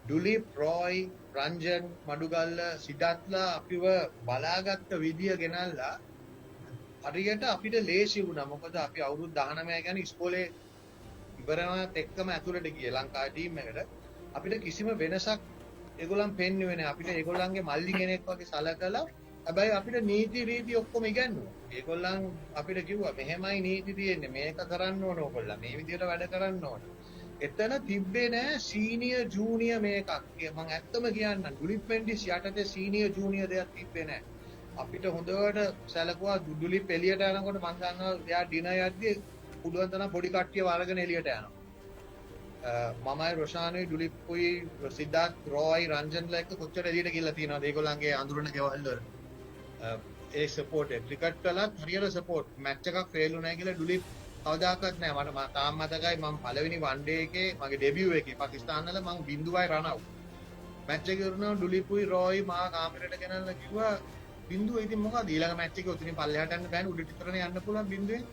ඩුලිප්, රොයි, රංජන්, මඩුගල්ල, සිද්ධාර්ථලා අපිව බලාගත්ත විදිය ගෙනල්ලා හරියට අපිට ලේසි වුණා. මොකද අපි අවුරුදු 19 ගැන ඉස්කෝලේ ඉවරනත් එක්කම ඇතුළට ගියේ ලංකාවේ ටීම් එකට. අපිට කිසිම වෙනසක් ඒගොල්ලන් පෙන්නුවේ නැහැ. අපිට ඒගොල්ලන්ගේ මල්ලි කෙනෙක් වගේ සලකලා හැබැයි අපිට නීති රීති ඔක්කොම ඉගන්නුවා. ඒගොල්ලන් අපිට කිව්වා මෙහෙමයි නීති තියෙන්නේ, මේක කරන්න ඕන ඕගොල්ලන්, මේ විදිහට වැඩ කරන්න ඕන. එතන තිබ්බේ නෑ සීනියර් ජූනියර් මේකක්. මම ඇත්තම කියන්නම් ඩුලිප් මෙන්ඩිස් යටතේ සීනියර් ජූනියර් දෙයක් තිබ්බේ නෑ. අපිට හොඳට සැලකුවා ඩුලිප් එළියට යනකොට මම දන්නවා එයා ඩිනර් යද්දී පුළුවන් තරම් පොඩි කට්ටිය වරගෙන එළියට යනවා. මමයි රොෂානුයි ඩුලිප්පුයි සිද්ධාර්ථ රොයි රංජන්ලා එක්ක කොච්චර එළියට ගිහලා තියෙනවද ඒගොල්ලන්ගේ අඳුරන ගෙවල් වල. ඒ සපෝට් එක ක්‍රිකට් කළත් හරියට සපෝට්. මැච් එකක් ෆේල් වුණා කියලා ඩුලිප් කවදාකවත් නෑ. මට තාම මතකයි මම පළවෙනි වන් ඩේ එකේ මගේ ඩෙබියු එකේ පාකිස්තාන වල මම 0යි රන් අවුට්. මැච් එක ඉවරනවා ඩුලිප්පුයි රොයි මා කාමරේට ගෙනල්ලා කිව්වා 0 ඉතින් මොකද ඊළඟ මැච් එකේ උතනින් පල්ලෙහාට යන්න බෑනේ උඩට විතරනේ යන්න පුළුවන් 0ෙන්.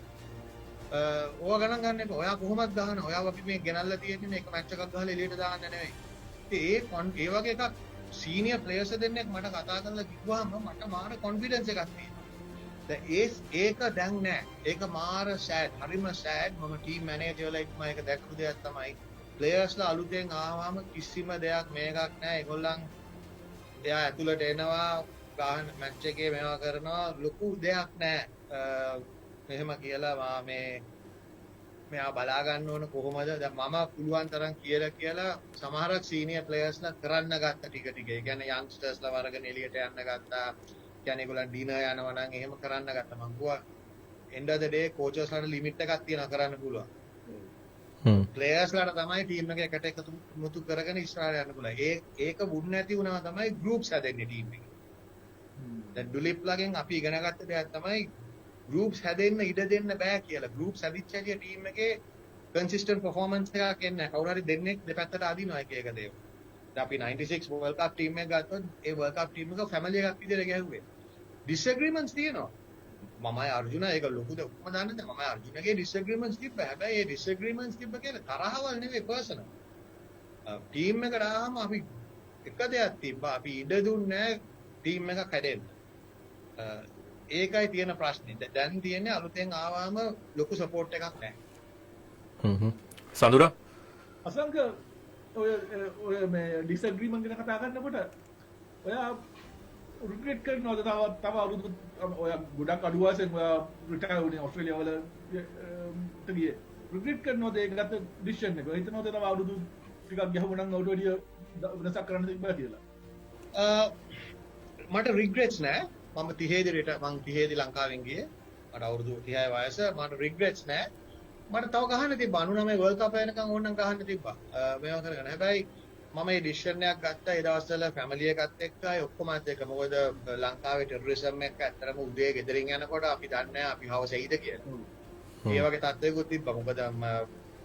ඔයා ගණන් ගන්න එපා. ඔයා කොහොමද දාන? ඔයා අපි මේ ගෙනල්ලා තියෙන්නේ මේක මැච් එකක් ගහලා එළියට දාන්න නෙවෙයි. ඉතින් ඒ වගේ එකක් සීනියර් ප්ලේයර්ස් දෙන්නෙක් මට කතා කරලා කිව්වහම මට මාර කොන්ෆිඩන්ස් එකක් තියෙනවා. දැන් ඒක දැන් නෑ. ඒක මාර සෑඩ්. හරිම සෑඩ්. මම ටීම් මැනේජර්ලා එක්ක මේක දැක්කු දෙයක් තමයි. ප්ලේයර්ස්ලා අලුතෙන් ආවම කිසිම දෙයක් මේකක් නෑ. ඒගොල්ලන් එයා ඇතුළට එනවා ගහන මැච් එකේ මේවා කරනවා ලොකු දෙයක් නෑ. මෙහෙම කියලා මෙයා බලා ගන්න ඕන කොහොමද? දැන් මම පුළුවන් තරම් කියලා සමහරක් සීනියර් ප්ලේයර්ස්ලා කරන්න ගත්ත ටික. ඒ කියන්නේ යන්ග්ස්ටර්ස්ලා වරගෙන එළියට යන්න ගත්තා. කියන්නේ ඒගොල්ලන් ඩිනර් යනවා නම් එහෙම කරන්න ගත්තා. මං කිව්වා end of the day කෝචර්ස්ලාට ලිමිට් එකක් තියෙනවා කරන්න පුළුවන්. ප්ලේයර්ස්ලාට තමයි ටීම් එක එකට එකතු මුතු කරගෙන ඉස්සරහට යන්න පුළුවන්. ඒක වුණ නැති වුණා තමයි ගෲප්ස් හැදෙන්නේ ටීම් එකේ. දැන් ඩුලිප්ලාගෙන් අපි ඉගෙන ගත්ත දෙයක් තමයි ගෲප්ස් හැදෙන්න ඉඩ දෙන්න බෑ කියලා. ගෲප්ස් හැදිච්ච හැටි ටීම් එකේ කන්සිස්ටන්ට් පර්ෆෝමන්ස් එකක් එන්නේ. කවුරු හරි දෙන්නෙක් දෙපැත්තට අදිනවා එක දේවල්. දැන් අපි 96 වර්ල්ඩ් කප් ටීම් එක ගත්තොත් ඒ වර්ල්ඩ් කප් ටීම් එක ෆැමිලි එකක් විදිහට ගැහුවේ. ඩිස්ඇග්‍රීමන්ට්ස් තියෙනවා. මමයි අර්ජුන ඒක ලොකුද ඔක්කොම දන්නේ නැහැ. මමයි අර්ජුනගේ ඩිස්ඇග්‍රීමන්ට්ස් තිබ්බා. හැබැයි ඒ ඩිස්ඇග්‍රීමන්ට්ස් තිබ්බ කියලා තරහවල් නෙවෙයි පර්සනල්. ටීම් එකට ආවම අපි එක දෙයක් තිබ්බා. අපි ඉඩ දුන්නේ ටීම් එකක් හැදෙන්න. ඒකයි තියෙන ප්‍රශ්නේ. දැන් තියෙන්නේ අලුතෙන් ආවම ලොකු සපෝට් එකක් නැහැ. සඳුරා අසංක ඔය මේ ඩිස්ඇග්‍රීමන්ට් ගැන කතා කරනකොට ඔයා රිග්‍රෙට් කරනවද තව අවුරුදු ඔය ගොඩක් අඩු වයසෙන් ඔයා රිටයර් වුණේ ඕස්ට්‍රේලියාව වල ගියේ. රිග්‍රෙට් කරනවද ඒක ගත්ත ඩිසිෂන් එක? හිතනවද තව අවුරුදු ටිකක් ගහමුනම් ඔය වැඩි වෙනසක් කරන්න තිබ්බා කියලා? මට රිග්‍රෙට්ස් නෑ. මම 30 දී ලංකාවෙන් ගියේ. මට අවුරුදු 30යි වයස. මට රිග්‍රෙට්ස් නෑ. මට තව ගහන්න තිබ්බා 99 වර්ල්ඩ් කප් එනකන් ඕනනම් ගහන්න තිබ්බා. මේවා කරගෙන. හැබැයි මම මේ ඩිසිෂන් එකක් ගත්තා ඒ දවස්වල ෆැමිලි එකත් එක්කයි ඔක්කොමත් එක්ක. මොකද ලංකාවේ ටෙරරිසම් එක ඇත්තටම උදේ ගෙදරින් යනකොට අපි දන්නේ නැහැ අපි හවස එයිද කියලා. ඒ වගේ තත්ත්වයකුත් තිබ්බා. මොකද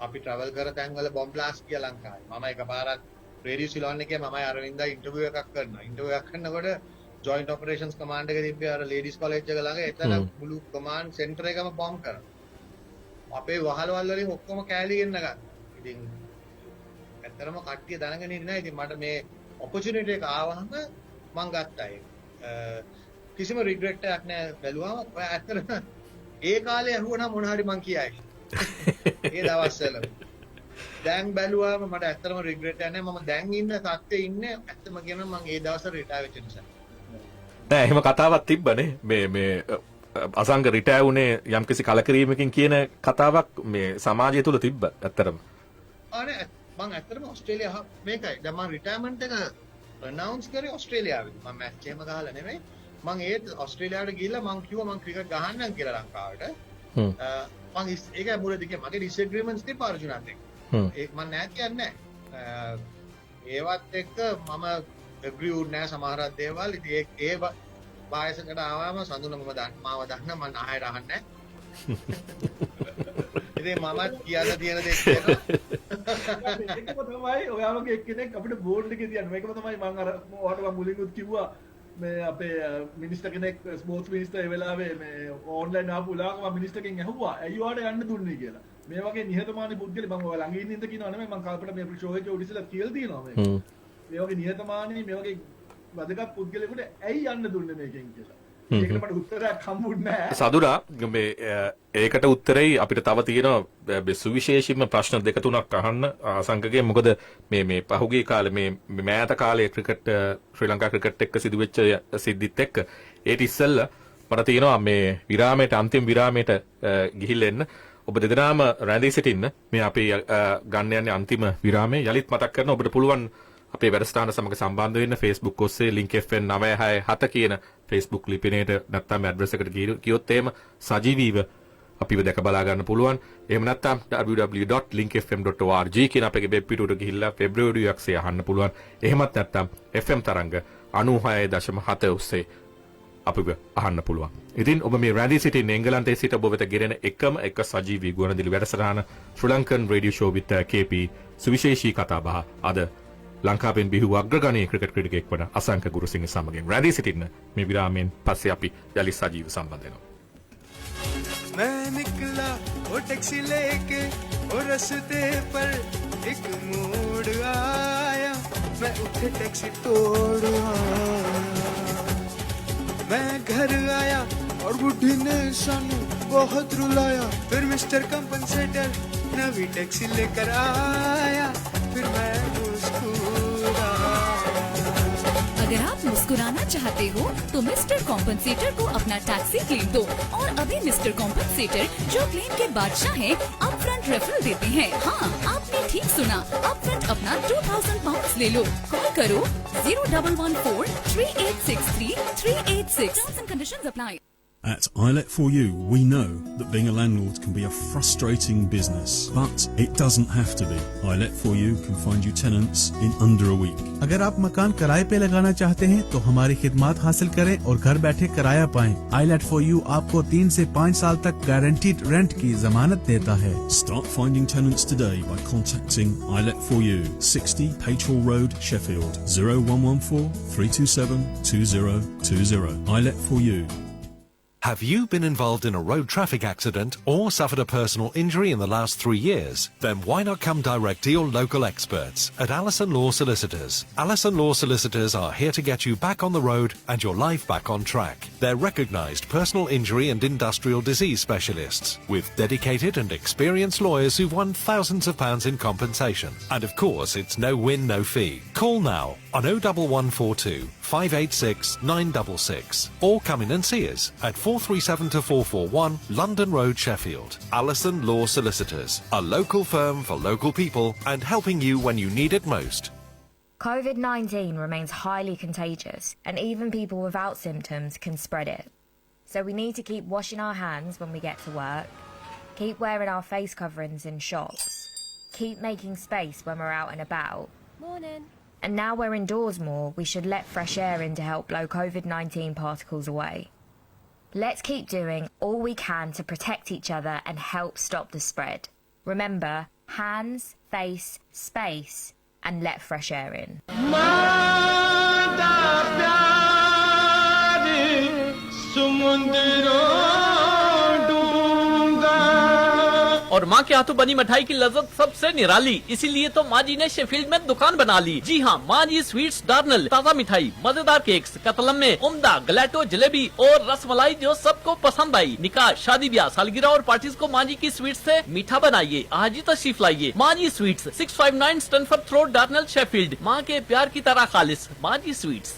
අපි ට්‍රැවල් කර තැන්වල බොම්බ් බ්ලාස්ට් ගියා ලංකාවේ. මම එකපාරක් රේඩියෝ සිලෝන් එකේ මමයි අරවින්දයි ඉන්ටර්විව් එකක් කරනවා. ඉන්ටර්විව් එකක් කරනකොට ජොයින්ට් ඔපරේෂන්ස් කමාන්ඩ් එක තිබ්බේ අර ලේඩිස් කොලෙජ් එක ළඟ. එතන මුළු කමාන්ඩ් සෙන්ටර් එකම බොම්බ් කරා. අපේ වහලවල් වලින් ඔක්කොම කෑලි ගෙන්න ගත්තා. ඉතින් ඇත්තටම කට්ටිය දැනගෙන ඉන්නේ නැහැ. ඉතින් මට මේ ඔපචුනිටි එක ආවම මම ගත්තා ඒක. කිසිම රිග්‍රෙට් එකක් නෑ බැලුවාම ඔය ඇත්තටම ඒ කාලේ ඇහුවනම් මොන හරි මං කියයි ඒ දවස්වල දැන් බැලුවාම මට ඇත්තටම රිග්‍රෙට් එකක් නෑ මම දැන් ඉන්න තත්ත්වයේ ඉන්නේ ඇත්තම කියනවා මං ඒ දවස්වල රිටයර් වෙච්ච නිසා නෑ එහෙම කතාවක් තිබ්බනේ මේ අසංග රිටයර් වුණේ යම්කිසි කලකිරීමකින් කියන කතාවක් මේ සමාජය තුල තිබ්බ ඇත්තටම අනේ මං ඇත්තටම ඕස්ට්‍රේලියාව මේකයි දැන් මං රිටයර්මන්ට් එක අනවුන්ස් කරේ ඕස්ට්‍රේලියාවේ මම මැච් එකම ගහලා නෙමෙයි මං ඒත් ඕස්ට්‍රේලියාවට ගිහිල්ලා මං කිව්වා මං ක්‍රිකට් ගහන්නම් කියලා ලංකාවට මං ඒකයි මුලදී කිව්වා මගේ ඩිස්ඇග්‍රීමන්ට්ස් තිබ්බ අර්ජුනත් එක්ක ඒක මං නෑ කියන්නේ ඒවත් එක්ක මම ඇග්‍රී වුණේ නෑ සමහරක් දේවල් ඉතින් ඒ බායසකට ආවම සඳුන මම මාව දන්න මං ආයෙත් අහන්නේ ඉතින් මමත් කියන්න තියෙන දේ කියනවා මේකම තමයි ඔයාලගේ එක්කෙනෙක් අපිට බෝඩ් එකේ තියන්නේ මේකම තමයි මම අර ඔයාලට මම මුලින්ම කිව්වා මේ අපේ මිනිස්ටර් කෙනෙක් ස්පෝර්ට්ස් මිනිස්ටර් ඒ වෙලාවේ මේ ඔන්ලයින් ආපු උලාක මම මිනිස්ටර්ගෙන් ඇහුවා ඇයි ඔයාලට යන්න දුන්නේ කියලා මේ වගේ නිහතමානී පුද්ගලෙ මම ඔය ළඟ ඉන්න ඉඳ කියනවා නෙමෙයි මම කල්පනා මේ ෂෝ එකේ ඔඩිසලා කියලා තියෙනවා මේක මේ වගේ නිහතමානී මේ වගේ වැදගත් පුද්ගලෙකුට ඇයි යන්න දුන්නේ මේකෙන් කියලා ඒකට මට උත්තරයක් හම්බුන්නේ නැහැ සදුරා මේ ඒකට උත්තරේ අපිට තව තියෙනවා සුවිශේෂීම ප්‍රශ්න දෙක තුනක් අහන්න ආසංකගේ මොකද මේ පහුගිය කාලේ මේ මෑත කාලේ ක්‍රිකට් ශ්‍රී ලංකා ක්‍රිකට් එක්ක සිදුවෙච්ච සිද්ධිත් එක්ක ඒට ඉස්සෙල්ලා මට තියෙනවා මේ විරාමයට අන්තිම විරාමයට ගිහිල්ලා එන්න ඔබ දෙදෙනාම රැඳී සිටින්න මේ අපි ගන්න යන්නේ අන්තිම විරාමයේ යලිත් මතක් කරන ඔබට පුළුවන් අපේ වැඩසටහන සමග සම්බන්ධ වෙන්න Facebook ඔස්සේ link fm 967 කියන Facebook ලිපිනයට නැත්නම් ඇඩ්‍රස් එකට ගියොත් එහෙම සජීවීව අපිව දැක බලා ගන්න පුළුවන්. එහෙම නැත්නම් www.linkfm.org කියන අපේ වෙබ් පිටුවට ගිහිල්ලා පෙබ්‍රුවරි 1 අහන්න පුළුවන්. එහෙමත් නැත්නම් FM තරංග 96.7 ඔස්සේ අපිව අහන්න පුළුවන්. ඉතින් ඔබ මේ රැඳී සිටින එංගලන්තයේ සිට ඔබ වෙත ගෙනෙන එකම එක සජීවී ගුවන්විදුලි වැඩසටහන Sri Lankan radio show with KP සුවිශේෂී කතාබහ අද ලංකාවෙන් බිහි අග්‍රගණීය ක්‍රිකට් ක්‍රීඩකයෙක් වන අසංක ගුරුසිංහ සමගින් රැඳී සිටින්න මේ විරාමයෙන් පස්සේ අපි යලි සජීව සම්බන්ධ වෙනවා. मैं निकला वो टैक्सी लेके वो रास्ते पर एक मोड़ आया मैं उठे टैक्सी तोड़ मैं घर आया और बुढ़ी ने सानू बहुत रुलाया फिर मिस्टर कंपनसेटर नवी टैक्सी लेकर आया फिर मैं अगर आप मुस्कुराना चाहते हो तो मिस्टर कॉम्पनसेटर को अपना टैक्सी क्लेम दो और अभी मिस्टर कॉम्पनसेटर जो क्लेम के बादशाह हैं अप फ्रंट रेफरल देते हैं हाँ आपने ठीक सुना अप फ्रंट अपना 2000 पाउंड ले लो कॉल करो 0114-3863-386 terms and conditions apply. At iLet4U, we know that being a landlord can be a frustrating business, but it doesn't have to be. iLet4U can find you tenants in under a week. अगर आप मकान किराए पे लगाना चाहते हैं तो हमारी खिदमत हासिल करें और घर बैठे किराया पाएं. iLet4U आपको 3 से 5 साल तक गारंटीड रेंट की जमानत देता है. Start finding tenants today by contacting iLet4U, 60 Page Hall Road, Sheffield, 0114 327 2020. iLet4U. Have you been involved in a road traffic accident or suffered a personal injury in the last 3 years? Then why not come direct to your local experts at Allison Law Solicitors? Allison Law Solicitors are here to get you back on the road and your life back on track. They're recognised personal injury and industrial disease specialists with dedicated and experienced lawyers who've won thousands of pounds in compensation. And of course, it's no win, no fee. Call now on 01142 586 966 or come in and see us at 437-441 London Road, Sheffield. Allison Law Solicitors, a local firm for local people and helping you when you need it most. COVID-19 remains highly contagious and even people without symptoms can spread it. So we need to keep washing our hands when we get to work, keep wearing our face coverings in shops, keep making space when we're out and about. Morning. And now we're indoors more, we should let fresh air in to help blow COVID-19 particles away. Let's keep doing all we can to protect each other and help stop the spread. Remember, hands, face, space, and let fresh air in. और माँ के हाथों बनी मिठाई की लज्जत सबसे निराली, इसीलिए तो माँ जी ने शेफील्ड में दुकान बना ली। जी हाँ, माँ जी स्वीट्स डार्नल, ताज़ा मिठाई, मजेदार केक्स, कतलम्मे, उम्दा, गलैटो, जलेबी और रसमलाई जो सबको पसंद आई। निकाह, शादी ब्याह, सालगिरह और पार्टीज को माँ जी की स्वीट्स से मीठा बनाइए। आज ही तशरीफ लाइए। माँ जी स्वीट्स, 659 स्टैनफोर्ड रोड, डार्नल, शेफील्ड। माँ के प्यार की तरह खालिस माँ जी स्वीट्स।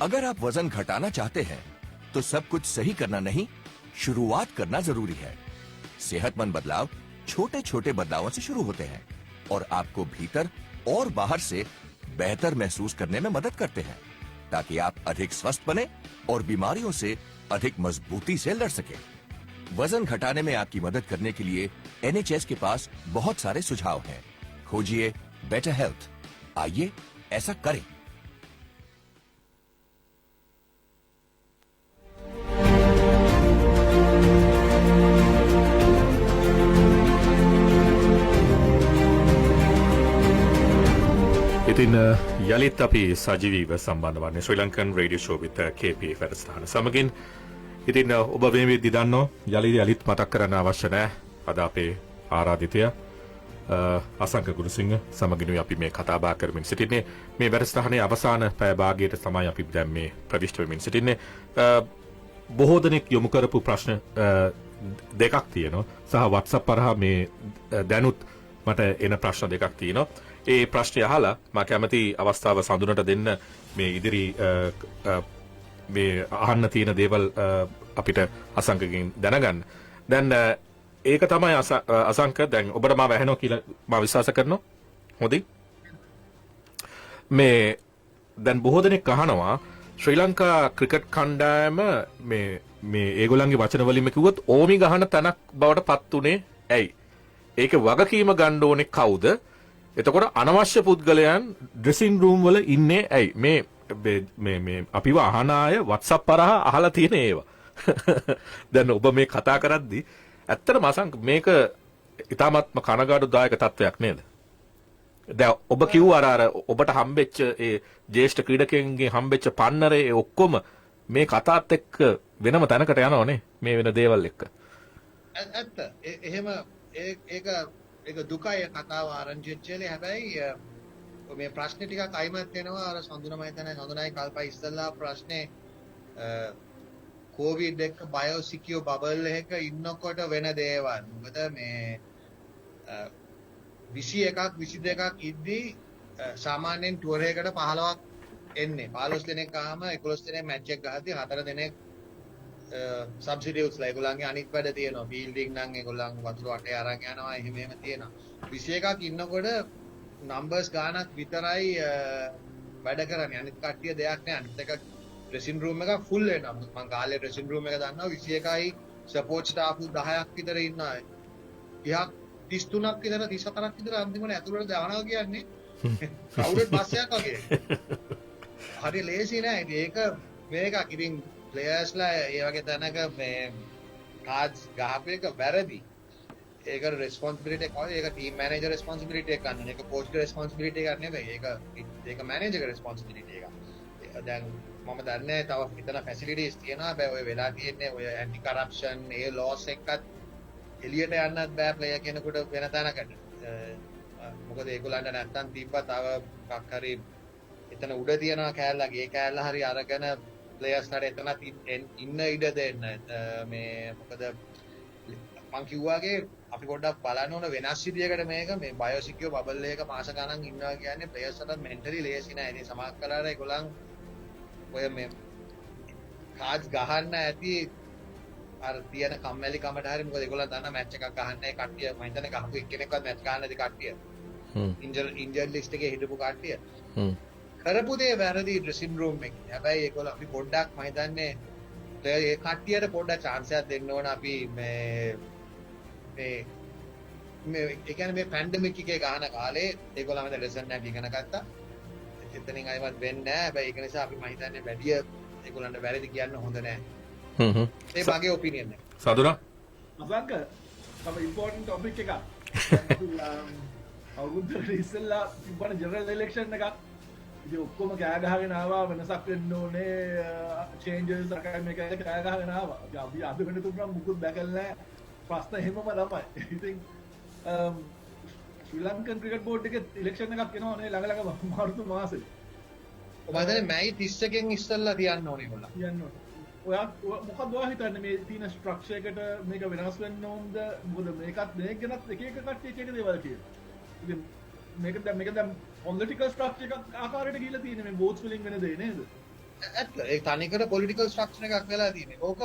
अगर आप वजन घटाना चाहते हैं तो सब कुछ सही करना नहीं, शुरुआत करना जरूरी है। सेहतमंद बदलाव छोटे छोटे बदलावों से शुरू होते हैं और आपको भीतर और बाहर से बेहतर महसूस करने में मदद करते हैं, ताकि आप अधिक स्वस्थ बने और बीमारियों से अधिक मजबूती से लड़ सके। वजन घटाने में आपकी मदद करने के लिए NHS के पास बहुत सारे सुझाव हैं। खोजिए बेटर हेल्थ। आइए ऐसा करें। ඉතින් යළිත් අපි සජීවීව සම්බන්ධ වන්නේ Sri Lankan radio show with KPA වැඩසටහන සමගින්. ඉතින් ඔබ මේ විදිහට දන්නෝ යළිත් මතක් කරන්න අවශ්‍ය නැහැ. අද අපේ ආරාධිතයා අසංක ගුණසිංහ සමගිනුයි අපි මේ කතා බහ කරමින් සිටින්නේ. මේ වැඩසටහනේ අවසාන පැය භාගයට තමයි අපි දැන් මේ ප්‍රවිෂ්ඨ වෙමින් සිටින්නේ. බොහෝ දෙනෙක් යොමු කරපු ප්‍රශ්න දෙකක් තියෙනවා. සහ WhatsApp හරහා මේ දැනුත් මට එන ප්‍රශ්න දෙකක් තියෙනවා. ඒ ප්‍රශ්නය අහලා මම කැමති අවස්ථාව සඳුනට දෙන්න මේ ඉදිරි මේ අහන්න තියෙන දේවල් අපිට අසංකගෙන් දැනගන්න. දැන් ඒක තමයි අසංක දැන් ඔබට මාව ඇහෙනවා කියලා මම විශ්වාස කරනවා. හොඳයි. මේ දැන් බොහෝ දෙනෙක් අහනවා ශ්‍රී ලංකා ක්‍රිකට් කණ්ඩායම මේ ඒගොල්ලන්ගේ වචන වලින්ම කිව්වොත් ඕමි ගහන තැනක් බවට පත් උනේ ඇයි? ඒක වගකීම ගන්න ඕනේ කවුද? එතකොට අනවශ්‍ය පුද්ගලයන් ඩ්‍රෙසින් රූම් වල ඉන්නේ ඇයි? මේ අපිව අහන අය WhatsApp හරහා අහලා තියෙන ඒවා. දැන් ඔබ මේ කතා කරද්දි ඇත්තටම අසංක මේක ඊටාත්ම කනගාටුදායක තත්වයක් නේද? දැන් ඔබ කිව්වා අර ඔබට හම්බෙච්ච ඒ ජ්‍යෙෂ්ඨ ක්‍රීඩකයන්ගෙන් හම්බෙච්ච පන්නරේ ඔක්කොම මේ කතාත් එක්ක වෙනම තැනකට යනවනේ මේ වෙන දේවල් එක්ක. ඇත්ත. එහෙම ඒක දුකයි කතාව ආරංචි වෙච්චලේ. හැබැයි මේ ප්‍රශ්නේ ටිකක් අයිමත් වෙනවා. අර සඳුනම හිතන්නේ සඳුනයි කල්පයි ඉස්සල්ලා ප්‍රශ්නේ කොවිඩ් එක බයෝසිකියෝ බබල් එකක ඉන්නකොට වෙන දේවල්. මොකද මේ 21ක් 22ක් ඉද්දී සාමාන්‍යයෙන් ටුවර් එකකට 15ක් එන්නේ. 15 දෙනෙක් ආවම 11 දෙනෙක් මැච් එක ගහද්දී 4 දෙනෙක් සබ්සිටියුට්ස්ලා ඒගොල්ලන්ගේ අනිත් වැඩ තියෙනවා. ෆීල්ඩින් නම් ඒගොල්ලන් වතුර වටේ අරන් යනවා. එහෙම තියෙනවා. 21ක් ඉන්නකොට නම්බර්ස් ගානක් විතරයි වැඩ කරන්නේ. අනිත් කට්ටිය දෙයක් නෑ. අනිත් එක ඩ්‍රෙසින් රූම් එක ෆුල් වෙනවා. මම කාලේ ඩ්‍රෙසින් රූම් එක දන්නවා 21යි සපෝට් ස්ටාෆ් 10ක් විතර ඉන්නවා. 33ක් විතර 34ක් විතර අන්තිමට ඇතුළට දානවා කියන්නේ කවුරුත් බස් එකක් වගේ. හරි ලේසි නෑ. ඒක මේකක් ඉතින් ප්ලේයර්ස්ලා ඒ වගේ තැනක මේ කාඩ්ස් ගහපු එක වැරදි. ඒකට රෙස්පොන්සිබිලිටි එක ඒක ටීම් මැනේජර් රෙස්පොන්සිබිලිටි එක ගන්න. ඒක කෝච්ගේ රෙස්පොන්සිබිලිටි එකක් නෙවෙයි. ඒක මැනේජර්ගේ රෙස්පොන්සිබිලිටි එක. දැන් මම දන්නේ තව හිතන ෆැසිලිටිස් තියෙනවා. හැබැයි ඔය වෙලා තියෙන්නේ ඔය ඇන්ටි කරප්ෂන් ඒ ලෝස් එකත් එළියට යන්නත් බෑ ප්ලේයර් කෙනෙකුට වෙන තැනකට. මොකද ඒගොල්ලන්ට නැත්තම් තිබ්බා තව මොකක් හරි එතන උඩ තියනවා කෑල්ලක්. ඒ කෑල්ල හරි අරගෙන ප්ලේයර්ස්ලාට එතනත් ඉන්න ඉඩ දෙන්න. මේ මොකද මං කිව්වාගේ අපි පොඩ්ඩක් බලන්න ඕන වෙනස් විදියකට මේක මේ බයෝසිකියෝ බබල් එකක මාස ගණන් ඉන්නවා කියන්නේ ප්ලේයර්ස්ලාට මෙන්ටලි ලේසි නෑ. ඉතින් සමහර කලාර ඒගොල්ලන් ඔය මේ කාඩ්ස් ගහන්න ඇති අර තියෙන කම්මැලි කමට හරි. මොකද ඒගොල්ලන් දන්නා මැච් එකක් ගහන්න ඒ කට්ටිය මම හිතන්නේ ගහපු එක්කෙනෙක්වත් මැච් ගහන්න නැති කට්ටිය. ඉන්ජර් ලිස්ට් එකේ හිටපු කට්ටිය. කරපු දේ වැරදි ඩ්‍රෙසින් රූම් එකේ. හැබැයි ඒගොල්ලෝ අපි පොඩ්ඩක් මම හිතන්නේ ඒ කට්ටියට පොඩ්ඩක් chance එකක් දෙන්න ඕන. අපි මේ ඒ කියන්නේ මේ පැන්ඩමික් එකේ ගහන කාලේ ඒගොල්ලෝ මම ලෙසන් එකක් ඉගෙන ගත්තා. එතනින් අයවත් වෙන්නේ නැහැ. හැබැයි ඒක නිසා අපි මම හිතන්නේ වැඩි ඒගොල්ලන්ට වැරදි කියන්න හොඳ නැහැ. ඒ මගේ ඔපිනියන් එක. සාදුනා අසංක තව ඉම්පෝටන්ට් टॉपिक එකක්. අවුරුද්දකට ඉස්සෙල්ලා තිබ්බන ජෙනරල් ඉලෙක්ෂන් එකක්. ඉතින් ඔක්කොම කෑ ගහගෙන ආවා වෙනසක් වෙන්න ඕනේ චේන්ජස් අකයි මේක කෑ ගහගෙන ආවා. අපි අද වෙනතුන් නම් මුකුත් දැකලා නැහැ. ප්‍රශ්න එහෙමම තමයි. ඉතින් ශ්‍රී ලංකන් ක්‍රිකට් බෝඩ් එකේ ඉලෙක්ෂන් එකක් එනවා නේ ළඟ මාර්තු මාසෙ. මම හිතන්නේ මැයි 30කින් ඉස්සෙල්ලා තියන්න ඕනේ ඒගොල්ලෝ. තියන්න ඕනේ. ඔයා මොකක්ද ඔයා හිතන්නේ මේ තියෙන ස්ට්‍රක්චර් එකට මේක වෙනස් වෙන්න ඕනද? මොකද මේකත් මේක ගැනත් එක එක කට්ටිය එක එක දේවල් කියනවා. ඉතින් මේක දැන් පොලිටිකල් ස්ට්‍රක්චර් එකක් ආකාරයට ගිහිල්ලා තියෙන්නේ මේ වෝට්ස් වලින් වෙන දේ නේද? ඇත්ත ඒ තනිකර පොලිටිකල් ස්ට්‍රක්චර් එකක් වෙලා තියෙන්නේ. ඕක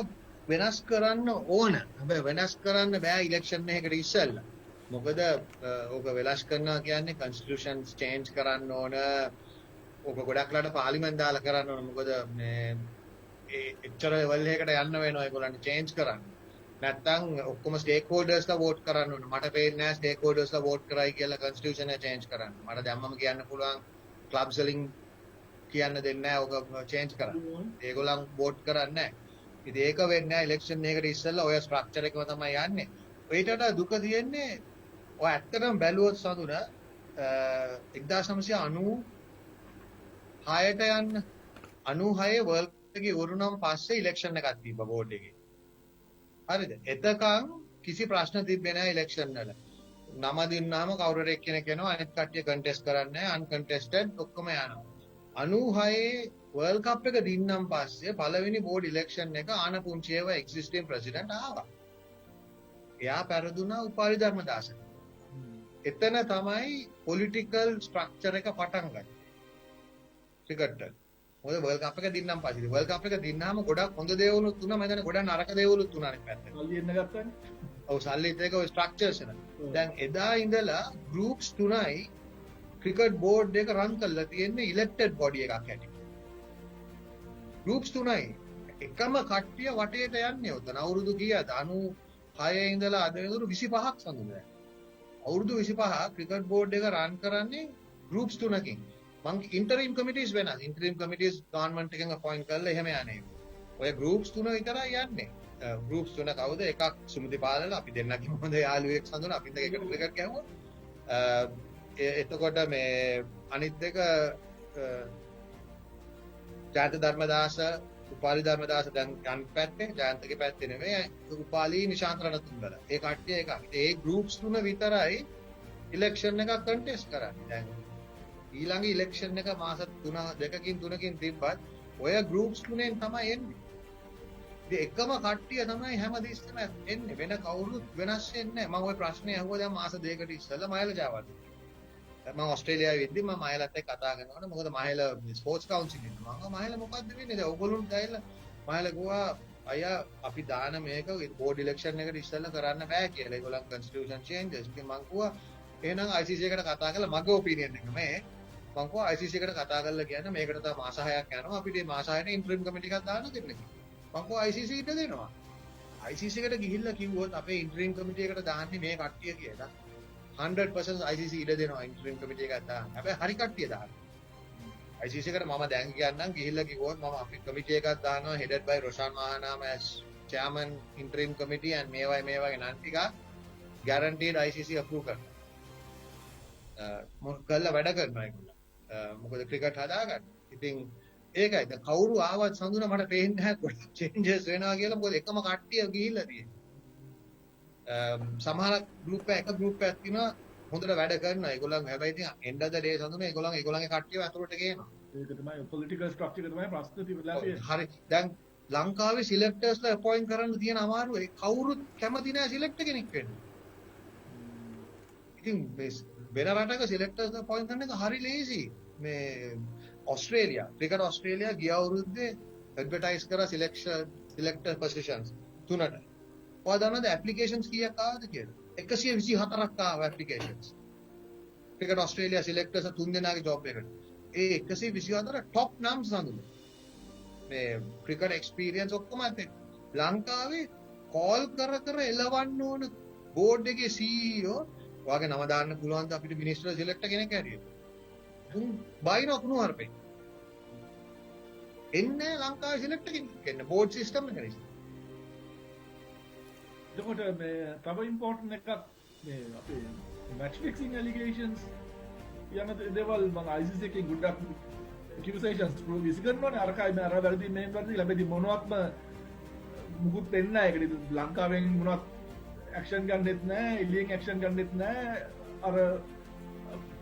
වෙනස් කරන්න ඕන. හැබැයි වෙනස් කරන්න බෑ ඉලෙක්ෂන් එකකට ඉස්සෙල්ලා. මොකද ඕක වෙනස් කරනවා කියන්නේ කන්ස්ටිටියුෂන්ස් චේන්ජ් කරන්න ඕන. ඕක ගොඩක් ලාට පාර්ලිමේන්තු දාලා කරන්න ඕන. මොකද මේ එච්චර ලෙවල් එකකට යන්න වෙනවා ඒගොල්ලන්ට චේන්ජ් කරන්න. නැත්තම් ඔක්කොම ස්ටේක් හෝල්ඩර්ස්ලා වෝට් කරන්න ඕන. මට පේන්නේ නැහැ ස්ටේක් හෝල්ඩර්ස්ලා වෝට් කරයි කියලා කන්ස්ටිටියුෂන් එක චේන්ජ් කරන්න. මට දැම්මම කියන්න පුළුවන් ක්ලබ්ස් වලින් කියන්න දෙන්නේ නැහැ ඕක චේන්ජ් කරන්න. ඒගොල්ලන් වෝට් කරන්නේ නැහැ. ඉතින් ඒක වෙන්නේ නැහැ ඉලෙක්ෂන් එකකට ඉස්සෙල්ලා ඔය ස්ට්‍රක්චර් එකම තමයි යන්නේ. ඔයිට වඩා දුක තියෙන්නේ ඔය ඇත්තටම බැලුවොත් සඳුන 1996ට යන්න 96 වර්ල්ඩ් කප් එකේ වරුණම් පස්සේ ඉලෙක්ෂන් එකක් තිබ්බා බෝඩ් එකේ. හරිද? එතකන් කිසි ප්‍රශ්න තිබ්බේ නැහැ ඉලෙක්ෂන් වල. නම දින්නාම කවුරු හරි එක්කෙනෙක් එනවා අනිත් කට්ටිය කන්ටෙස්ට් කරන්නේ නැහැ අන්කන්ටෙස්ටඩ් ඔක්කොම යනවා. 96 වර්ල්ඩ් කප් එක දින්නම් පස්සේ පළවෙනි බෝඩ් ඉලෙක්ෂන් එක ආනපුංචියව එක්සිස්ටිං ප්‍රෙසිඩන්ට් ආවා. එයා පෙරදුනා උපාලි ධර්මදාස. එතන තමයි පොලිටිකල් ස්ට්‍රක්චර් එක පටන් ගන්නේ. ක්‍රිකට් එක. මොකද වර්ල්ඩ් කප් එක දින්නම් පස්සේ වර්ල්ඩ් කප් එක දින්නාම ගොඩක් හොඳ දේවලුත් තුනා මම හිතන්නේ ගොඩක් නරක දේවලුත් තුනා අනිත් පැත්තට. සල්ලි එන්න ගත්තානේ. ඔව් සල්ලිත් එක ඔය ස්ට්‍රක්චර්ස් එක. දැන් එදා ඉඳලා ගෲප්ස් තුනයි ක්‍රිකට් බෝඩ් එක රන් කරලා තියෙන්නේ ඉලෙක්ටඩ් බොඩි එකක් හැටියට. ගෲප්ස් තුනයි එකම කට්ටිය වටේට යන්නේ උතන අවුරුදු කීයද 96 ඉඳලා අද වෙනතුරු 25ක් සඳුනේ. අවුරුදු 25 ක්‍රිකට් බෝඩ් එක රන් කරන්නේ ගෲප්ස් තුනකින්. මං ඉන්ටරිම් කමිටිස් වෙනස්. ඉන්ටරිම් කමිටිස් ගවර්න්මන්ට් එකෙන් අපොයින්ට් කරලා එහෙම යන්නේ. ඔය ගෲප්ස් තුන විතරයි යන්නේ. ගෲප්ස් තුන කවුද? එකක් සුමති පාලල අපි දෙන්නකින් හොඳ යාළුවෙක් සඳුන අපිත් එක්ක එකට ක්‍රිකට් ගැහුවා. එතකොට මේ අනිත් දෙක ජයන්ත ධර්මදාස උපාලි ධර්මදාස දැන් අනිත් පැත්තේ ජයන්තගේ පැත්තේ නෙමෙයි උපාලි නිශාන්ත රණතුංගල. ඒ කට්ටිය එකක්. ඒ ගෲප්ස් තුන විතරයි ඉලෙක්ෂන් එකක් කන්ටෙස්ට් කරන්නේ. දැන් ඊළඟ ඉලෙක්ෂන් එක මාස 2කින් තිබ්බත් ඔය ගෲප්ස් තුනෙන් තමයි එන්නේ. ඉතින් එකම කට්ටිය තමයි හැමදෙස්සම එන්නේ. වෙන කවුරුත් වෙනස් වෙන්නේ නැහැ. මම ওই ප්‍රශ්නේ අහුවා දැන් මාස 2කට ඉස්සෙල්ලා මහේල ජාවර්ධන. මම ඕස්ට්‍රේලියාවේ ඉද්දි මම මහේලත් එක්ක කතා කරනකොට මොකද මහේල ස්පෝර්ට්ස් කවුන්සිල් ඉන්න. මම මහේල මොකද්ද වෙන්නේ? දැන් ඔයගොල්ලෝ ගිහලා මහේල ගියා අයියා අපි දාන මේක බෝඩ් ඉලෙක්ෂන් එකට ඉස්සෙල්ලා කරන්න බෑ කියලා. ඒගොල්ලන් කන්ස්ටිටියුෂන් චේන්ජස්. ඉතින් මං කිව්වා එහෙනම් ICC එකට කතා කරලා මගේ ඔපිනියන් එක මේ මං කිව්වා ICC එකට කතා කරලා කියන්න මේකට තව මාස 6ක් යනවා අපිට මේ මාස 6ට ඉන්ටරිම් කමිටි එකක් දාන්න දෙන්න කියලා. මං කිව්වා ICC ඉඩ දෙනවා. ICC එකට ගිහිල්ලා කිව්වොත් අපේ ඉන්ටරිම් කමිටි එකට දාන්නේ මේ කට්ටිය කියලා 100% ICC ඉඩ දෙනවා ඉන්ටරිම් කමිටි එකක් දාන්න. හැබැයි හරි කට්ටිය දාන්න. ICC එකට මම දැන් කියන්නම් ගිහිල්ලා කිව්වොත් මම අපි කමිටි එකක් දානවා headed by Roshan Mahanama as chairman interim committee and මේවා වගේ නම් ටික guaranteed ICC approve කරනවා. මොකල්ලා වැඩ කරනවා ඒගොල්ලෝ. මොකද ක්‍රිකට් හදාගන්න. ඉතින් ඒකයි දැන් කවුරු ආවත් සඳුන මට පේන්නේ නැහැ කොහොමද චේන්ජස් වෙනවා කියලා. මොකද එකම කට්ටිය ගිහිල්ලා තියෙන්නේ. සමහර ගෲප් එකක් තියෙනවා හොඳට වැඩ කරනවා. ඒගොල්ලන් හැබැයි ඉතින් end of the day සඳුන ඒගොල්ලන්ගේ කට්ටියව අතුරට ගේනවා. ඒක තමයි පොලිටිකල් ස්ට්‍රක්චර් එක තමයි ප්‍රශ්න තිබිලා තියෙන්නේ. හරි. දැන් ලංකාවේ සිලෙක්ටර්ස්ලා අපොයින්ට් කරන්න තියෙන අමාරුව ඒ කවුරුත් කැමති නැහැ සිලෙක්ටර් කෙනෙක් වෙන්න. ඉතින් වෙන රටක සිලෙක්ටර්ස් අපොයින්ට් කරන එක හරි ලේසි. මේ ඔස්ට්‍රේලියා ක්‍රිකට් ඔස්ට්‍රේලියා ගිය අවුරුද්දේ ඇඩ්වර්ටයිස් කරා සිලෙක්ටර් පොසිෂන්ස් 3ට. ඔයා දන්නවද ඇප්ලිකේෂන්ස් කීයක් ආවද කියලා? 124ක් ආව ඇප්ලිකේෂන්ස්. ක්‍රිකට් ඔස්ට්‍රේලියා සිලෙක්ටර්ස් 3 දෙනාගේ ජොබ් එකට. ඒ 124 টপ නම්ස් නඳුන. මේ ක්‍රිකට් එක්ස්පීරියන්ස් ඔක්කොම ඇත්තේ. ලංකාවේ කෝල් කර එලවන්න ඕන බෝඩ් එකේ CEO ඔයාගේ නම දාන්න පුළුවන්ද අපිට මිනිස්ටර් සිලෙක්ටර් කෙනෙක් හැටියට? උන් බයින ඔකුණු හරපේ. එන්නේ ලංකාවේ සිලෙක්ටර් කෙනෙක් එන්න බෝඩ් සිස්ටම් එක නිසා. එතකොට මේ තව ඉම්පෝටන්ට් එකක් මේ අපේ මැච් ෆික්සිං ඇලිගේෂන්ස් යන දේවල් මම ICC එකෙන් ගොඩක් accusations ප්‍රූව් විසිකරනවානේ. අරකයි මේ අර වැරදි මේ වැරදි ලැබෙදි මොනවත්ම මුකුත් දෙන්නේ නැහැ. ඒකට ලංකාවෙන් මොනවත් ඇක්ෂන් ගන්නෙත් නෑ එලියෙන් ඇක්ෂන් ගන්නෙත් නෑ අර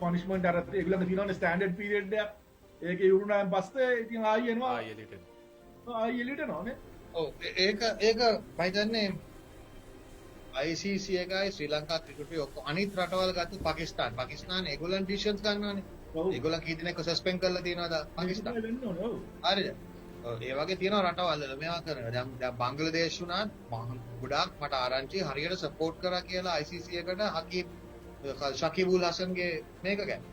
පනිශ්මන්ට් අර ඒගොල්ලන්ගේ තියෙනවනේ ස්ටෑන්ඩඩ් පීරියඩ් එකක් ඒක ඉවරුනාන් පස්සේ ඉතින් ආයෙ එනවා ආයෙ එළියට එනවානේ ඔව් ඒක මම හිතන්නේ ICC එකයි ශ්‍රී ලංකා ක්‍රිකට් ඔක්කොම අනිත් රටවල් ගත්ත පාකිස්තාන ඒගොල්ලන් ඩිසිෂන්ස් ගන්නවානේ ඒගොල්ලන් කී දිනක සස්පෙන්ඩ් කරලා තියෙනවද පාකිස්තාන හරිද ඒ වගේ තියෙනවා රටවල් වල මේවා කරනවා දැන් බංග්ලාදේශ උනත් ගොඩාක් මට ආරංචි හරියට සපෝට් කරා කියලා ICC එකට හකීම් ශකීබුල් හසන්ගේ මේක ගැන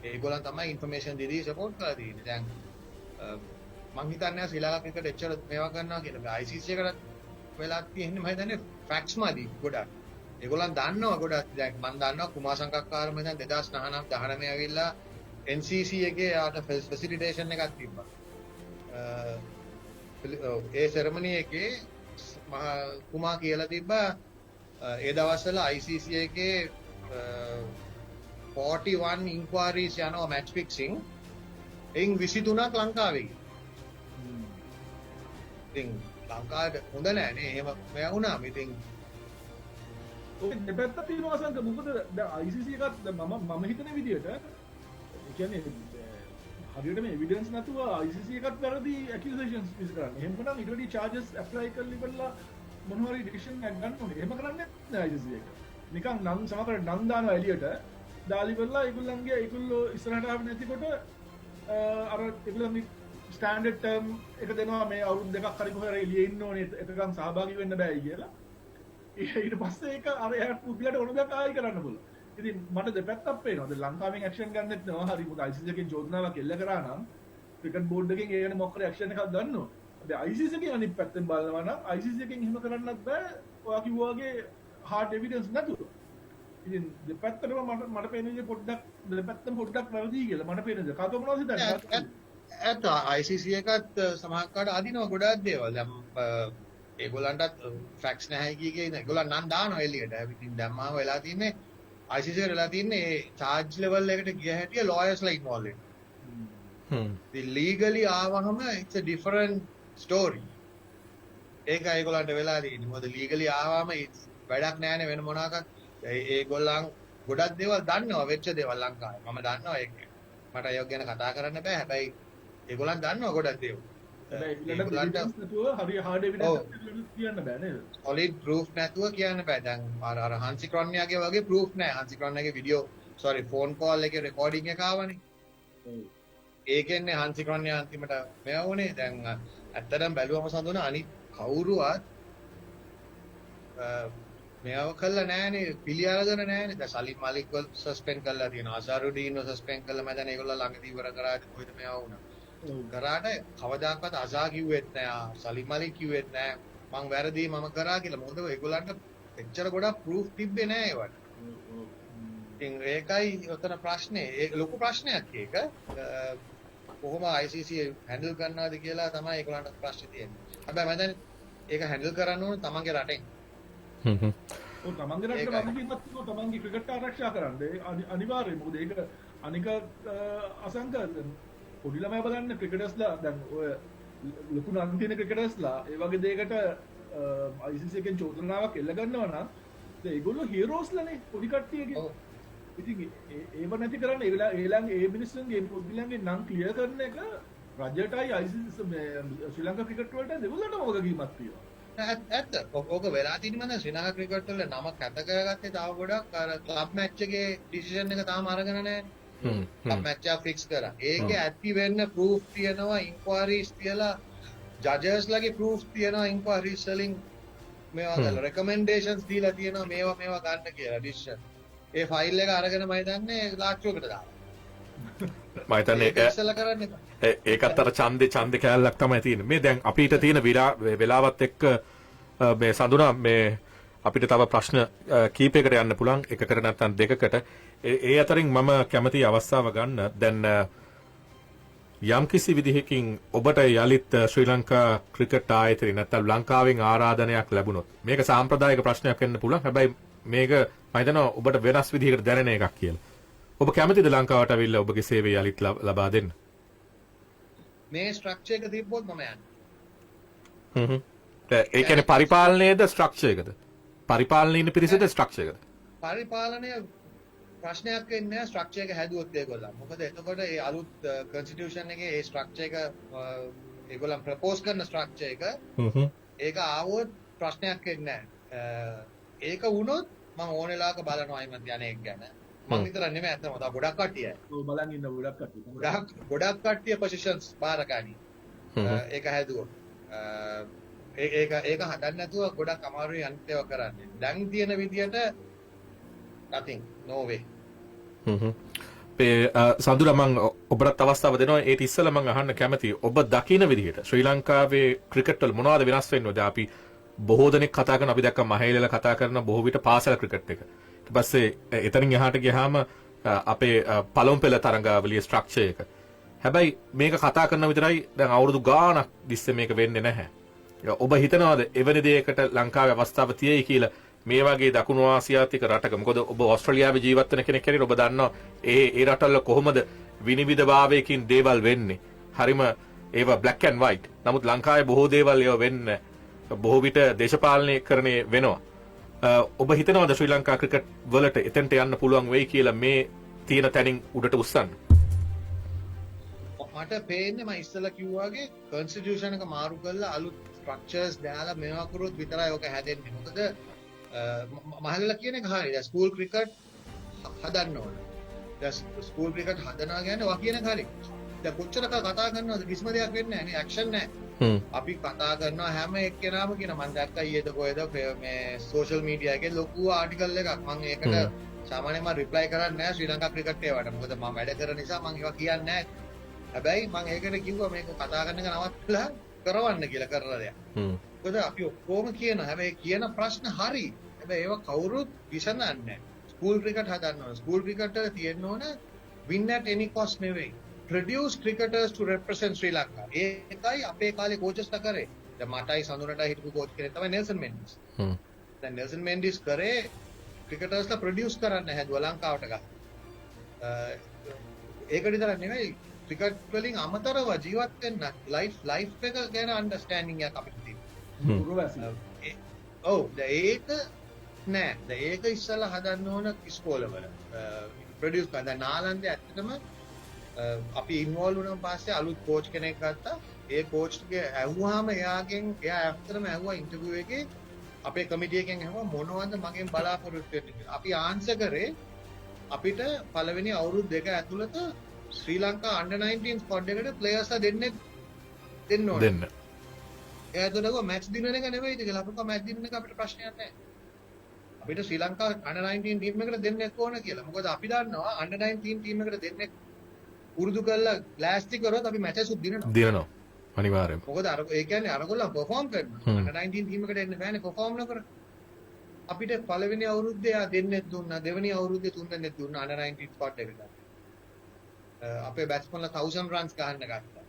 ඒගොල්ලන් තමයි ඉන්ෆර්මේෂන් දීදී සපෝට් කරලා තියෙන්නේ දැන් මං හිතන්නේ ශ්‍රී ලංකා ක්‍රිකට් එච්චර මේවා කරනවා කියලා ICC එකට වෙලා තියෙන්නේ මම හිතන්නේ ෆැක්ට්ස් මදි ගොඩක් ඒගොල්ලන් දන්නවා ගොඩක් දැන් මම දන්නවා කුමාර සංකක්කාර මම දැන් 2019 19 ඇවිල්ලා NCC එකේ ආට ෆැසිලිටේෂන් එකක් තිබ්බා ඒ සෙරමනි එකේ කුමා කියලා තිබ්බා ඒ දවස්වල ICC එකේ 41 ඉන්ක්වයරිස් යනවා මැච් ෆික්සිං එයින් 23ක් ලංකාවේ ඉතින් ලංකාවට හොඳ නෑනේ එහෙම මෙයා වුණාම ඉතින් ඔය දෙපැත්ත තියෙනවා සංක මොකද දැන් ICC එකත් මම හිතන විදිහට ඒ කියන්නේ හරියට මේ එවිඩන්ස් නැතුව ICC එකත් වැරදි ඇකියුසේෂන්ස් විස් කරන්නේ. එහෙම නම් ඊට වැඩි charges apply කරලා මොන හරි decision එකක් ගන්න ඕනේ. එහෙම කරන්නේ නැහැ ICC එක. නිකන් නම් සමහර නම් දානවා එළියට දාලි වෙලා ඒගොල්ලෝ ඉස්සරහට ආවෙ නැතිකොට අර ඒගොල්ලන්ගේ ස්ටෑන්ඩඩ් ටර්ම් එක දෙනවා මේ අවුරුදු දෙකක් හරි කොහේ හරි එළියේ ඉන්න ඕනේ එකකම් සහභාගී වෙන්න බෑයි කියලා. ඊට පස්සේ ඒක අර එයාට පුදුලට ඕන දෙයක් ආයි කරන්න පුළුවන්. ඉතින් මට දෙපැත්තක් පේනවා. දැන් ලංකාවෙන් ඇක්ෂන් ගන්නෙත් නෑ. හරි මොකද ICC එකෙන් චෝදනාවක් එල්ල කරා නම් ක්‍රිකට් බෝඩ් එකෙන් ඒ ගැන මොකක් හරි ඇක්ෂන් එකක් ගන්නවා. දැන් ICC එකෙන් අනිත් පැත්තෙන් බලනවා නම් ICC එකෙන් එහෙම කරන්නත් බෑ. ඔයා කිව්වා වගේ hard evidence නැතුව. ඉතින් දෙපැත්තටම මට පේන විදිහ පොඩ්ඩක් දෙපැත්තම පොඩ්ඩක් වැරදි කියලා මට පේන දේ. කාටෝ මොනවද හිතන්නේ? ඇත්ත ICC එකත් සමහරකට අදිනවා ගොඩාක් දේවල්. දැන් ඒගොල්ලන්ටත් ෆැක්ට්ස් නැහැ කිය ඒගොල්ලන් නම් දානවා එළියට. ඉතින් දැම්මාම වෙලා තින්නේ ICC එකට වෙලා තින්නේ ඒ charge level එකට ගිය හැටිය lawyers ලා involved වෙනවා. ඉතින් legally ආවහම it's a different story. ඒකයි ඒගොල්ලන්ට වෙලා තියෙන්නේ. මොකද legally ආවම වැඩක් නැහැනේ වෙන මොනවාකට. ඒගොල්ලන් ගොඩක් දේවල් දන්නවා වෙච්ච දේවල් ලංකාවේ. මම දන්නවා ඒක. මට ඒක ගැන කතා කරන්න බෑ. හැබැයි ඒගොල්ලන් දන්නවා ගොඩක් දේවල්. හරි hard evidence කියන්න බෑ නේද? solid proof නැතුව කියන්න බෑ. දැන් අර හන්සි ක්‍රොන්යාගේ වගේ proof නැහැ. හන්සි ක්‍රොන්යාගේ phone call එකේ recording එක ආවනේ. ඒකෙන්නේ හන්සි ක්‍රොන්යා අන්තිමට මෙයා වුණේ. දැන් ඇත්තටම බැලුවම සඳුන අනිත් කවුරුවත් මෙයාව කළා නෑනේ. පිළි අරගෙන නෑනේ. දැන් සලිම් මලික්ව සස්පෙන්ඩ් කරලා තියෙනවා. අසරුඩීන්ව සස්පෙන්ඩ් කළා. මම දැන් ඒගොල්ලෝ ළඟදී ඉවර කරාට කොහෙද මෙයා වුණා. කරාට කවදාකවත් අසා කිව්වෙත් නෑ සලිම් මලික් කිව්වෙත් නෑ මං වැරදි මම කරා කියලා. මොකද ඒගොල්ලන්ට එච්චර ගොඩක් ප්‍රූෆ් තිබ්බේ නෑ ඒවට. ඉතින් ඒකයි උතන ප්‍රශ්නේ. ඒ ලොකු ප්‍රශ්නයක් ඒක. කොහොම ICC හැන්ඩල් කරනවද කියලා තමයි ඒගොල්ලන්ට ප්‍රශ්නේ තියෙන්නේ. හැබැයි මම දැන් ඒක හැන්ඩල් කරන්න ඕන තමන්ගේ රටෙන්. ඔව් තමන්ගේ රටේ වගකීමක් තියෙනවා තමන්ගේ ක්‍රිකට් ආරක්ෂා කරන්න. අනිවාර්යයෙන්. මොකද ඒක අනික අසංක පොඩි ළමයි බලන්න ක්‍රිකටර්ස්ලා දැන් ඔය ලොකු නම් තියෙන ක්‍රිකටර්ස්ලා ඒ වගේ දෙයකට ICC එකෙන් චෝදනාවක් එල්ල ගන්නවා නම් ඒගොල්ලෝ හීරෝස්ලානේ පොඩි කට්ටියගේ. ඉතින් ඒව නැති කරන්න ඒ මිනිස්සුන්ගේ පොඩ්ඩලන්ගේ නම් ක්ලියර් කරන එක රජයටයි ICC ශ්‍රී ලංකා ක්‍රිකට් වලට දෙගොල්ලන්ටම වගකීමක් තියෙනවා. ඇත්ත. ඔක වෙලා තියෙන්නේ මම ශ්‍රී ලංකා ක්‍රිකට් වල නමක් ඇත කරගත්තේ තව ගොඩක් අර ක්ලබ් මැච් එකේ ඩිසිෂන් එක තාම අරගෙන නැහැ. මැච් එක ෆික්ස් කරා. ඒකේ ඇති වෙන්න ප්‍රූෆ් තියෙනවා ඉන්ක්වයරිස් තියලා ජජර්ස් ලගේ ප්‍රූෆ් තියෙනවා ඉන්ක්වයරිස් වලින් මේවා කරලා රෙකමෙන්ඩේෂන්ස් දීලා තියෙනවා මේවා ගන්න කියලා ඩිසිෂන්. ඒ ෆයිල් එක අරගෙන මම දන්නේ ලාච්චුවකට දාලා. මම හිතන්නේ ඒකත් අර ඡන්දේ කැලලක් තමයි තියෙන්නේ. මේ දැන් අපිට තියෙන වෙලාවත් එක්ක මේ සඳුනා මේ අපිට තව ප්‍රශ්න කීපයකට යන්න පුළුවන්. එකකට නැත්නම් දෙකකට. ඒ අතරින් මම කැමති අවස්ථාව ගන්න දැන් යම්කිසි විදිහකින් ඔබට යලිත් ශ්‍රී ලංකා ක්‍රිකට් ආයතනය නැත්නම් ලංකාවෙන් ආරාධනයක් ලැබුණොත් මේක සාම්ප්‍රදායික ප්‍රශ්නයක් වෙන්න පුළුවන්. හැබැයි මේක මම හිතනවා ඔබට වෙනස් විදිහකට දැනෙන එකක් කියලා. ඔබ කැමතිද ලංකාවට අවිල්ලා ඔබගේ සේවය යලිත් ලබා දෙන්න? මේ ස්ට්‍රක්චර් එක තිබ්බොත් මම යන්නේ. ඒ කියන්නේ පරිපාලනයේද ස්ට්‍රක්චර් එකද? පරිපාලනයේ ඉන්න පිරිසට ස්ට්‍රක්චර් එක. පරිපාලනය ප්‍රශ්නයක් වෙන්නේ නැහැ ස්ට්‍රක්චර් එක හැදුවොත් ඒගොල්ලන්. මොකද එතකොට ඒ අලුත් කන්ස්ටිටියුෂන් එකේ ඒ ස්ට්‍රක්චර් එක ඒගොල්ලන් ප්‍රොපෝස් කරන ස්ට්‍රක්චර් එක ඒක ආවොත් ප්‍රශ්නයක් වෙන්නේ නැහැ. ඒක වුණොත් මම ඕන වෙලාවක බලනවා අයිමත් යන එක ගැන. මම විතර නෙමෙයි අතම තව ගොඩක් කට්ටියයි. ඔව් බලන් ඉන්න ගොඩක් කට්ටිය. ගොඩක් කට්ටිය පොසිෂන්ස් බාර ගනි. ඒක හැදුවොත්. ඒක හදන්න නැතුව ගොඩක් අමාරුයි අනිත් ඒවා කරන්නේ. දැන් තියෙන විදියට nothing no way. සඳුර මම ඔබට අවස්ථාව දෙනවා ඒත් ඉස්සෙල්ලා මම අහන්න කැමතියි ඔබ දකින විදිහට ශ්‍රී ලංකාවේ ක්‍රිකට් වල මොනවද වෙනස් වෙන්නේ? දැන් අපි බොහෝ දෙනෙක් කතා කරන අපි දැක්ක මහේලලා කතා කරන බොහෝ විට පාසල ක්‍රිකට් එක. ඊට පස්සේ එතනින් එහාට ගියාම අපේ පළමු පෙළ තරඟාවලියේ ස්ට්‍රක්චර් එක. හැබැයි මේක කතා කරන විතරයි දැන් අවුරුදු ගාණක් තිස්සේ මේක වෙන්නේ නැහැ. ඔබ හිතනවාද එවැනි දෙයකට ලංකාවේ අවස්ථාව තියෙයි කියලා මේ වගේ දකුණු ආසියාතික රටක? මොකද ඔබ ඕස්ට්‍රේලියාවේ ජීවත් වෙන කෙනෙක් හැටියට ඔබ දන්නවා ඒ රටවල කොහොමද විනිවිදභාවයකින් දේවල් වෙන්නේ. හරිම ඒවා black and white. නමුත් ලංකාවේ බොහෝ දේවල් ඒවා වෙන්නේ බොහෝ විට දේශපාලනීකරණය වෙනවා. ඔබ හිතනවාද ශ්‍රී ලංකා ක්‍රිකට් වලට එතෙන්ට යන්න පුළුවන් වෙයි කියලා මේ තියෙන තැනින් උඩට උස්සන්න? මට පේන්නේ මම ඉස්සෙල්ලා කිව්වාගේ කන්ස්ටිටියුෂන් එක මාරු කරලා අලුත් ස්ට්‍රක්චර්ස් දාලා මේවා කරුවොත් විතරයි ඔක හැදෙන්නේ. මොකද මහල්ලා කියන එක හරියි. දැන් ස්කූල් ක්‍රිකට් හදන්න ඕන. දැන් ස්කූල් ක්‍රිකට් හදනවා කියන්නේ වා කියන එක හරියි. දැන් කොච්චර කතා කරනවද කිසිම දෙයක් වෙන්නේ නැහැ නේ. ඇක්ෂන් නැහැ. අපි කතා කරනවා හැම එක්කෙනාම කියන මම දැක්කා ඊයේද කොහෙද මේ සෝෂල් මීඩියා එකේ ලොකු ආටිකල් එකක්. මම ඒකට සාමාන්‍යයෙන් මම රිප්ලයි කරන්නේ නැහැ ශ්‍රී ලංකා ක්‍රිකට් ඒවට. මොකද මම වැඩ කරන නිසා මම ඒවා කියන්නේ නැහැ. හැබැයි මම ඒකට කිව්වා මේක කතා කරන එක නවත්තලා කරවන්න කියලා කරලා දෙයක්. මොකද අපි ඔක්කොම කියන හැබැයි කියන ප්‍රශ්න හරි. හැබැයි ඒවා කවුරුත් විසඳන්නේ නැහැ. ස්කූල් ක්‍රිකට් හදන්න ඕන. ස්කූල් ක්‍රිකට් එක තියෙන්න ඕන win at any cost නෙවෙයි. Produce cricketers to represent Sri Lanka. ඒකයි අපේ කාලේ කෝචස්ලා කරේ. දැන් මටයි සඳුනටයි හිටපු කෝච් කෙනෙක් තමයි නෙල්සන් මෙන්ඩිස්. දැන් නෙල්සන් මෙන්ඩිස් කරේ ක්‍රිකටර්ස්ලා ප්‍රොඩියුස් කරන්න හැදුවා ලංකාවට ගහ. ඒක විතර නෙවෙයි ක්‍රිකට් වලින් අමතරව ජීවත් වෙන්න ලයිෆ් එක ගැන අන්ඩර්ස්ටෑන්ඩින් එකක් අපිට තියෙනවා. ඔව් ඒක නෑ. දැන් ඒක ඉස්සලා හදන්න ඕන ඉස්කෝලවල. ප්‍රොඩියුස් කරන්න. දැන් නාලන්දේ ඇත්තටම අපි ඉන්වෝල්ව් වුණාන් පස්සේ අලුත් කෝච් කෙනෙක් ගත්තා. ඒ කෝච්ගේ ඇහුවාම එයා ඇත්තටම ඇහුවා ඉන්ටර්විව් එකේ අපේ කමිටුව එකෙන් ඇහුවා මොනවද මගෙන් බලාපොරොත්තු වෙන්නේ කියලා. අපි ආන්සර් කරේ අපිට පළවෙනි අවුරුදු දෙක ඇතුළත ශ්‍රී ලංකා අන්ඩර් 19 ස්ක්වොඩ් එකට ප්ලේයර්ස්ලා දෙන්න ඕනේ. දෙන්න. එයාට මැච් දිනන එක නෙවෙයිද කියලා අපිට මැච් දිනන එක අපිට ප්‍රශ්නයක් නැහැ. අපිට ශ්‍රී ලංකා අන්ඩර් 19 ටීම් එකට දෙන්නෙක් ඕන කියලා. මොකද අපි දන්නවා අන්ඩර් 19 ටීම් එකට දෙන්නෙක් උරුදු කරලා ප්ලාස්ටික් කරොත් අපි මැචස් උත් දිනනවා. අනිවාර්යයෙන්ම. මොකද අර ඒ කියන්නේ අරගොල්ලෝ පර්ෆෝම් කරනවා. අන්ඩර් 19 ටීම් එකට එන්න බෑනේ පර්ෆෝම් නොකර. අපිට පළවෙනි අවුරුද්දේ ආ දෙන්නෙක් දුන්නා. දෙවෙනි අවුරුද්දේ තුන් දෙනෙක් දුන්නා අන්ඩර් 19 ස්ක්වොඩ් එකට. අපේ බැට්ස්මන්ලා 1000 runs ගහන්න ගත්තා.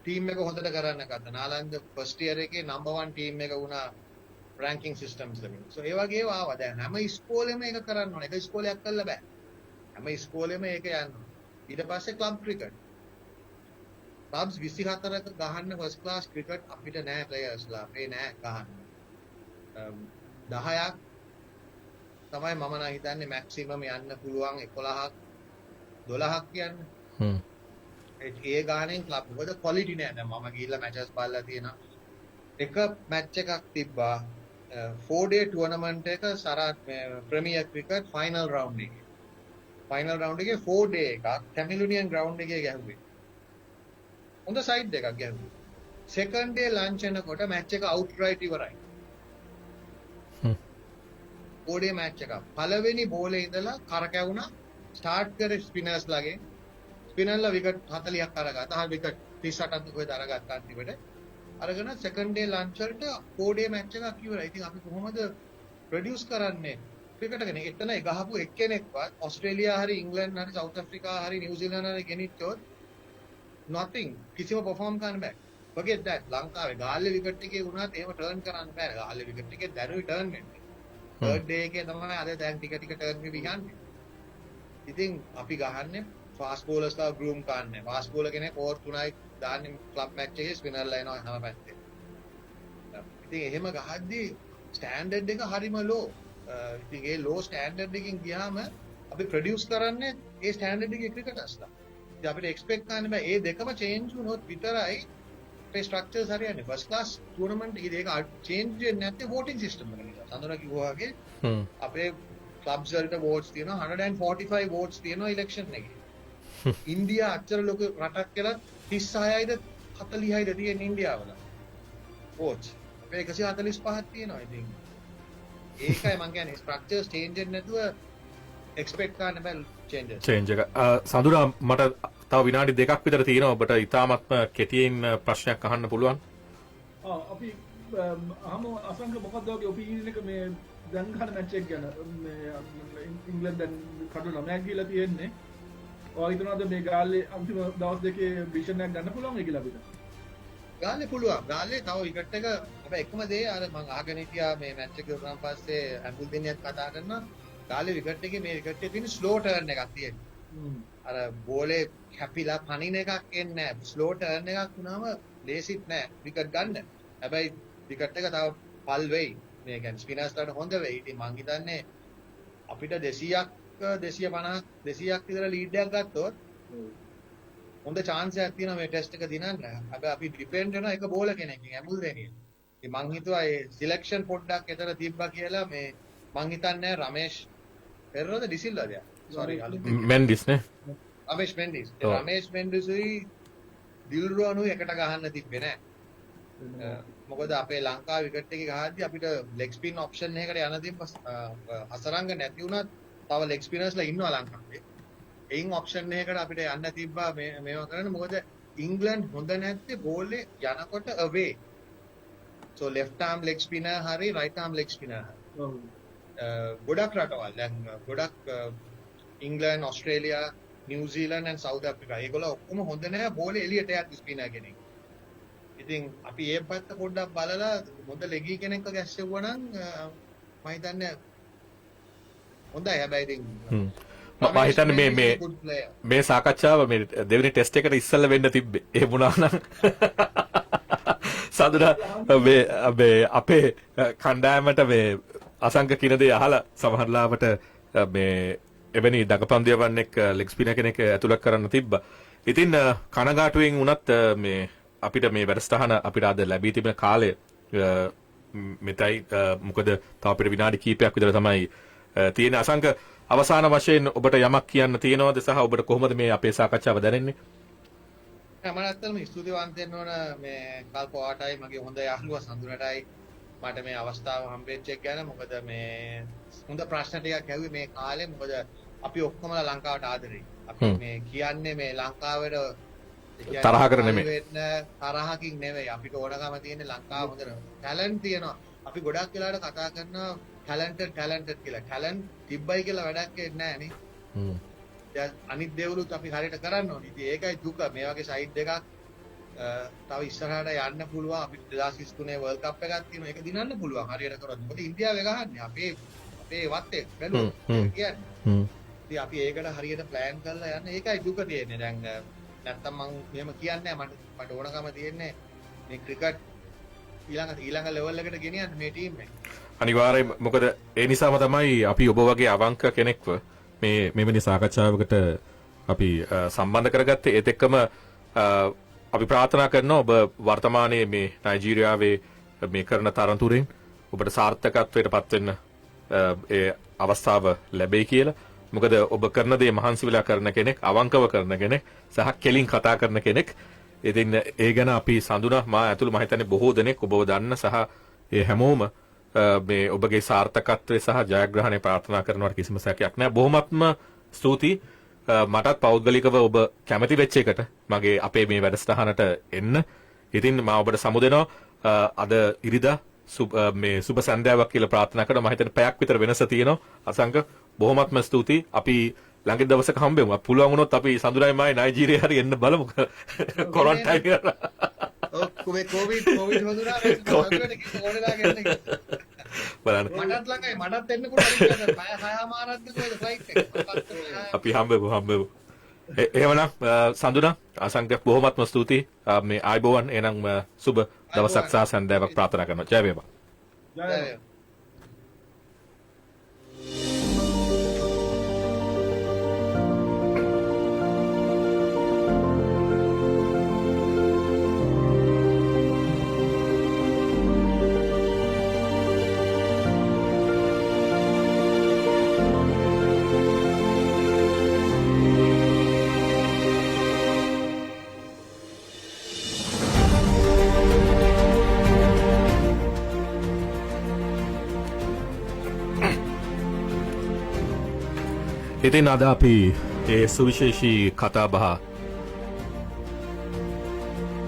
ටීම් එක හොඳට කරන්න ගත්තා. නාලන්ද ෆස්ට් ඉයර් එකේ නම්බර් 1 ටීම් එක වුණා රැන්කින් සිස්ටම්ස් වලින්. සෝ ඒ වගේ ඒවා ආවා. දැන් හැම ඉස්කෝලේම ඒක කරන්න ඕනේ. ඒක ඉස්කෝලයක් කරලා බෑ. හැම ඉස්කෝලේම ඒක යන්න. ඊට පස්සේ ක්ලබ් ක්‍රිකට්. ක්ලබ්ස් 24ක ගහන්න ෆස්ට් ක්ලාස් ක්‍රිකට් අපිට නෑ ප්ලේයර්ස්ලා. අපේ නෑ ගහන්න. 10ක් තමයි මම නම් හිතන්නේ මැක්සිමම් යන්න පුළුවන් 11ක් 12ක් කියන්නේ. ඒ ගානෙන් ක්ලබ් වල ක්වොලිටි නෑ. දැන් මම ගිහිල්ලා මැචස් බලලා තියෙනවා. එක මැච් එකක් තිබ්බා 4 day tournament එක Sarath premier cricket final round එකේ. ෆයිනල් රවුන්ඩ් එකේ 4 day එකක් ටැමිලුනියන් ග්‍රවුන්ඩ් එකේ ගැහුවේ. හොඳ සයිඩ් එකක් ගැහුවේ. සෙකන්ඩ් ඩේ ලන්ච් එනකොට මැච් එක අවුට්රයිට් ඉවරයි. 4 day මැච් එක. පළවෙනි බෝලේ ඉඳලා කරකැවුණා. ස්ටාර්ට් කරේ ස්පිනර්ස් ලාගේ. ස්පිනර්ලා විකට් 40ක් අරගත්තා. විකට් 38ක් කොහෙද අරගත්තා අන්තිමට. අරගෙන සෙකන්ඩ් ඩේ ලන්ච් වලට 4 day මැච් එකක් ඉවරයි. ඉතින් අපි කොහොමද ප්‍රොඩියුස් කරන්නේ? ක්‍රිකට් එකනේ එතන ගහපු එක්කෙනෙක්වත් ඕස්ට්‍රේලියා හරි ඉංග්ලන්ඩ් හරි සවුත් ආෆ්‍රිකා හරි නිව්සීලන්ත හරි ගෙනිච්චොත් nothing කිසිම perform කරන්න බෑ. forget that ලංකාවේ ගාල්ලේ විකට් එකේ වුණාත් එහෙම ටර්න් කරන්න බෑ. ගාල්ලේ විකට් එකේ දැනුයි ටර්න් වෙන්නේ. third day එකේ තමයි අද දැන් ටික ටර්න් වෙවි යන්නේ. ඉතින් අපි ගහන්නේ ෆාස්ට් බෝලර්ස්ලා ගෲම් කරන්නේ. ෆාස්ට් බෝලර් කෙනෙක් ඕවර් 3යි දාන්නේ ක්ලබ් මැච් එකේ ස්පිනර්ලා එනවා හැම පැත්තේ. ඉතින් එහෙම ගහද්දී ස්ටෑන්ඩඩ් එක හරිම ලෝ. ඉතින් ඒ ලෝ ස්ටෑන්ඩඩ් එකකින් ගියාම අපි ප්‍රොඩියුස් කරන්නේ ඒ ස්ටෑන්ඩඩ් එකේ ක්‍රිකටර්ස්ලා. ඉතින් අපිට එක්ස්පෙක්ට් කරන්න බෑ ඒ දෙකම චේන්ජ් වුණොත් විතරයි අපේ ස්ට්‍රක්චර්ස් හරියන්නේ. ෆස්ට් ක්ලාස් ටූර්නමන්ට් ඒක චේන්ජ් වෙන්නේ නැත්තේ වෝටින් සිස්ටම් එක නිසා. සඳුනා කිව්වා වගේ අපේ ක්ලබ්ස් වලට වෝට්ස් තියෙනවා 145 වෝට්ස් තියෙනවා ඉලෙක්ෂන් එකේ. ඉන්දියා අච්චර ලොකු රටක් කියලා 36යිද 40යිද තියෙන ඉන්දියාවල වෝට්ස්. අපේ 145ක් තියෙනවා. ඉතින් ඒකයි මම කියන්නේ ස්ට්‍රක්චර්ස් චේන්ජ් වෙන්නේ නැතුව එක්ස්පෙක්ට් කරන්න බෑ චේන්ජස්. චේන්ජ් එක. සඳුනා මට තව විනාඩි 2ක් විතර තියෙනවා. ඔබට ඉතාමත්ම කෙටියෙන් ප්‍රශ්නයක් අහන්න පුළුවන්. අපි අසංක මොකක්ද වගේ ඔපිනියන් එක මේ දැන් ගන්න මැච් එක ගැන මේ ඉංග්ලන්ඩ් දැන් කඩු 9ක් ගිහලා තියෙන්නේ. ඔය හිතනවාද මේ ගාල්ලේ අන්තිම දවස් දෙකේ ඩිසිෂන් එකක් ගන්න පුළුවන් කියලා අපිට? ගාල්ලේ පුළුවන්. ගාල්ලේ තව විකට් එක හැබැයි එකම දේ අර මම අහගෙන හිටියා මේ මැච් එක ඉවරන් පස්සේ ඇම්බුල් දෙනියත් කතා කරනවා. ගාල්ලේ විකට් එකේ මේ විකට් එකේ තියෙන ස්ලෝ ටර්න් එකක් තියෙනවා. අර බෝලේ කැපිලා පනින එකක් එන්නේ නැහැ. ස්ලෝ ටර්න් එකක් වුණාම ලේසිත් නැහැ විකට් ගන්න. හැබැයි විකට් එක තව පල් වෙයි. මේ කියන්නේ ස්පිනර්ස්ලාට හොඳ වෙයි. ඉතින් මං හිතන්නේ අපිට 200ක් 250ක් 200ක් විතර ලීඩ් එකක් ගත්තොත් හොඳ chance එකක් තියෙනවා මේ ටෙස්ට් එක දිනන්න. හැබැයි අපි ඩිපෙන්ඩ් වෙනවා එක බෝලර් කෙනෙක්ගෙන් ඇඹුල් දෙනිය. ඉතින් මං හිතුවා ඒ සිලෙක්ෂන් පොඩ්ඩක් එතන තිබ්බා කියලා මේ මං හිතන්නේ රමේෂ් පෙරරෝද ඩිසිල්වාද? සෝරි මෙන්ඩිස් නේ. රමේෂ් මෙන්ඩිස්. රමේෂ් මෙන්ඩිස්යි දිල්රුවනුයි එකට ගහන්න තිබ්බේ නෑ. මොකද අපේ ලංකාව විකට් එකේ ගහද්දි අපිට ලෙග් ස්පින් ඔප්ෂන් එකකට යන තිබ්බ අසරංග නැති වුණත් තව ලෙග් ස්පිනර්ස්ලා ඉන්නවා ලංකාවේ. එයින් ඔප්ෂන් එකකට අපිට යන්න තිබ්බා මේවා කරන්න. මොකද ඉංග්ලන්ඩ් හොඳ නැත්තේ බෝලේ යනකොට අවේ. so left arm leg spinner hari right arm leg spinner. ගොඩක් රටවල් දැන් ගොඩක් England, Australia, New Zealand and south Africa ඒගොල්ලෝ ඔක්කොම හොඳ නැහැ බෝලේ එළියට යත් ස්පිනර් කෙනෙක්. ඉතින් අපි ඒ පැත්ත පොඩ්ඩක් බලලා හොඳ ලෙගී කෙනෙක්ව ගැස්සෙවුවා නම් මම හිතන්නේ හොඳයි. හැබැයි ඉතින් මම හිතන්නේ මේ සාකච්ඡාව මේ දෙවෙනි ටෙස්ට් එකට ඉස්සෙල්ලා වෙන්න තිබ්බේ. ඒ වුණා නම් සඳුනා මේ අපේ කණ්ඩායමට මේ අසංක කියන දේ අහලා සමහරලාවට මේ එවැනි දඟපන්දියවන් එක්ක ලෙග් ස්පිනර් කෙනෙක් ඇතුළත් කරන්න තිබ්බා. ඉතින් කනගාටුවෙන් වුණත් මේ අපිට මේ වැඩසටහන අපිට අද ලැබී තිබෙන කාලය මෙතයි. මොකද තව අපිට විනාඩි කිහිපයක් විතර තමයි තියෙන. අසංක අවසාන වශයෙන් ඔබට යමක් කියන්න තියෙනවද සහ ඔබට කොහොමද මේ අපේ සාකච්ඡාව දැනෙන්නේ? මම ඇත්තටම ස්තුතිවන්ත වෙන්න ඕන මේ කල්පවාටයි මගේ හොඳ යාළුවා සඳුනටයි මට මේ අවස්ථාව හම්බෙච්ච එක ගැන. මොකද මේ හොඳ ප්‍රශ්න ටිකක් ඇහුවේ මේ කාලේ. මොකද අපි ඔක්කොමලා ලංකාවට ආදරෙයි. අපි මේ කියන්නේ මේ ලංකාවට තරහ කර නෙමෙයි. තරහකින් නෙවෙයි. අපිට ඕනකම තියෙන්නේ ලංකාව හොඳ ටැලන්ට් තියෙනවා. අපි ගොඩක් වෙලාවට කතා කරනවා ටැලන්ටඩ් කියලා. ටැලන්ට් තිබ්බයි කියලා වැඩක් නැහැ නේ. දැන් අනිත් දේවලුත් අපි හරියට කරන්න ඕනේ. ඉතින් ඒකයි දුක. මේ වගේ සයිඩ් එකක් තව ඉස්සරහට යන්න පුළුවන්. අපිට 2023 වර්ල්ඩ් කප් එකක් තියෙනවා. ඒක දිනන්න පුළුවන් හරියට කරොත්. මොකද ඉන්දියාවේ ගහන්නේ අපේ වත්තේ බැලුවොත් කියන්නේ. ඉතින් අපි ඒකට හරියට ප්ලෑන් කරලා යන්න. ඒකයි දුක තියෙන්නේ. දැන් නැත්තම් මම මෙහෙම කියන්නේ මට ඕනකම තියෙන්නේ මේ ක්‍රිකට් ඊළඟ ලෙවල් එකට ගෙනියන්න මේ ටීම් එක. අනිවාර්යයෙන්. මොකද ඒ නිසාම තමයි අපි ඔබ වගේ අවංක කෙනෙක්ව මේ මෙවැනි සාකච්ඡාවකට අපි සම්බන්ධ කරගත්තේ. ඒත් එක්කම අපි ප්‍රාර්ථනා කරනවා ඔබ වර්තමානයේ මේ නයිජීරියාවේ මේ කරන තරතුරෙන් ඔබට සාර්ථකත්වයට පත් වෙන්න ඒ අවස්ථාව ලැබෙයි කියලා. මොකද ඔබ කරන දේ මහන්සි වෙලා කරන කෙනෙක්, අවංකව කරන කෙනෙක් සහ කෙලින් කතා කරන කෙනෙක්. ඉතින් ඒ ගැන අපි සඳුනා මා ඇතුළු මම හිතන්නේ බොහෝ දෙනෙක් ඔබව දන්න සහ ඒ හැමෝම මේ ඔබගේ සාර්ථකත්වය සහ ජයග්‍රහණය ප්‍රාර්ථනා කරනවට කිසිම සැකයක් නැහැ. බොහොමත්ම ස්තුතියි. මටත් පෞද්ගලිකව ඔබ කැමති වෙච්ච එකට මගේ අපේ මේ වැඩසටහනට එන්න. ඉතින් මම ඔබට සමු දෙනවා. අද ඉරිදා මේ සුබ සන්ධ්‍යාවක් කියලා ප්‍රාර්ථනා කරනවා. මම හිතන්නේ පැයක් විතර වෙනස තියෙනවා. අසංක බොහොමත්ම ස්තුතියි. අපි ළඟ දවසක හම්බෙමු. පුළුවන් වුණොත් අපි සඳුරායිමයි නයිජීරියා හරි එන්න බලමු. කොරන්ටයින් කරලා. ඔක්කොම කොවිඩ් හොඳුනා බලන්න. මටත් ළඟයි මටත් එන්න පුළුවන්. 6:00මාරක්ද කොහෙද ෆ්ලයිට් එක. අපි හම්බෙමු. එහෙමනම් සඳුනා අසංක බොහොමත්ම ස්තුතියි. මේ ආයිබෝවන්. එහෙනම් සුබ දවසක් සහ සන්ධ්‍යාවක් ප්‍රාර්ථනා කරනවා. ජය වේවා. ජය ඉතින් අද අපි ඒ සුවිශේෂී කතා බහ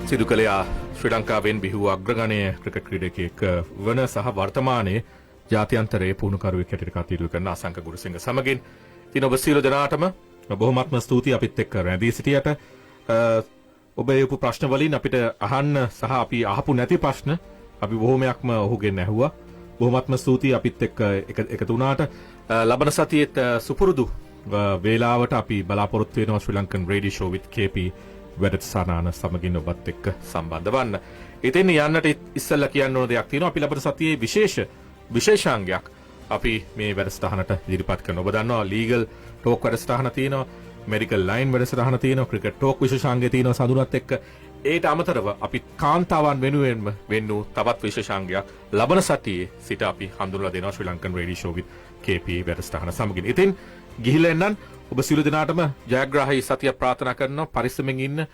සිදු කළයා ශ්‍රී ලංකාවෙන් බිහි වූ අග්‍රගණ්‍ය ක්‍රිකට් ක්‍රීඩකයෙක් වන සහ වර්තමානයේ ජාත්‍යන්තරයේ පුහුණුකරුවෙක් හැටියට කටයුතු කරන අසංක ගුරුසිංහ සමගින්. ඉතින් ඔබ සියලු දෙනාටම බොහොමත්ම ස්තුතියි අපිත් එක්ක රැඳී සිටියට. ඔබ යොපු ප්‍රශ්න වලින් අපිට අහන්න සහ අපි අහපු නැති ප්‍රශ්න අපි බොහොමයක්ම ඔහුගෙන් ඇහුවා. බොහොමත්ම ස්තුතියි අපිත් එක්ක එකතු වුණාට. ලබන සතියේත් සුපුරුදු වේලාවට අපි බලාපොරොත්තු වෙනවා Sri Lankan radio show with KP වැඩසටහන සමගින් ඔබත් එක්ක සම්බන්ධ වන්න. ඉතින් යන්නට ඉස්සෙල්ලා කියන්න ඕන දෙයක් තියෙනවා. අපි ලබන සතියේ විශේෂාංගයක් අපි මේ වැඩසටහනට ඉදිරිපත් කරනවා. ඔබ දන්නවා ලීගල් ටෝක් වැඩසටහන තියෙනවා, මෙඩිකල් ලයින් වැඩසටහන තියෙනවා, ක්‍රිකට් ටෝක් විශේෂාංගය තියෙනවා සඳුනත් එක්ක. ඒට අමතරව අපි කාන්තාවන් වෙනුවෙන්ම වෙන්නු තවත් විශේෂාංගයක් ලබන සතියේ සිට අපි හඳුන්වලා දෙනවා Sri Lankan radio show with KP වැඩසටහන සමගින්. ඉතින් ගිහිල්ලා එන්නම්. ඔබ සියලු දෙනාටම ජයග්‍රාහී සතිය ප්‍රාර්ථනා කරනවා. පරිස්සමෙන් ඉන්න.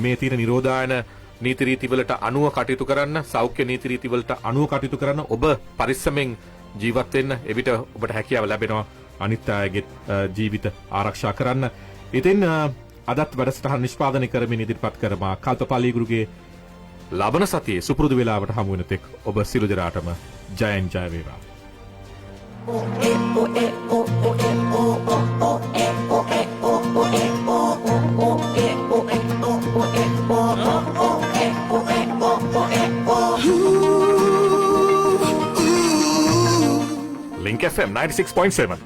මේ තියෙන නිරෝධායන නීති රීතිවලට අනුව කටයුතු කරන්න, සෞඛ්‍ය නීති රීතිවලට අනුව කටයුතු කරන්න. ඔබ පරිස්සමෙන් ජීවත් වෙන්න. එවිට ඔබට හැකියාව ලැබෙනවා අනිත් අයගේ ජීවිත ආරක්ෂා කරන්න. ඉතින් අදත් වැඩසටහන නිෂ්පාදනය කරමින් ඉදිරිපත් කරමා කල්පපාලී ගුරුගේ ලබන සතියේ සුපුරුදු වේලාවට හමු වෙන තෙක් ඔබ සියලු දෙනාටම ජයෙන් ජය වේවා. Link FM 96.7.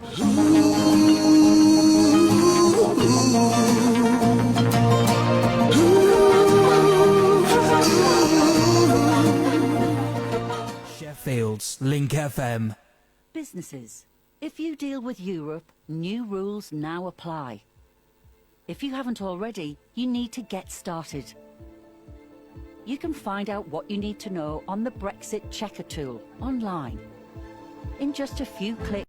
Sheffield's Link FM. Businesses. If you deal with Europe, new rules now apply. If you haven't already, you need to get started. You can find out what you need to know on the Brexit Checker tool online. In just a few clicks.